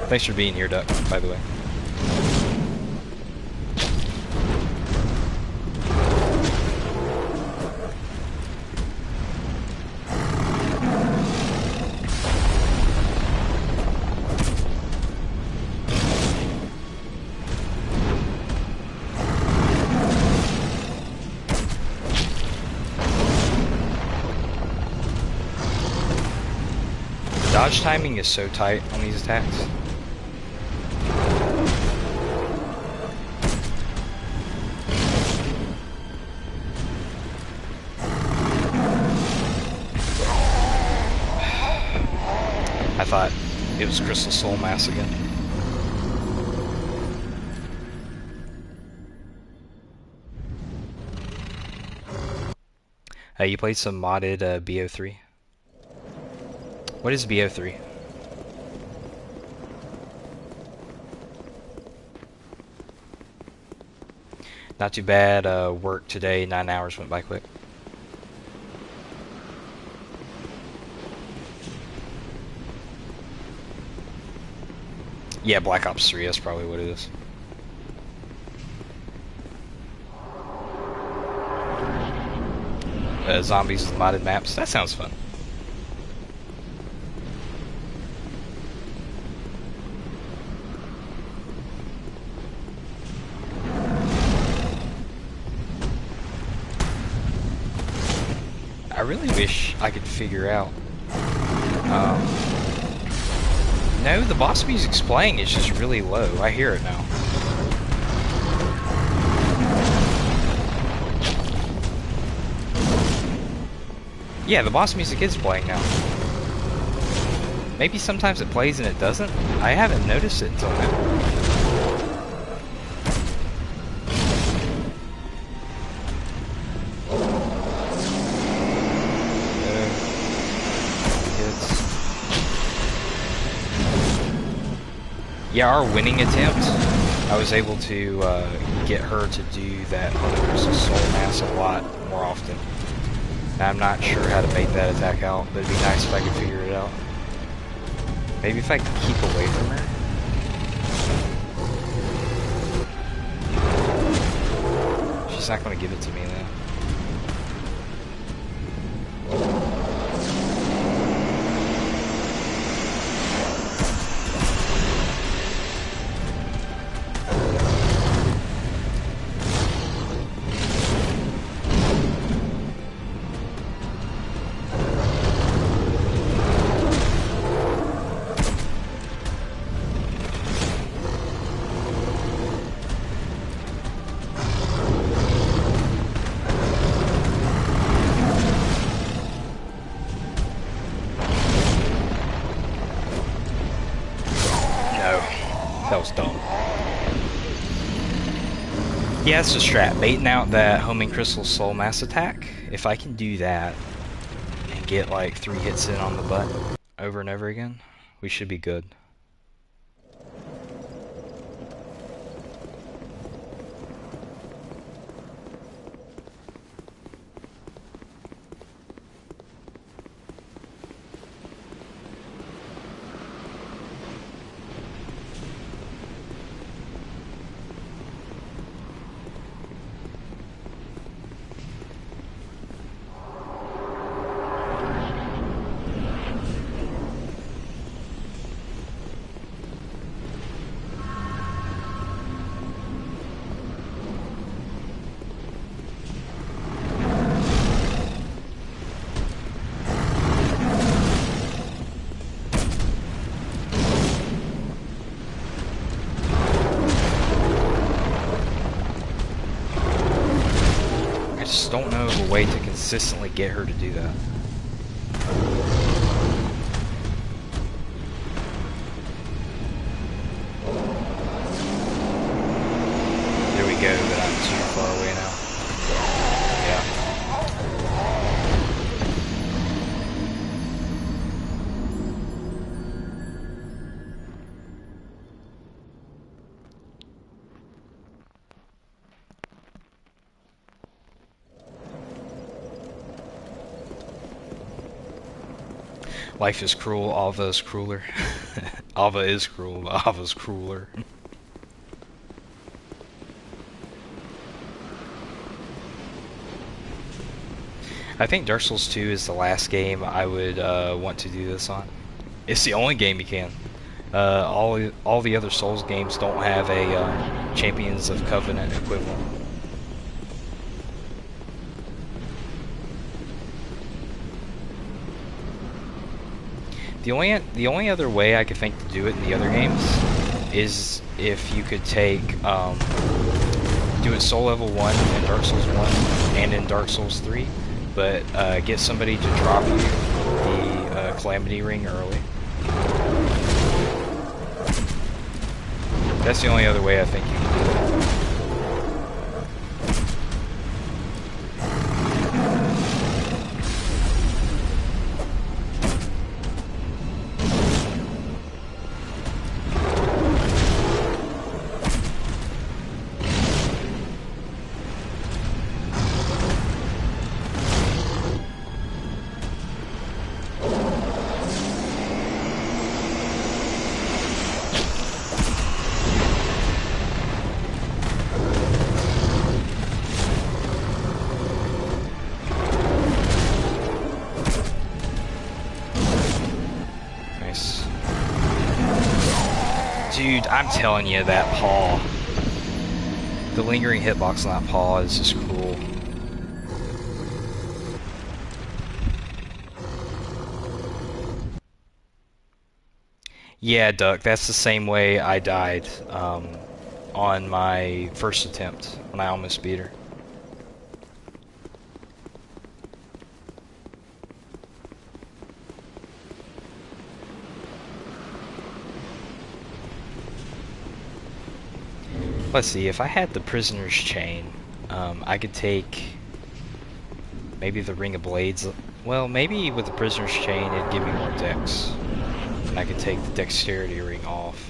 Thanks for being here, Duck, by the way. Dodge timing is so tight on these attacks. I thought it was Crystal Soul Mass again. You played some modded BO3? What is BO3? Not too bad. Work today, 9 hours went by quick. Yeah, Black Ops 3, that's probably what it is. Zombies with modded maps, that sounds fun. I really wish I could figure out. No, the boss music's playing, it's just really low. I hear it now. Yeah, the boss music is playing now. Maybe sometimes it plays and it doesn't. I haven't noticed it until now. Yeah, our winning attempt, I was able to get her to do that Crystal Soul Mass a lot more often. I'm not sure how to make that attack out, but it'd be nice if I could figure it out. Maybe if I could keep away from her. She's not going to give it to me though. That was dumb. Yeah, it's a strat. Baiting out that homing crystal soul mass attack. If I can do that and get like 3 hits in on the butt over and over again, we should be good. I just don't know of a way to consistently get her to do that. There we go, but I'm too far away now. Yeah. Life is cruel, Ava is crueler. Ava is cruel, Ava's crueler. I think Dark Souls 2 is the last game I would want to do this on. It's the only game you can. All the other Souls games don't have a Champions of Covenant equivalent. The only other way I could think to do it in the other games is if you could take do it soul level 1 in Dark Souls 1 and in Dark Souls 3, but get somebody to drop you the Calamity Ring early. That's the only other way I think you can do it. Dude, I'm telling you, that paw. The lingering hitbox on that paw is just cool. Yeah, Duck, that's the same way I died on my first attempt when I almost beat her. Let's see, if I had the Prisoner's Chain, I could take maybe the Ring of Blades. Well, maybe with the Prisoner's Chain it'd give me more dex. And I could take the Dexterity Ring off.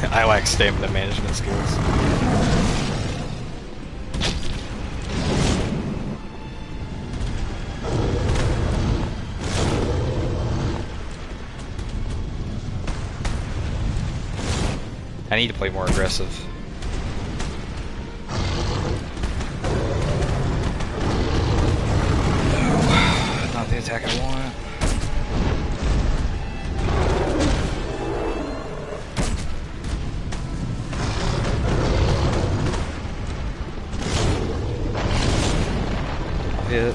I lack stamina management skills. I need to play more aggressive. No, not this attack I want. Hit.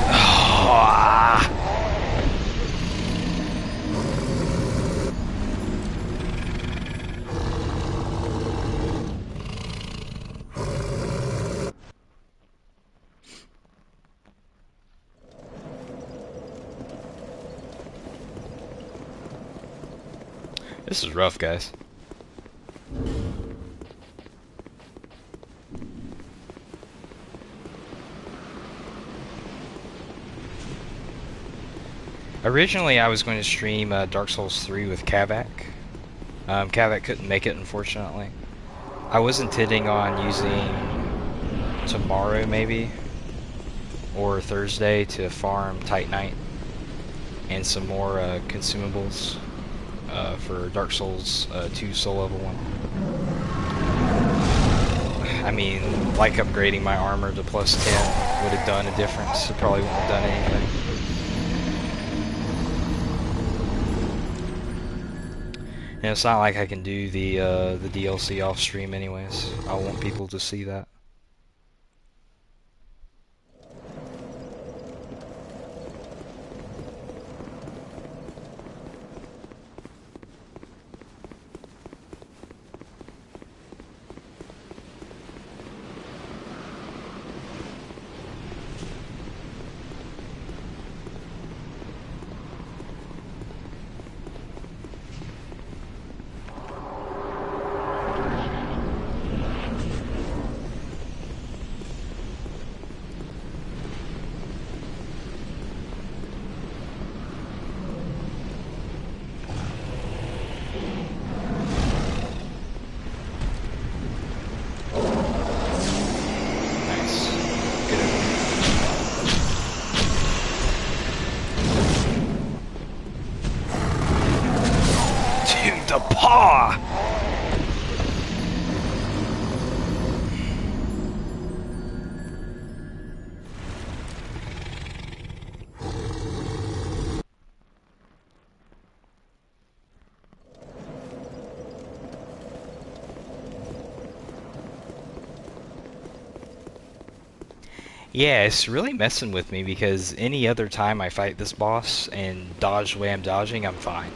Ah. This is rough, guys. Originally, I was going to stream Dark Souls 3 with Kavak. Kavak couldn't make it, unfortunately. I was intending on using tomorrow, maybe, or Thursday to farm Titanite and some more consumables for Dark Souls 2 Soul Level 1. I mean, like upgrading my armor to +10 would have done a difference. It probably wouldn't have done anything. And it's not like I can do the DLC off stream anyways. I want people to see that. Yeah, it's really messing with me because any other time I fight this boss and dodge the way I'm dodging, I'm fine.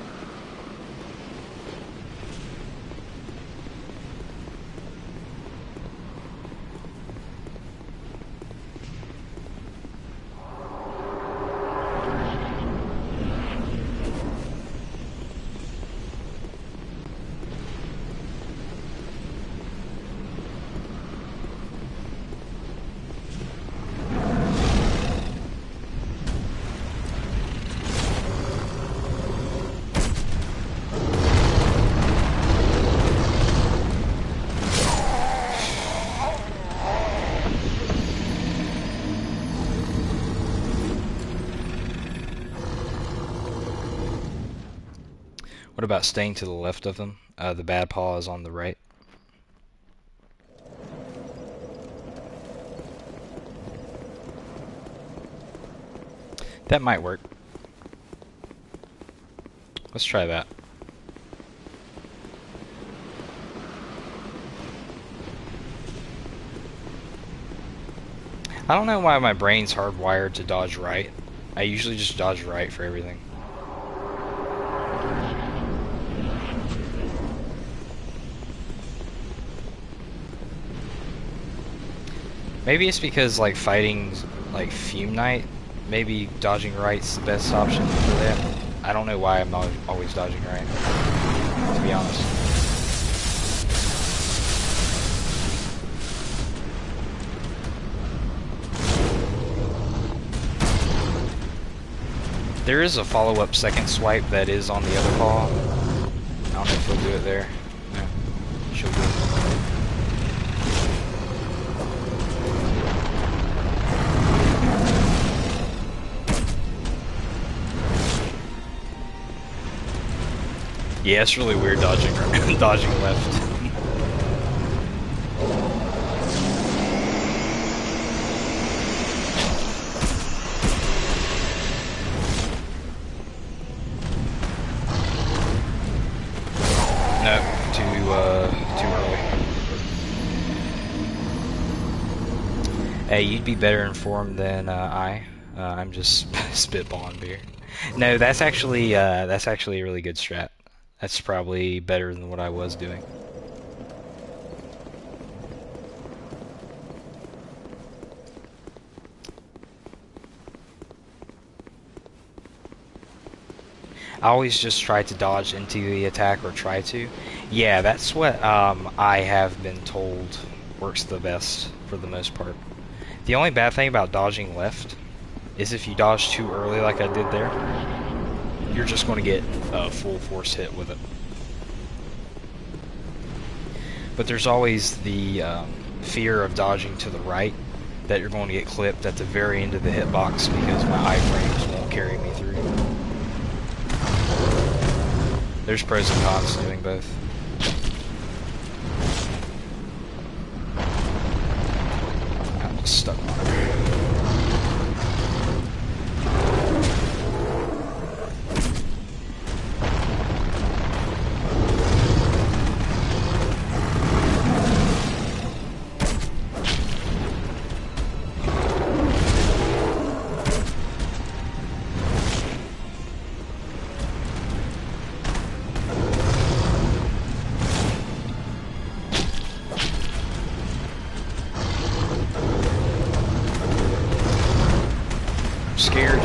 What about staying to the left of them? The bad paw is on the right. That might work. Let's try that. I don't know why my brain's hardwired to dodge right. I usually just dodge right for everything. Maybe it's because like fighting like Fume Knight, maybe dodging right's the best option for that. I don't know why I'm not always dodging right, to be honest. There is a follow-up second swipe that is on the other paw. I don't know if he'll do it there. No, she'll do it. Yeah, it's really weird dodging dodging left. Hey, you'd be better informed than I. I'm just spitballing beer. No, that's actually a really good strat. That's probably better than what I was doing. I always just try to dodge into the attack or try to. Yeah, that's what I have been told works the best for the most part. The only bad thing about dodging left is if you dodge too early like I did there, you're just going to get a full force hit with it. But there's always the fear of dodging to the right, that you're going to get clipped at the very end of the hitbox because my iframes won't carry me through. There's pros and cons to doing both. I'm just stuck on it. Scared.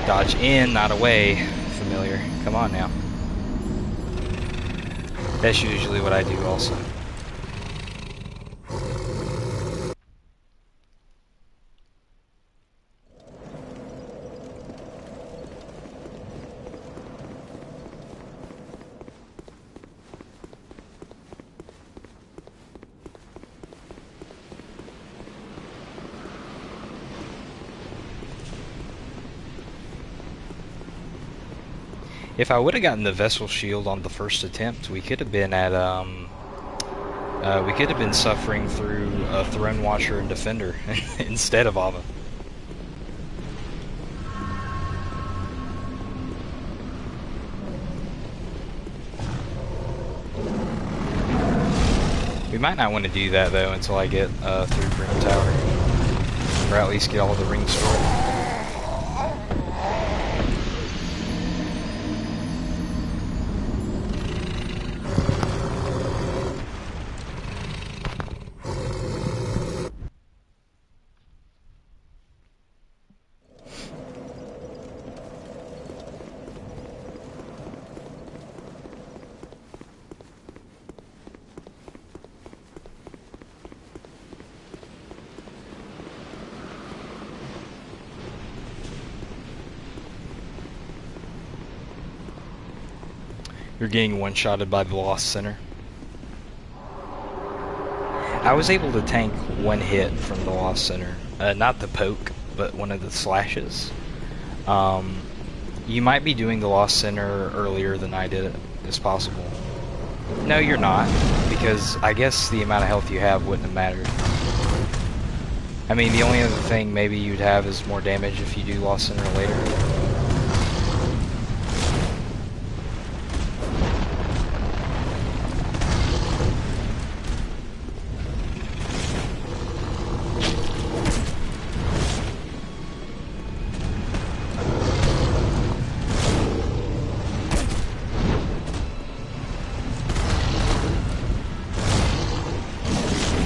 Dodge in, not away. Familiar. Come on now. That's usually what I do also. If I would have gotten the vessel shield on the first attempt, we could have been at we could have been suffering through a Throne Watcher and Defender instead of Ava. We might not want to do that though until I get through Grim Tower, or at least get all the rings for it. You're getting one-shotted by the Lost Center. I was able to tank one hit from the Lost Center. Not the poke, but one of the slashes. You might be doing the Lost Center earlier than I did it. It's possible. No, you're not, because I guess the amount of health you have wouldn't have mattered. I mean, the only other thing maybe you'd have is more damage if you do Lost Center later.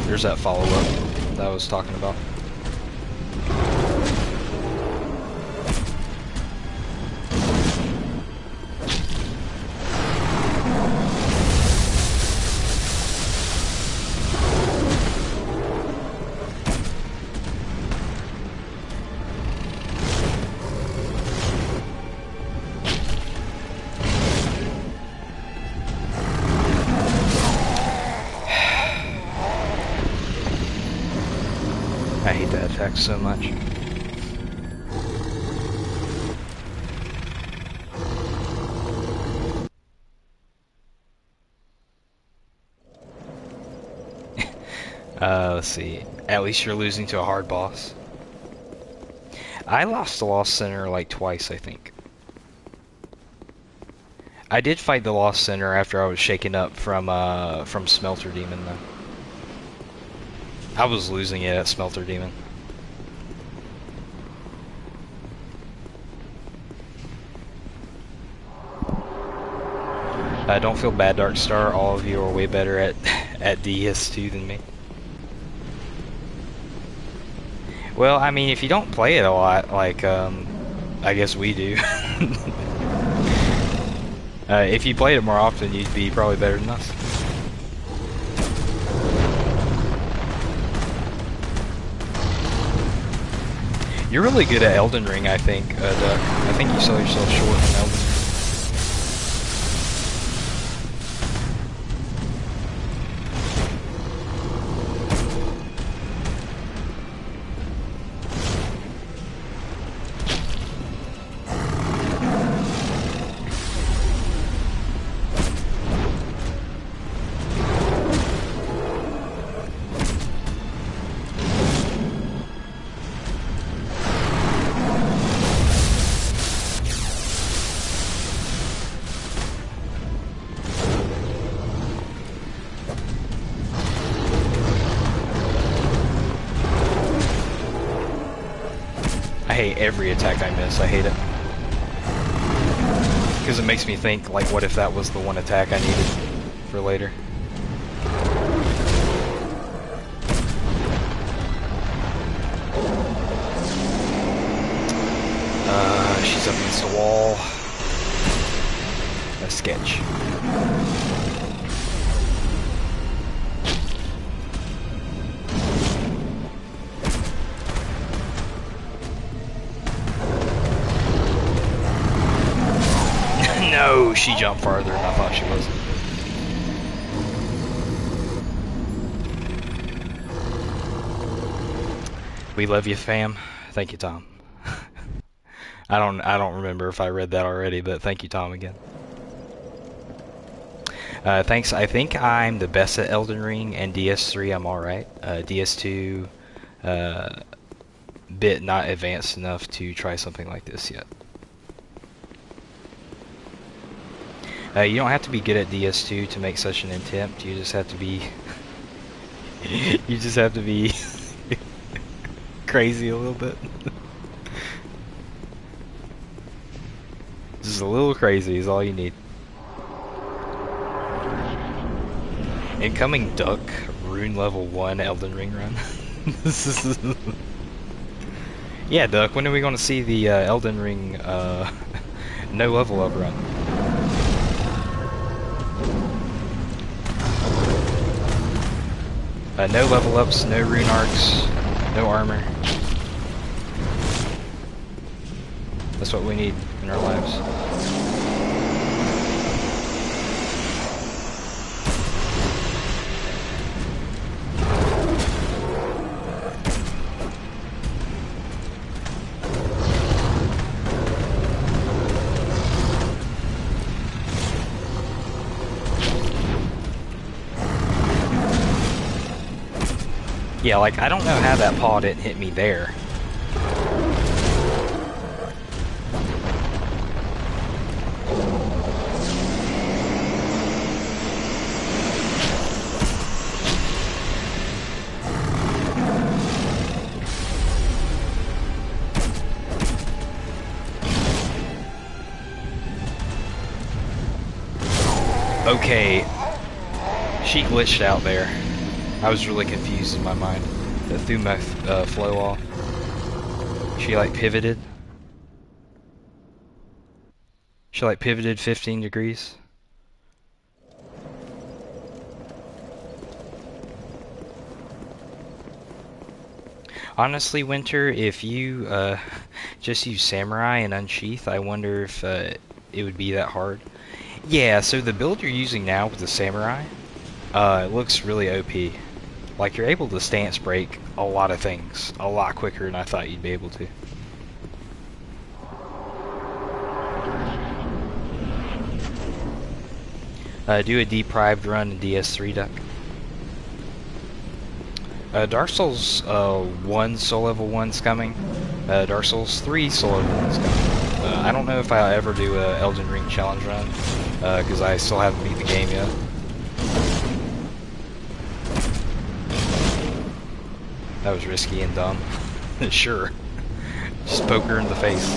There's that follow-up that I was talking about. I hate that attack so much. Let's see. At least you're losing to a hard boss. I lost the Lost Center like twice, I think. I did fight the Lost Center after I was shaken up from Smelter Demon though. I was losing it at Smelter Demon. Don't feel bad, Dark Star. All of you are way better at DS2 than me. Well, I mean, if you don't play it a lot, like I guess we do. If you played it more often, you'd be probably better than us. You're really good at Elden Ring, I think, Duck. I think you sell yourself short on Elden Ring. I hate every attack I miss. I hate it. Because it makes me think, like, what if that was the one attack I needed for later? She's up against the wall. A sketch. No, she jumped farther than I thought she was. We love you, fam. Thank you, Tom. I don't remember if I read that already, but thank you, Tom, again. Thanks. I think I'm the best at Elden Ring, and DS3 I'm alright. DS2 bit not advanced enough to try something like this yet. You don't have to be good at DS2 to make such an attempt. You just have to be you just have to be crazy a little bit. Just a little crazy is all you need. Incoming Duck Rune level 1 Elden Ring run. Yeah, Duck, when are we going to see the Elden Ring no level up run? No level ups, no rune arcs, no armor. That's what we need in our lives. Yeah, like, I don't know how that paw didn't hit me there. Okay, she glitched out there. I was really confused in my mind. That threw my flow off. She like pivoted. She like pivoted 15 degrees. Honestly, Winter, if you just use Samurai and Unsheath, I wonder if it would be that hard. Yeah, so the build you're using now with the Samurai, it looks really OP. Like, you're able to stance break a lot of things a lot quicker than I thought you'd be able to. Do a deprived run in DS3, Duck. Dark Souls 1 Soul Level 1's coming. Dark Souls 3 Soul Level 1's coming. I don't know if I'll ever do a Elden Ring challenge run, because I still haven't beat the game yet. That was risky and dumb. Sure. Just poke her in the face.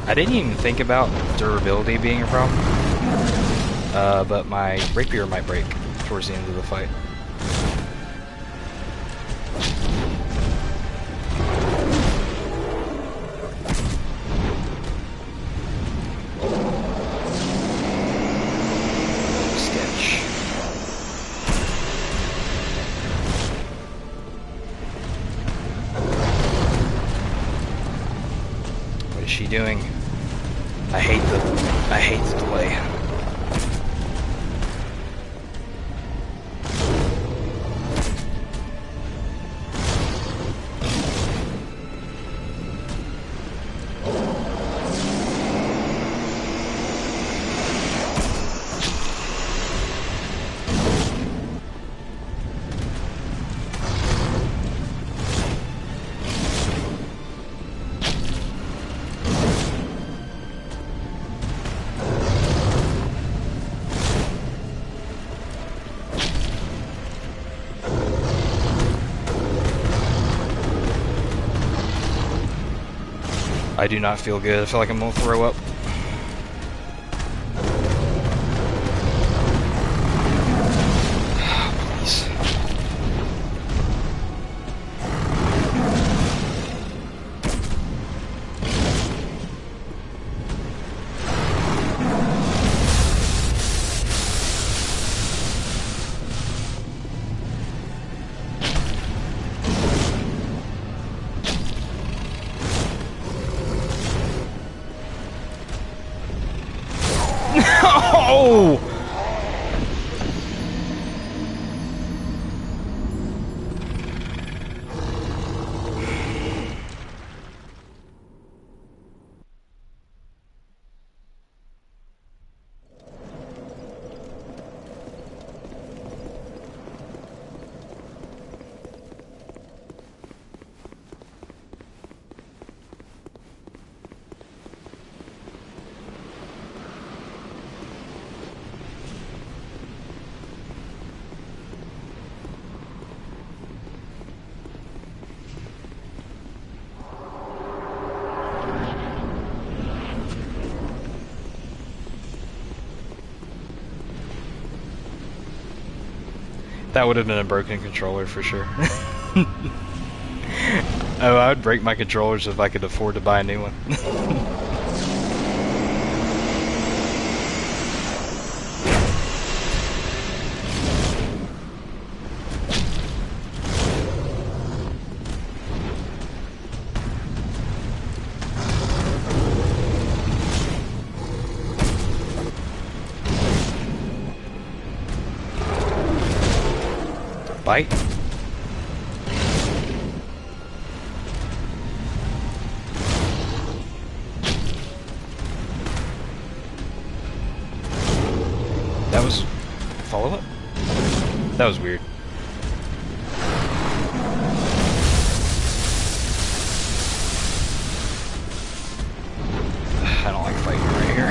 I didn't even think about durability being a problem, but my rapier might break towards the end of the fight. Sketch. What is she doing? I hate the delay. I do not feel good. I feel like I'm gonna throw up. Please. Oh! That would have been a broken controller for sure. Oh, I would break my controllers if I could afford to buy a new one. Bite. That was follow up? That was weird. I don't like fighting right here.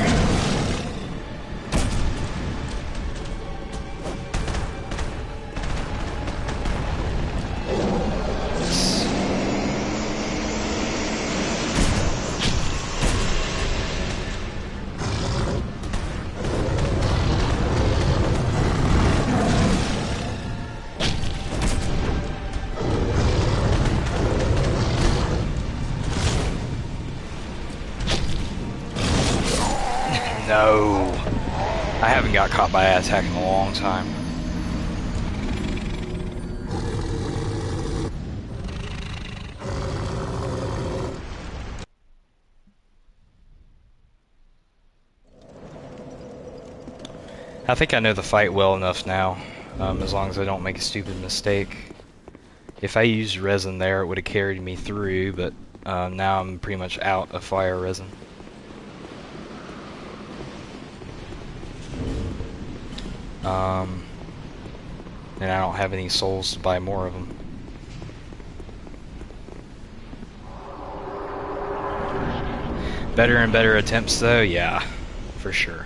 No. I haven't got caught by that attack in a long time. I think I know the fight well enough now, as long as I don't make a stupid mistake. If I used resin there, it would have carried me through, but now I'm pretty much out of fire resin. And I don't have any souls to buy more of them. Better and better attempts though, yeah, for sure.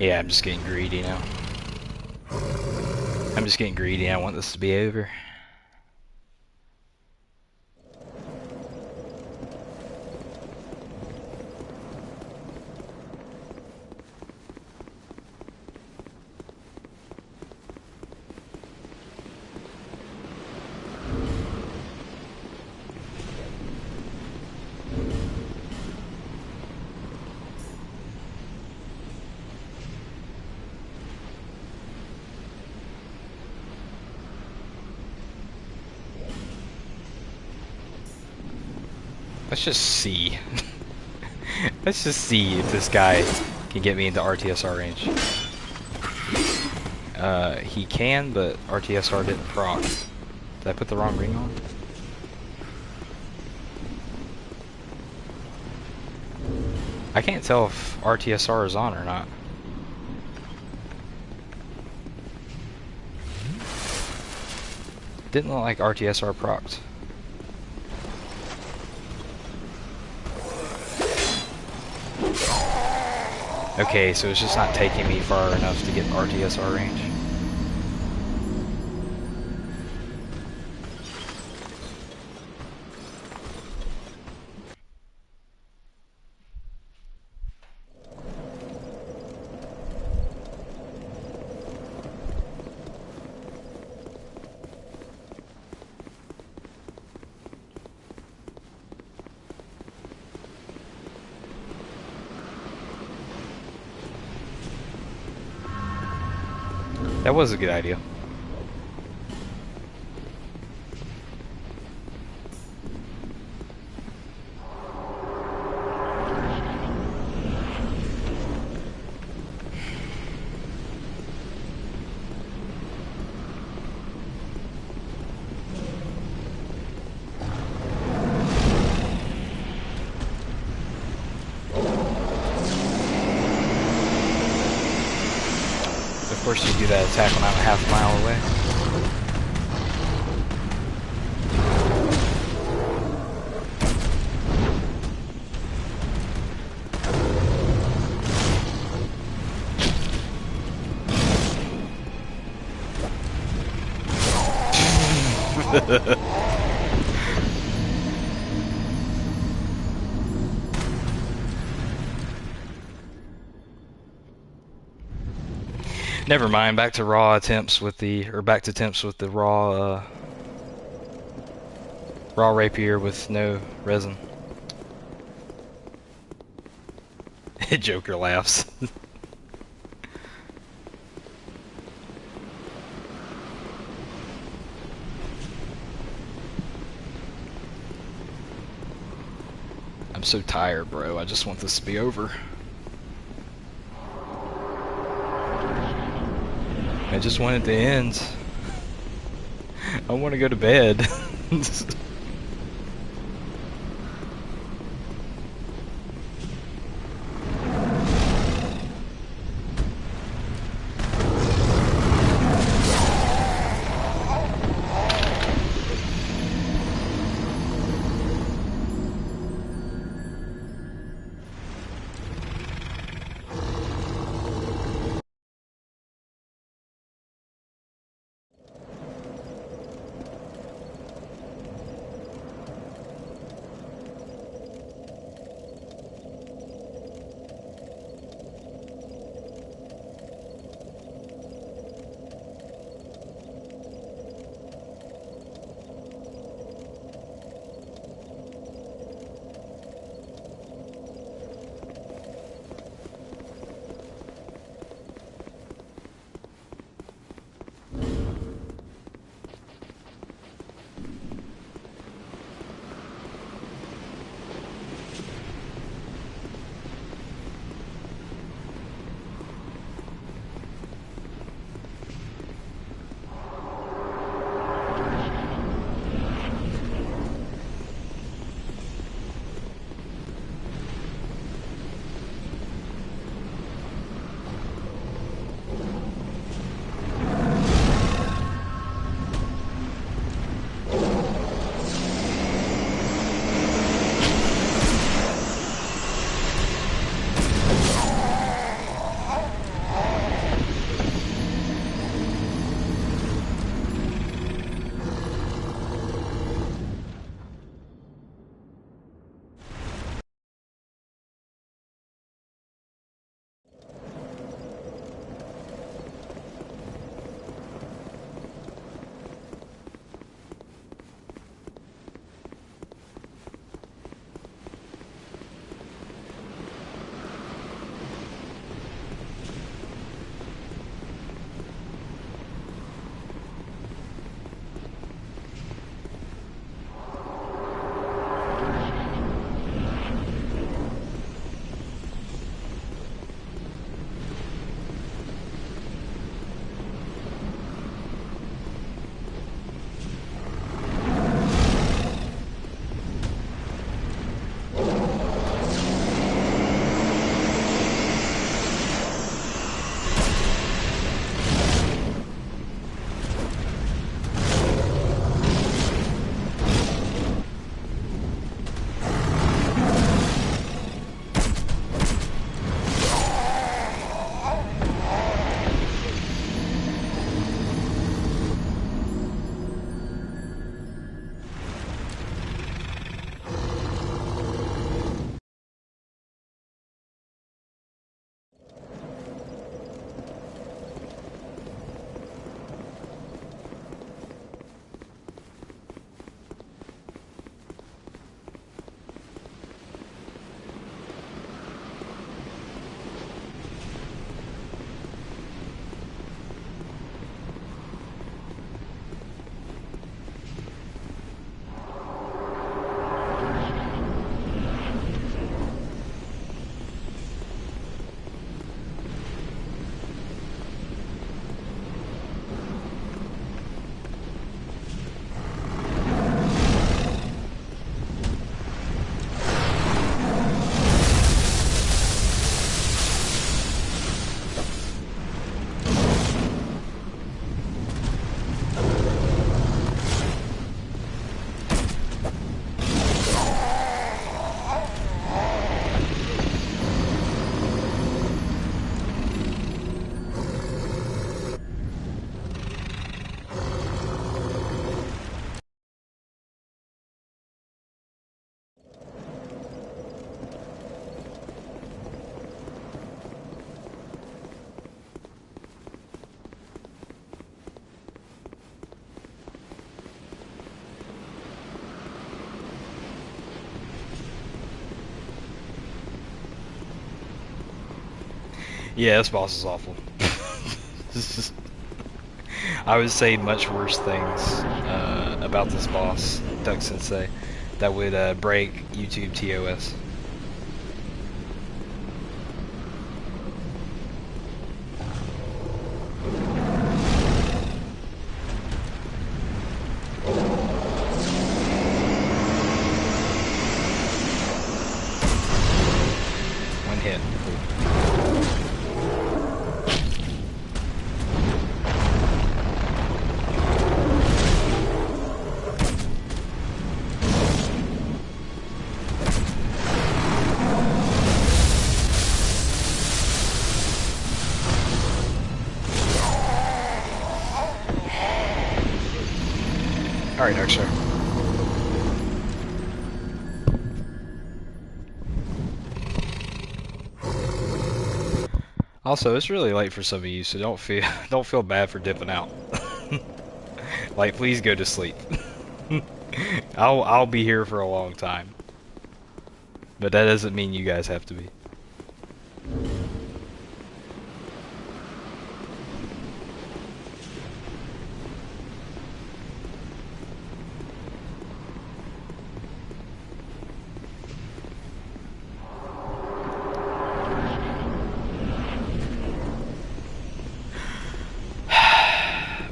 Yeah, I'm just getting greedy now. I'm just getting greedy. I want this to be over. Let's just see. Let's just see if this guy can get me into RTSR range. He can, but RTSR didn't proc. Did I put the wrong ring on? I can't tell if RTSR is on or not. Didn't look like RTSR procced. Okay, so it's just not taking me far enough to get RTSR range. That was a good idea. Of course you do that attack when I'm a half mile away. Never mind, back to raw attempts with the, or back to attempts with the raw rapier with no resin. Joker laughs. I'm so tired, bro. I just want this to be over. I just want it to end. I want to go to bed. Yeah, this boss is awful. I would say much worse things about this boss, Duck Sensei, that would break YouTube TOS. One hit. Alright, Darkstar. Also, it's really late for some of you, so don't feel bad for dipping out. Like, please go to sleep. I'll be here for a long time. But that doesn't mean you guys have to be.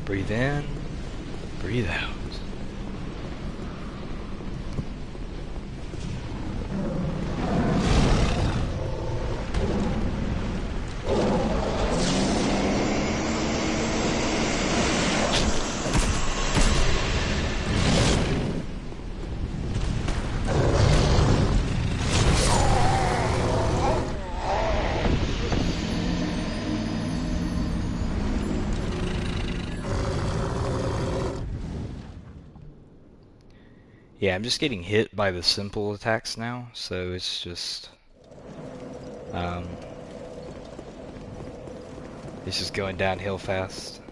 Breathe in, breathe out. Yeah, I'm just getting hit by the simple attacks now, so it's just um, it's just going downhill fast.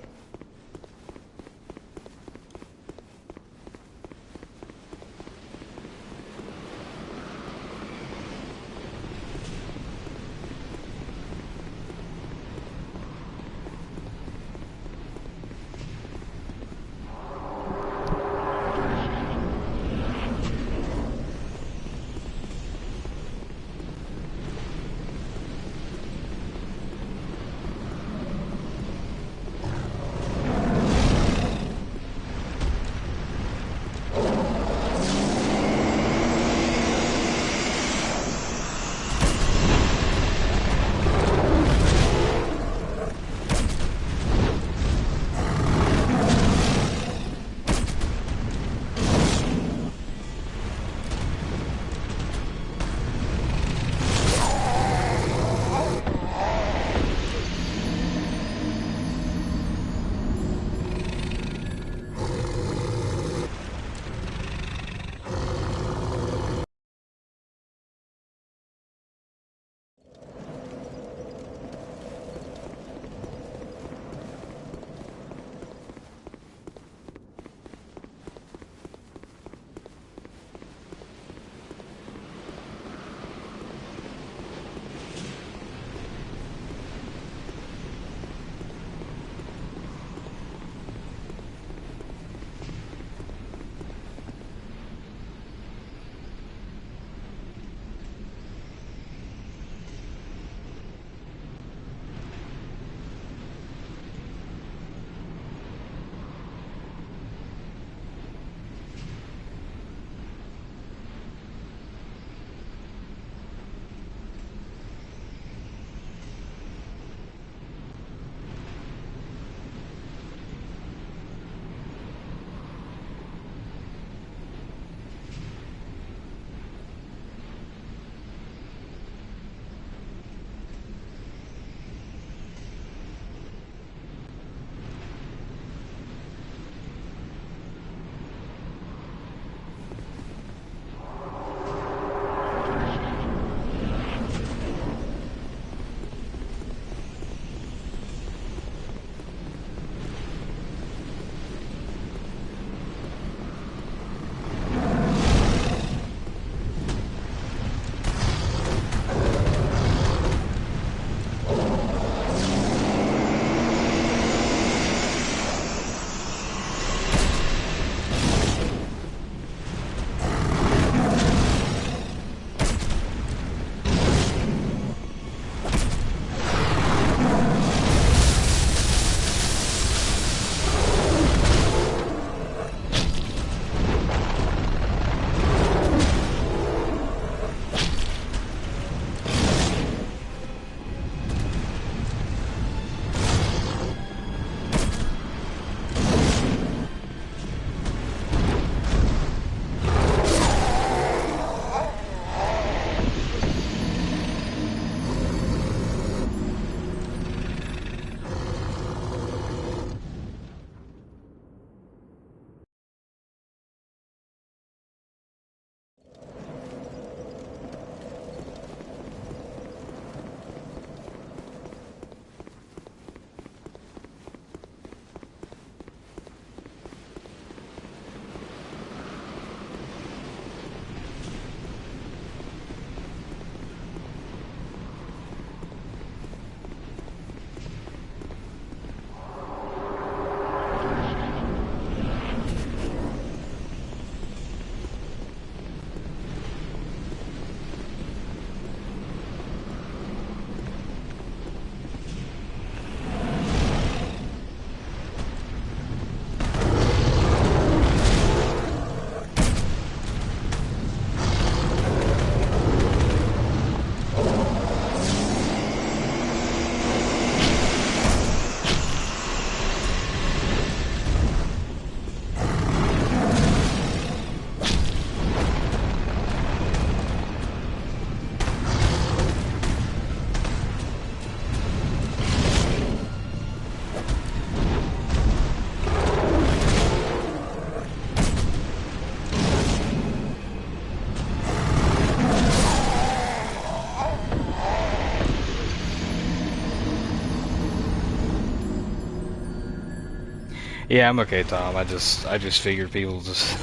Yeah, I'm okay, Tom. I just figured people just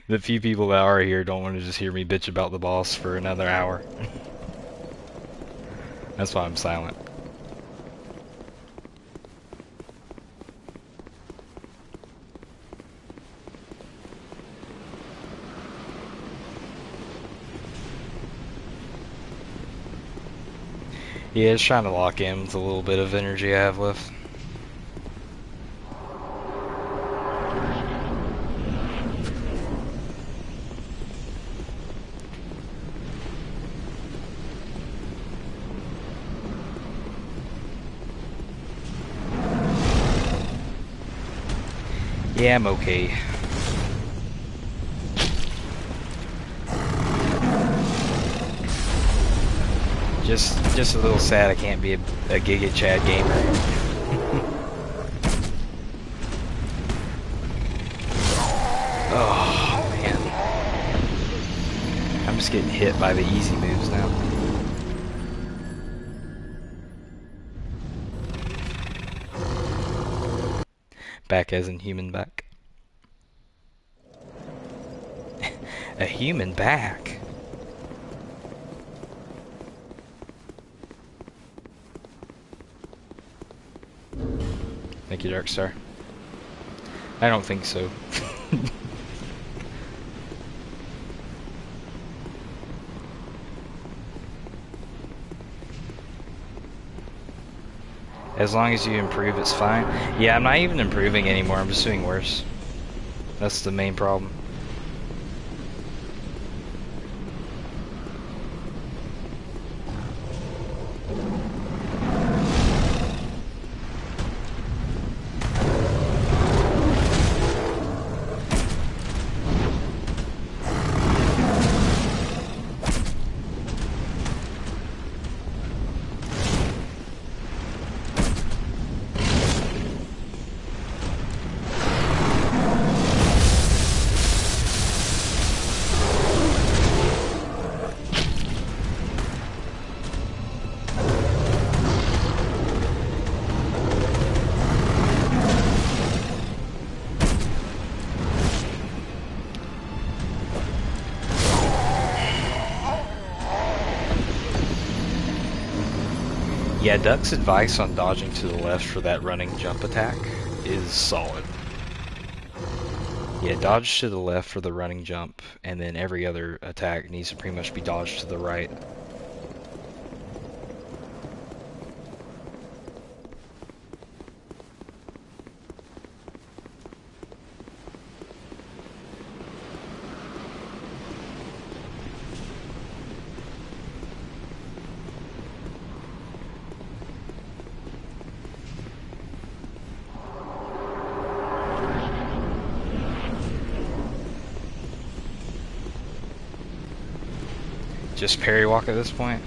the few people that are here don't want to just hear me bitch about the boss for another hour. That's why I'm silent. Yeah, just trying to lock in with a little bit of energy I have left. Yeah, I'm okay. Just a little sad I can't be a Giga Chad gamer. Oh man, I'm just getting hit by the easy moves now. Back as in human back. A human back? Thank you, Darkstar. I don't think so. As long as you improve, it's fine. Yeah, I'm not even improving anymore. I'm just doing worse. That's the main problem. Yeah, Duck's advice on dodging to the left for that running jump attack is solid. Yeah, dodge to the left for the running jump, and then every other attack needs to pretty much be dodged to the right. Just parry walk at this point?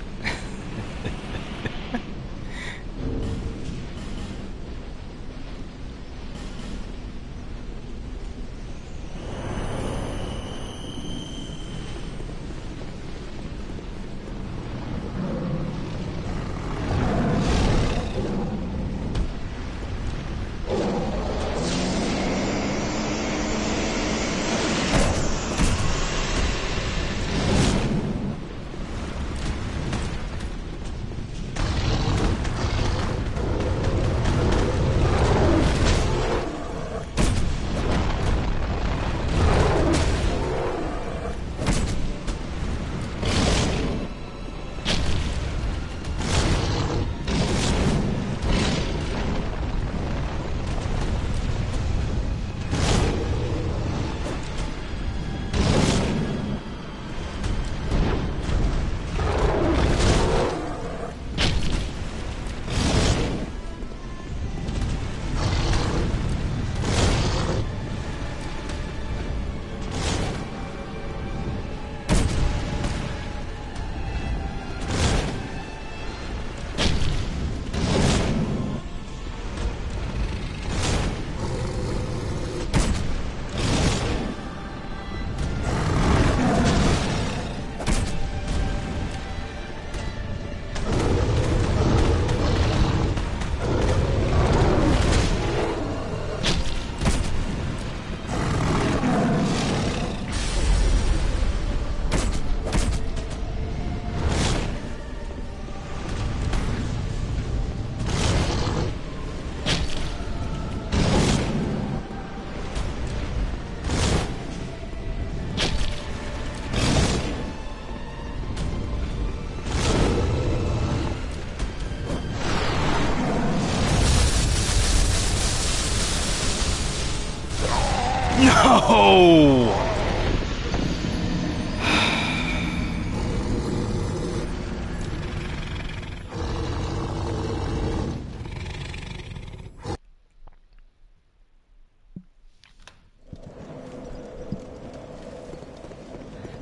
No!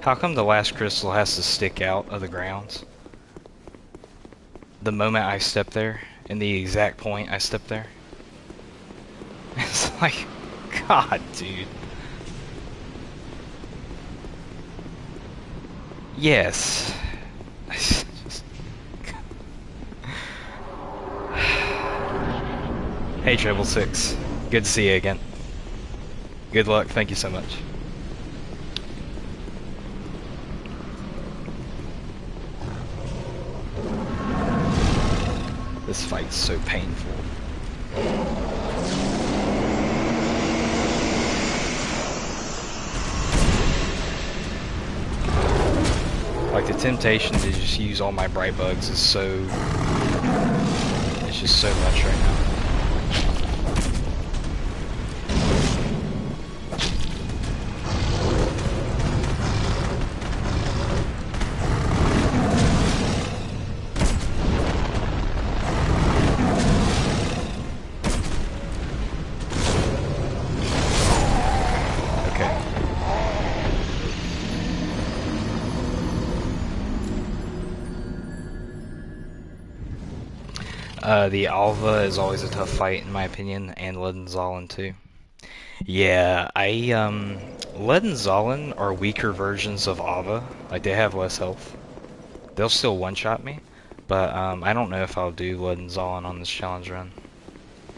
How come the last crystal has to stick out of the ground? The moment I step there, and the exact point I step there. It's like, God, dude. Yes. Hey, Triple Six. Good to see you again. Good luck. Thank you so much. This fight's so painful. Like, the temptation to just use all my bright bugs is so... It's just so much right now. The Alva is always a tough fight in my opinion, and Ledenzahlin too. Yeah, Ledenzahlin are weaker versions of Alva. Like, they have less health. They'll still one-shot me, but I don't know if I'll do Ledenzahlin on this challenge run.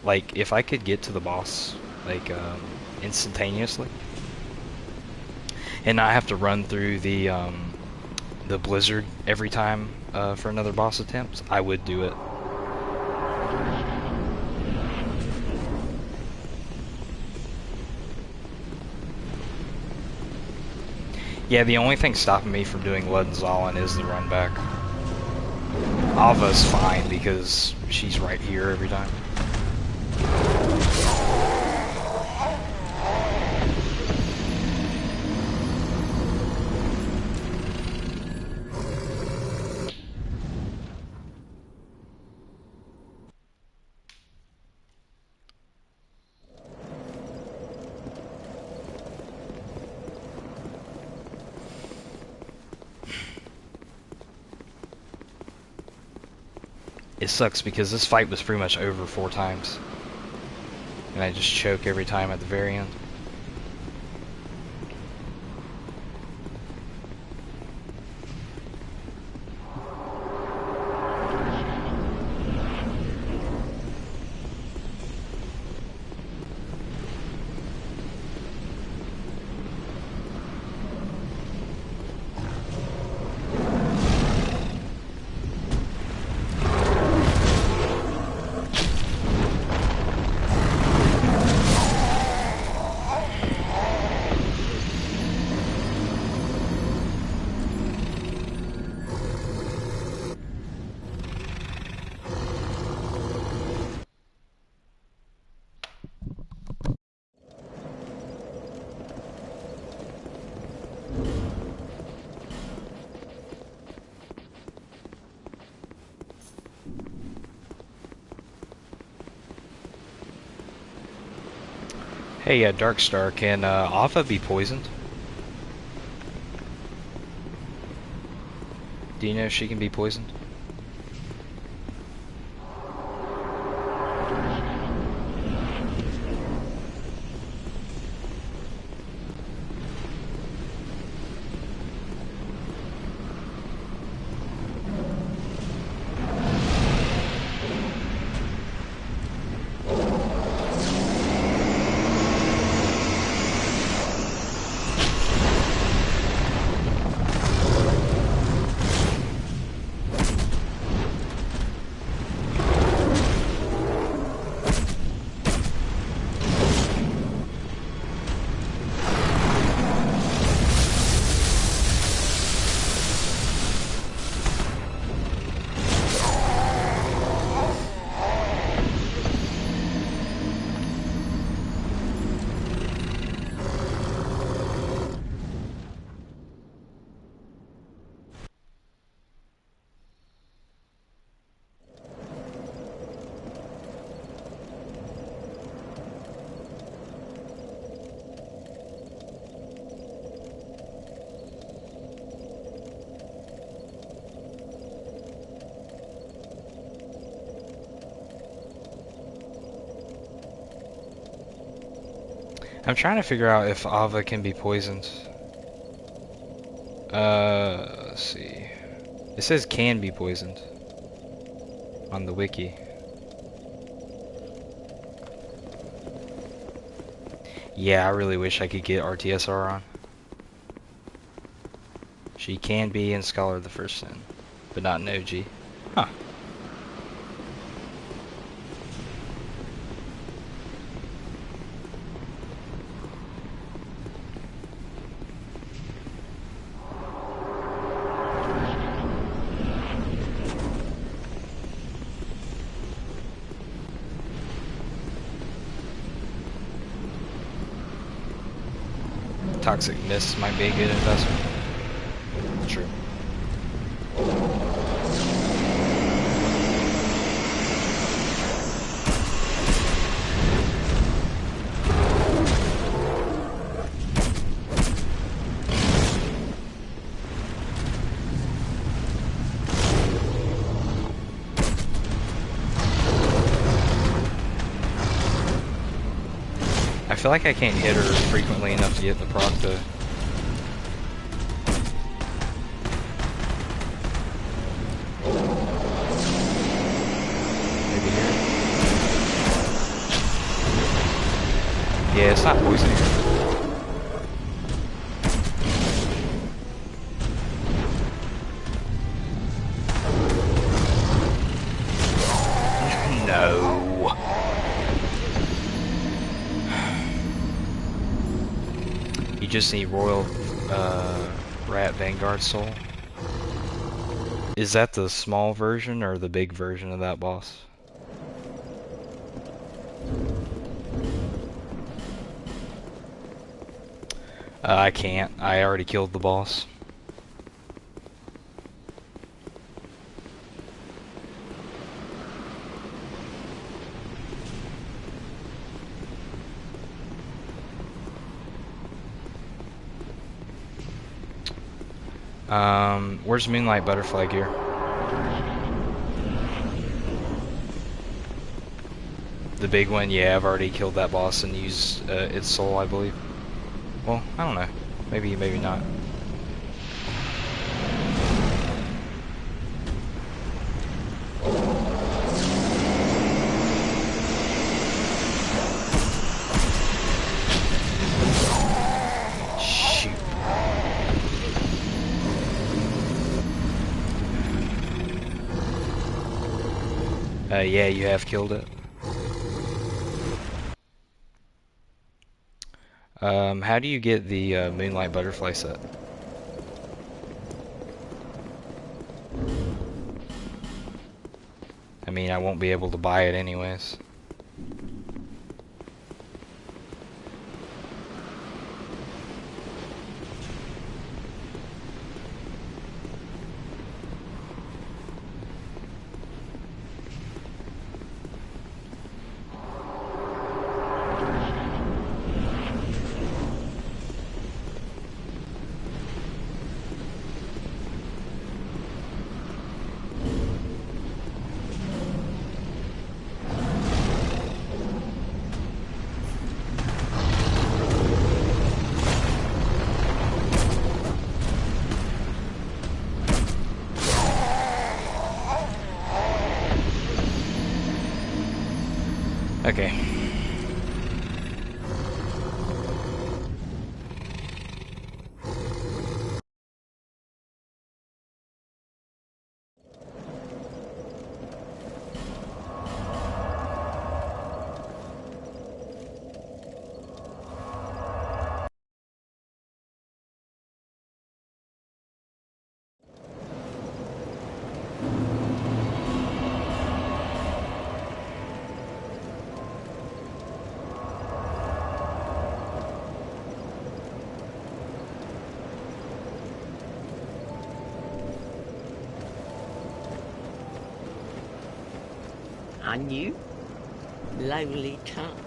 Like, if I could get to the boss, like, instantaneously, and not have to run through the blizzard every time for another boss attempt, I would do it. Yeah, the only thing stopping me from doing Ledenzahlin is the run back. Alva's fine because she's right here every time. It sucks because this fight was pretty much over 4 times. And I just choke every time at the very end. Hey, Darkstar, can Alpha be poisoned? Do you know if she can be poisoned? I'm trying to figure out if Ava can be poisoned. Let's see. It says can be poisoned on the wiki. Yeah, I really wish I could get RTSR on. She can be in Scholar of the First Sin, but not in OG. Huh. Toxic Mist might be a good investment. True. I feel like I can't hit her frequently enough to get the proc though. Maybe here. Yeah, it's not poisoning her. No. You just need Royal Rat Vanguard Soul. Is that the small version or the big version of that boss? I can't. I already killed the boss. Where's Moonlight Butterfly gear? The big one, yeah, I've already killed that boss and used its soul, I believe. Well, I don't know. Maybe, maybe not. Shoot. Yeah, you have killed it. How do you get the Moonlight Butterfly set? I mean, I won't be able to buy it anyways. Okay. And you? Lowly tongue.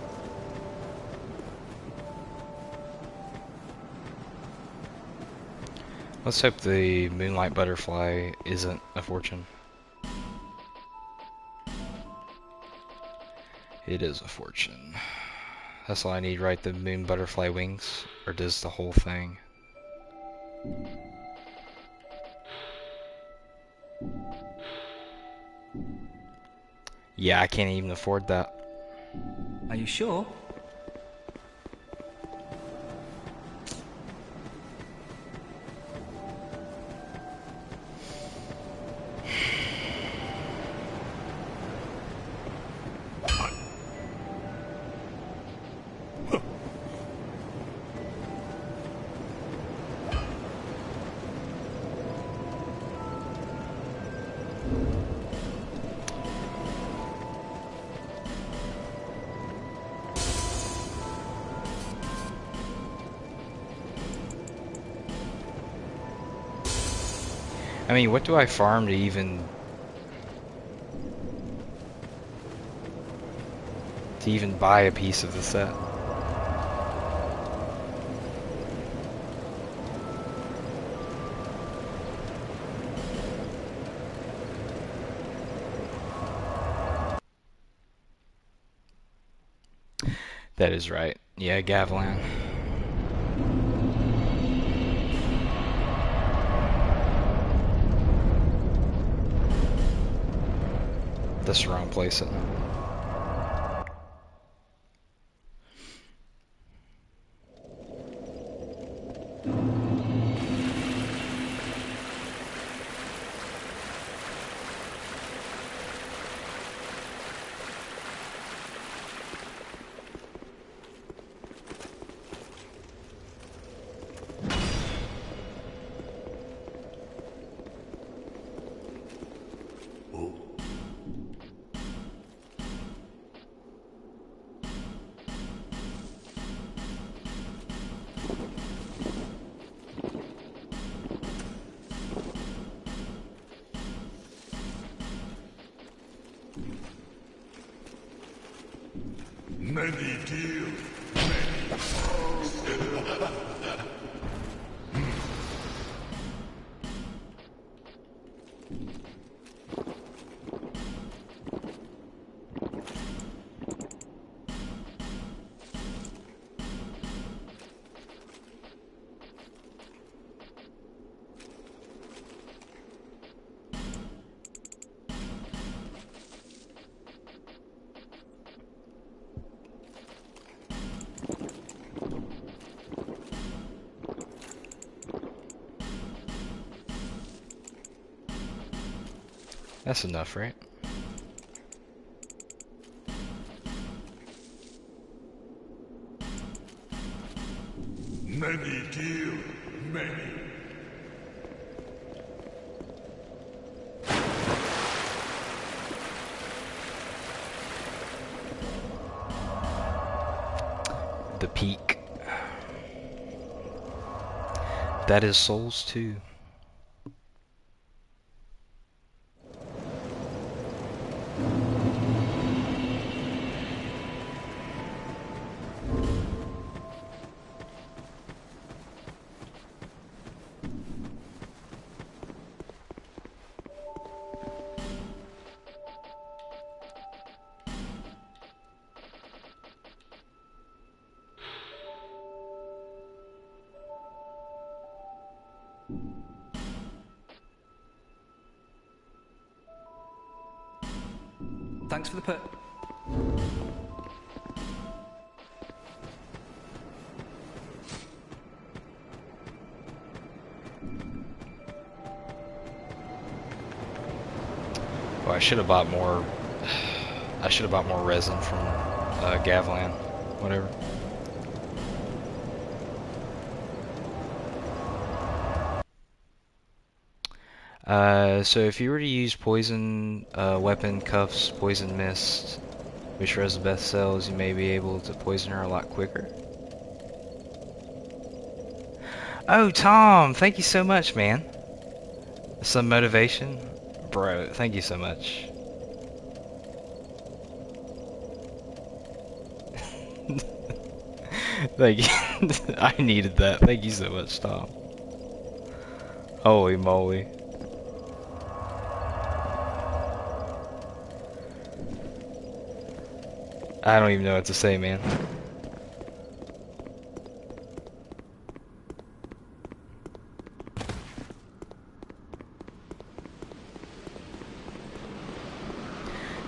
Let's hope the Moonlight Butterfly isn't a fortune. It is a fortune. That's all I need, right? The moon butterfly wings? Or does the whole thing? Yeah, I can't even afford that. Are you sure? I mean, what do I farm to even buy a piece of the set? That is right. Yeah, Gavilan. That's the wrong place. Many deals, many foes. That's enough, right? Many deal, many. The peak. That is Souls 2. Thanks for the put. Well, I should have bought more. I should have bought more resin from Gavilan. Whatever. So if you were to use poison weapon, cuffs, poison mist, which has the best cells, you may be able to poison her a lot quicker. Oh, Tom, thank you so much, man. Some motivation? Bro, thank you so much. Thank you. I needed that. Thank you so much, Tom. Holy moly. I don't even know what to say, man.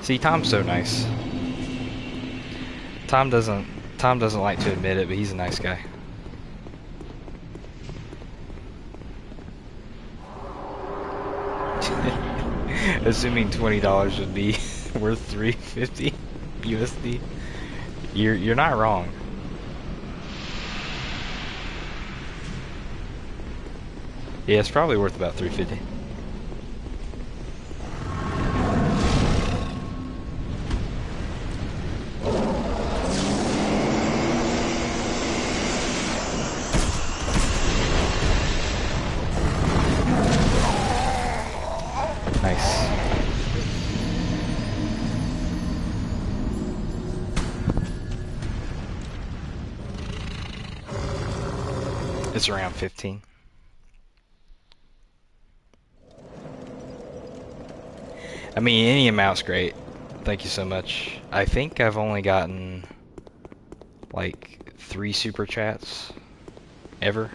See, Tom's so nice. Tom doesn't like to admit it, but he's a nice guy. Assuming $20 would be worth $350 USD. You're not wrong. Yeah, it's probably worth about $350. Nice. It's around 15. I mean, any amount's great. Thank you so much. I think I've only gotten like 3 super chats ever.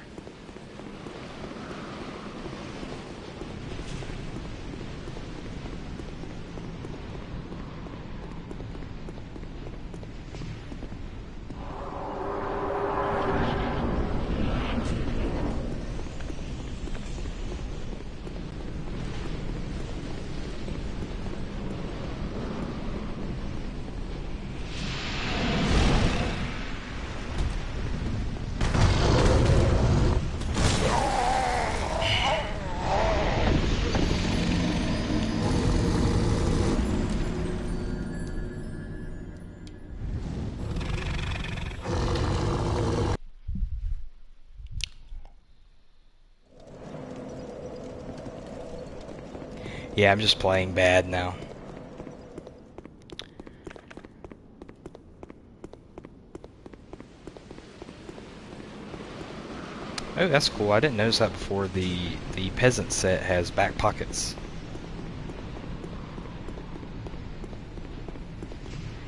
Yeah, I'm just playing bad now. Oh, that's cool. I didn't notice that before. The peasant set has back pockets.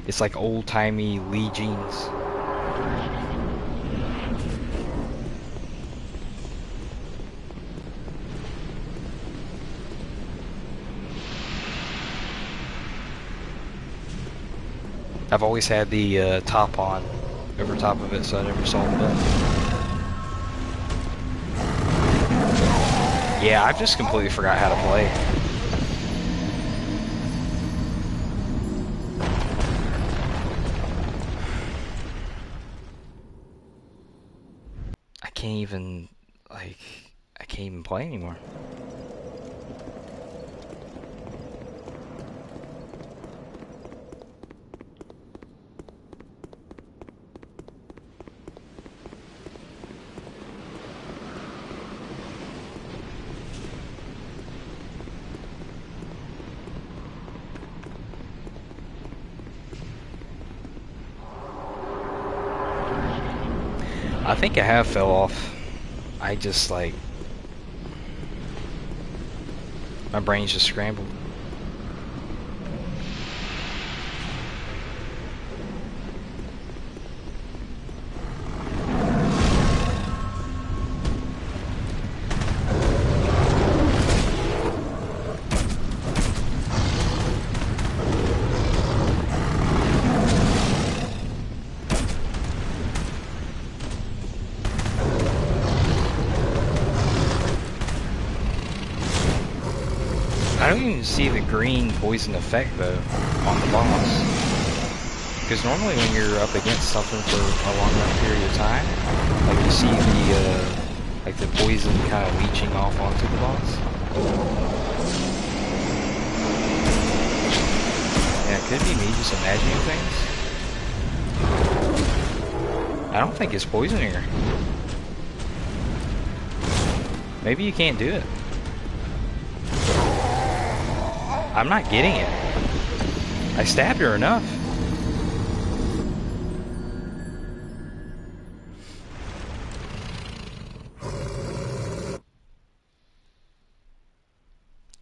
It's like old-timey Lee jeans. I've always had the top on over top of it, so I never saw the button. Yeah, I've just completely forgot how to play. I can't even, like, I can't even play anymore. I think I have fell off. I just like my brain's just scrambled. I don't even see the green poison effect though on the boss. Because normally when you're up against something for a long enough period of time, like you see the like the poison kind of leaching off onto the boss. Yeah, it could be me just imagining things. I don't think it's poisoning her. Maybe you can't do it. I'm not getting it. I stabbed her enough.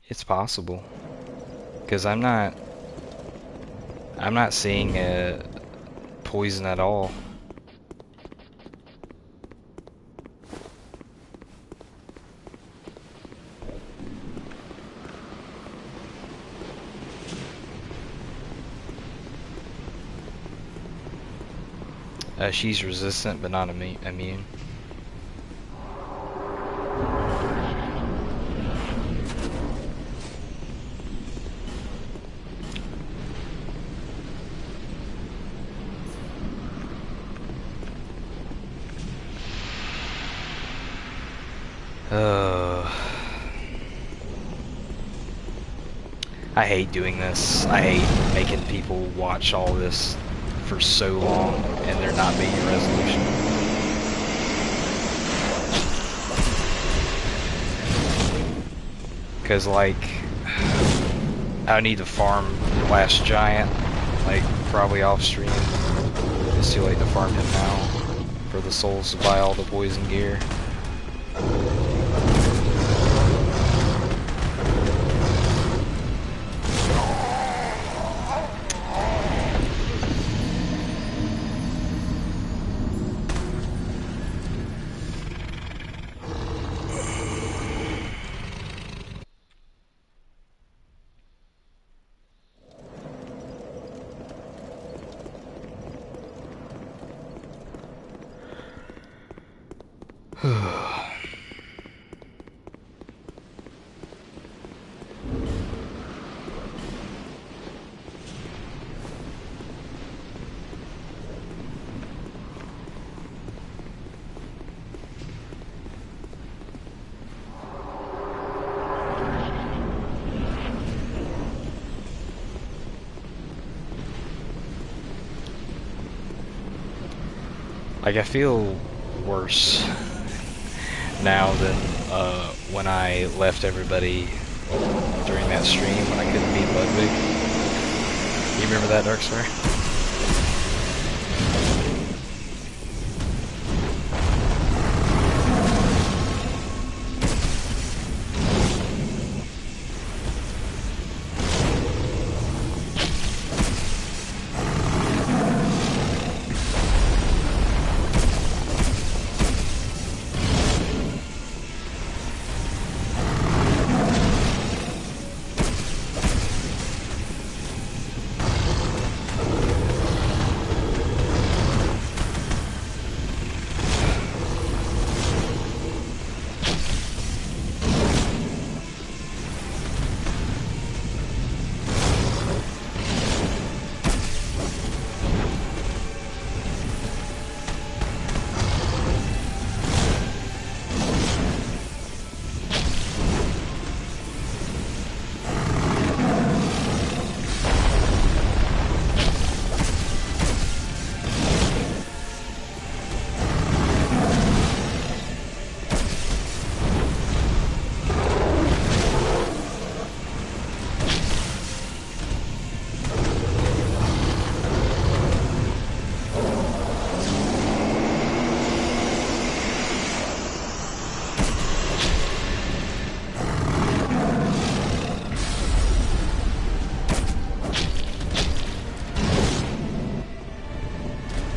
It's possible. Because I'm not seeing poison at all. She's resistant but not immune. I hate doing this. I hate making people watch all this for so long and there not being a resolution. Because, like, I need to farm Last Giant, like, probably off stream. It's too late to farm him now for the souls to buy all the poison gear. Like, I feel worse now than when I left everybody during that stream when I couldn't beat Ludwig. You remember that, Darkstar?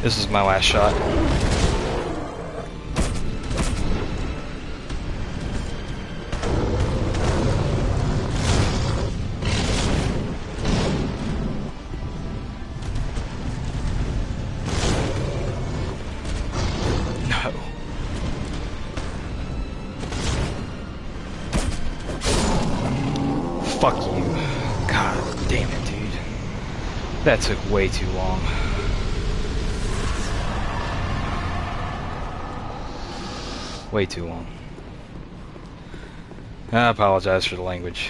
This is my last shot. No. Fuck you. God damn it, dude. That took way too long. Way too long. I apologize for the language.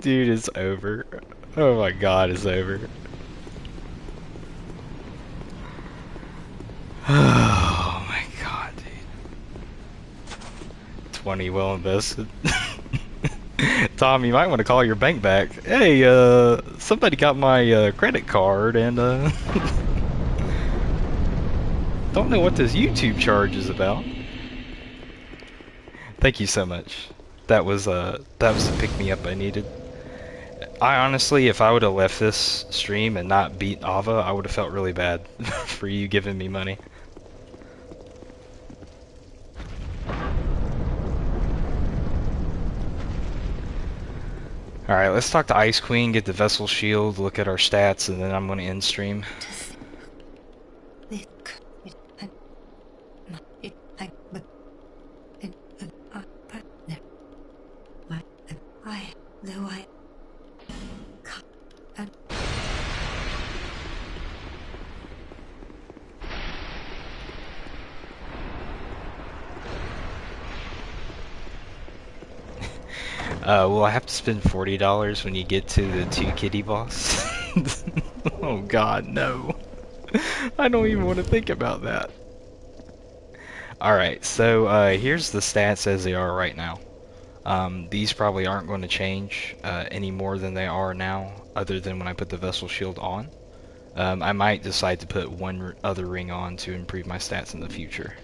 Dude, it's over. Oh my god, it's over. Oh my god, dude. 20 well invested. Tom, you might want to call your bank back. Hey, somebody got my credit card and don't know what this YouTube charge is about. Thank you so much. That was the pick-me-up I needed. I honestly, if I would have left this stream and not beat Ava, I would have felt really bad for you giving me money. Alright, let's talk to Ice Queen, get the vessel shield, look at our stats, and then I'm gonna end stream. Will I have to spend $40 when you get to the 2 kitty boss? Oh god, no. I don't even want to think about that. Alright, so here's the stats as they are right now. These probably aren't going to change any more than they are now, other than when I put the vessel shield on. I might decide to put one other ring on to improve my stats in the future.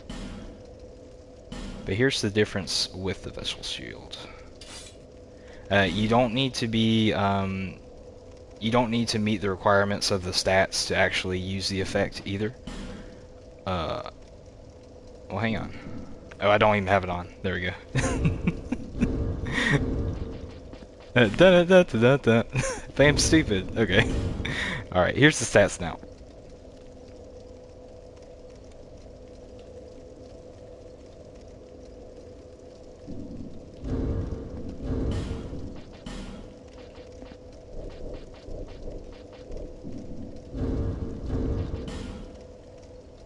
But here's the difference with the vessel shield. You don't need to be, you don't need to meet the requirements of the stats to actually use the effect either. Well, hang on. Oh, I don't even have it on. There we go. Da, da, da, da, da. I'm stupid. Okay. Alright, here's the stats now.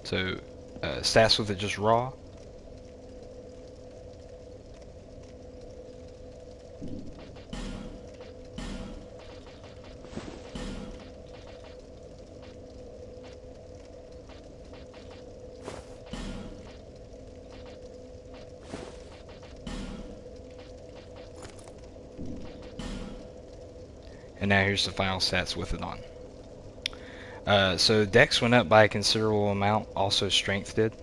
So, stats with it just raw. And now here's the final stats with it on. So Dex went up by a considerable amount, also Strength did.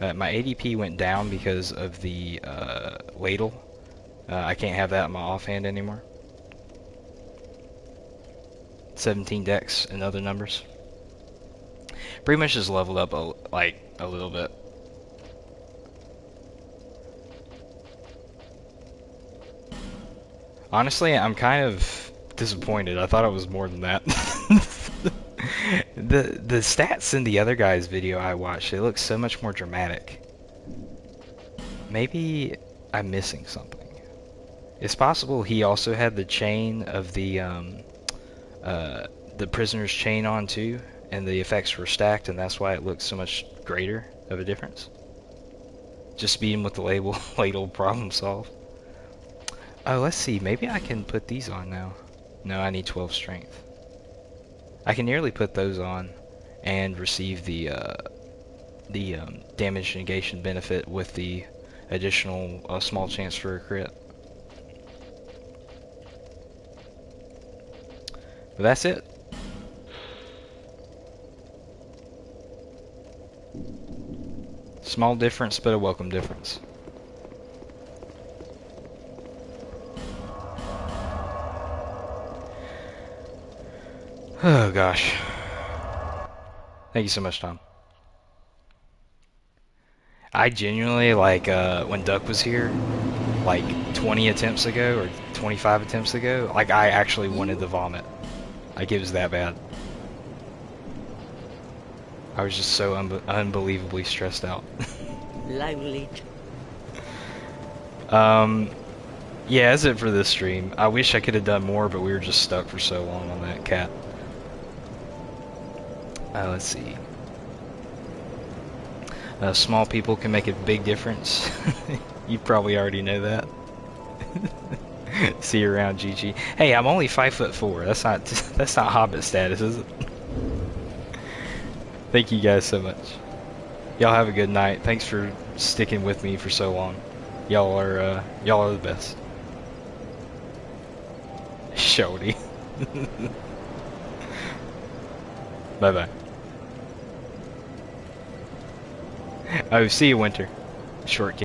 My ADP went down because of the ladle. I can't have that in my offhand anymore. 17 Dex and other numbers. Pretty much just leveled up a little bit. Honestly, I'm kind of disappointed. I thought it was more than that. The stats in the other guy's video I watched, they look so much more dramatic. Maybe I'm missing something. It's possible he also had the chain of the prisoner's chain on too, and the effects were stacked, and that's why it looks so much greater of a difference. Just beat him with the ladle problem solved. Oh, let's see. Maybe I can put these on now. No, I need 12 strength. I can nearly put those on and receive the damage negation benefit with the additional small chance for a crit. But that's it. Small difference, but a welcome difference. Oh gosh. Thank you so much, Tom. I genuinely, like, when Duck was here, like 20 attempts ago, or 25 attempts ago, like, I actually wanted to vomit. Like, it was that bad. I was just so unbelievably stressed out. Lowly. Yeah, that's it for this stream. I wish I could have done more, but we were just stuck for so long on that cat. Let's see. Small people can make a big difference. You probably already know that. See you around, GG. Hey, I'm only 5'4". That's not Hobbit status, is it? Thank you guys so much. Y'all have a good night. Thanks for sticking with me for so long. Y'all are the best. Shorty. Bye bye. Oh, see you, Winter. Short kid.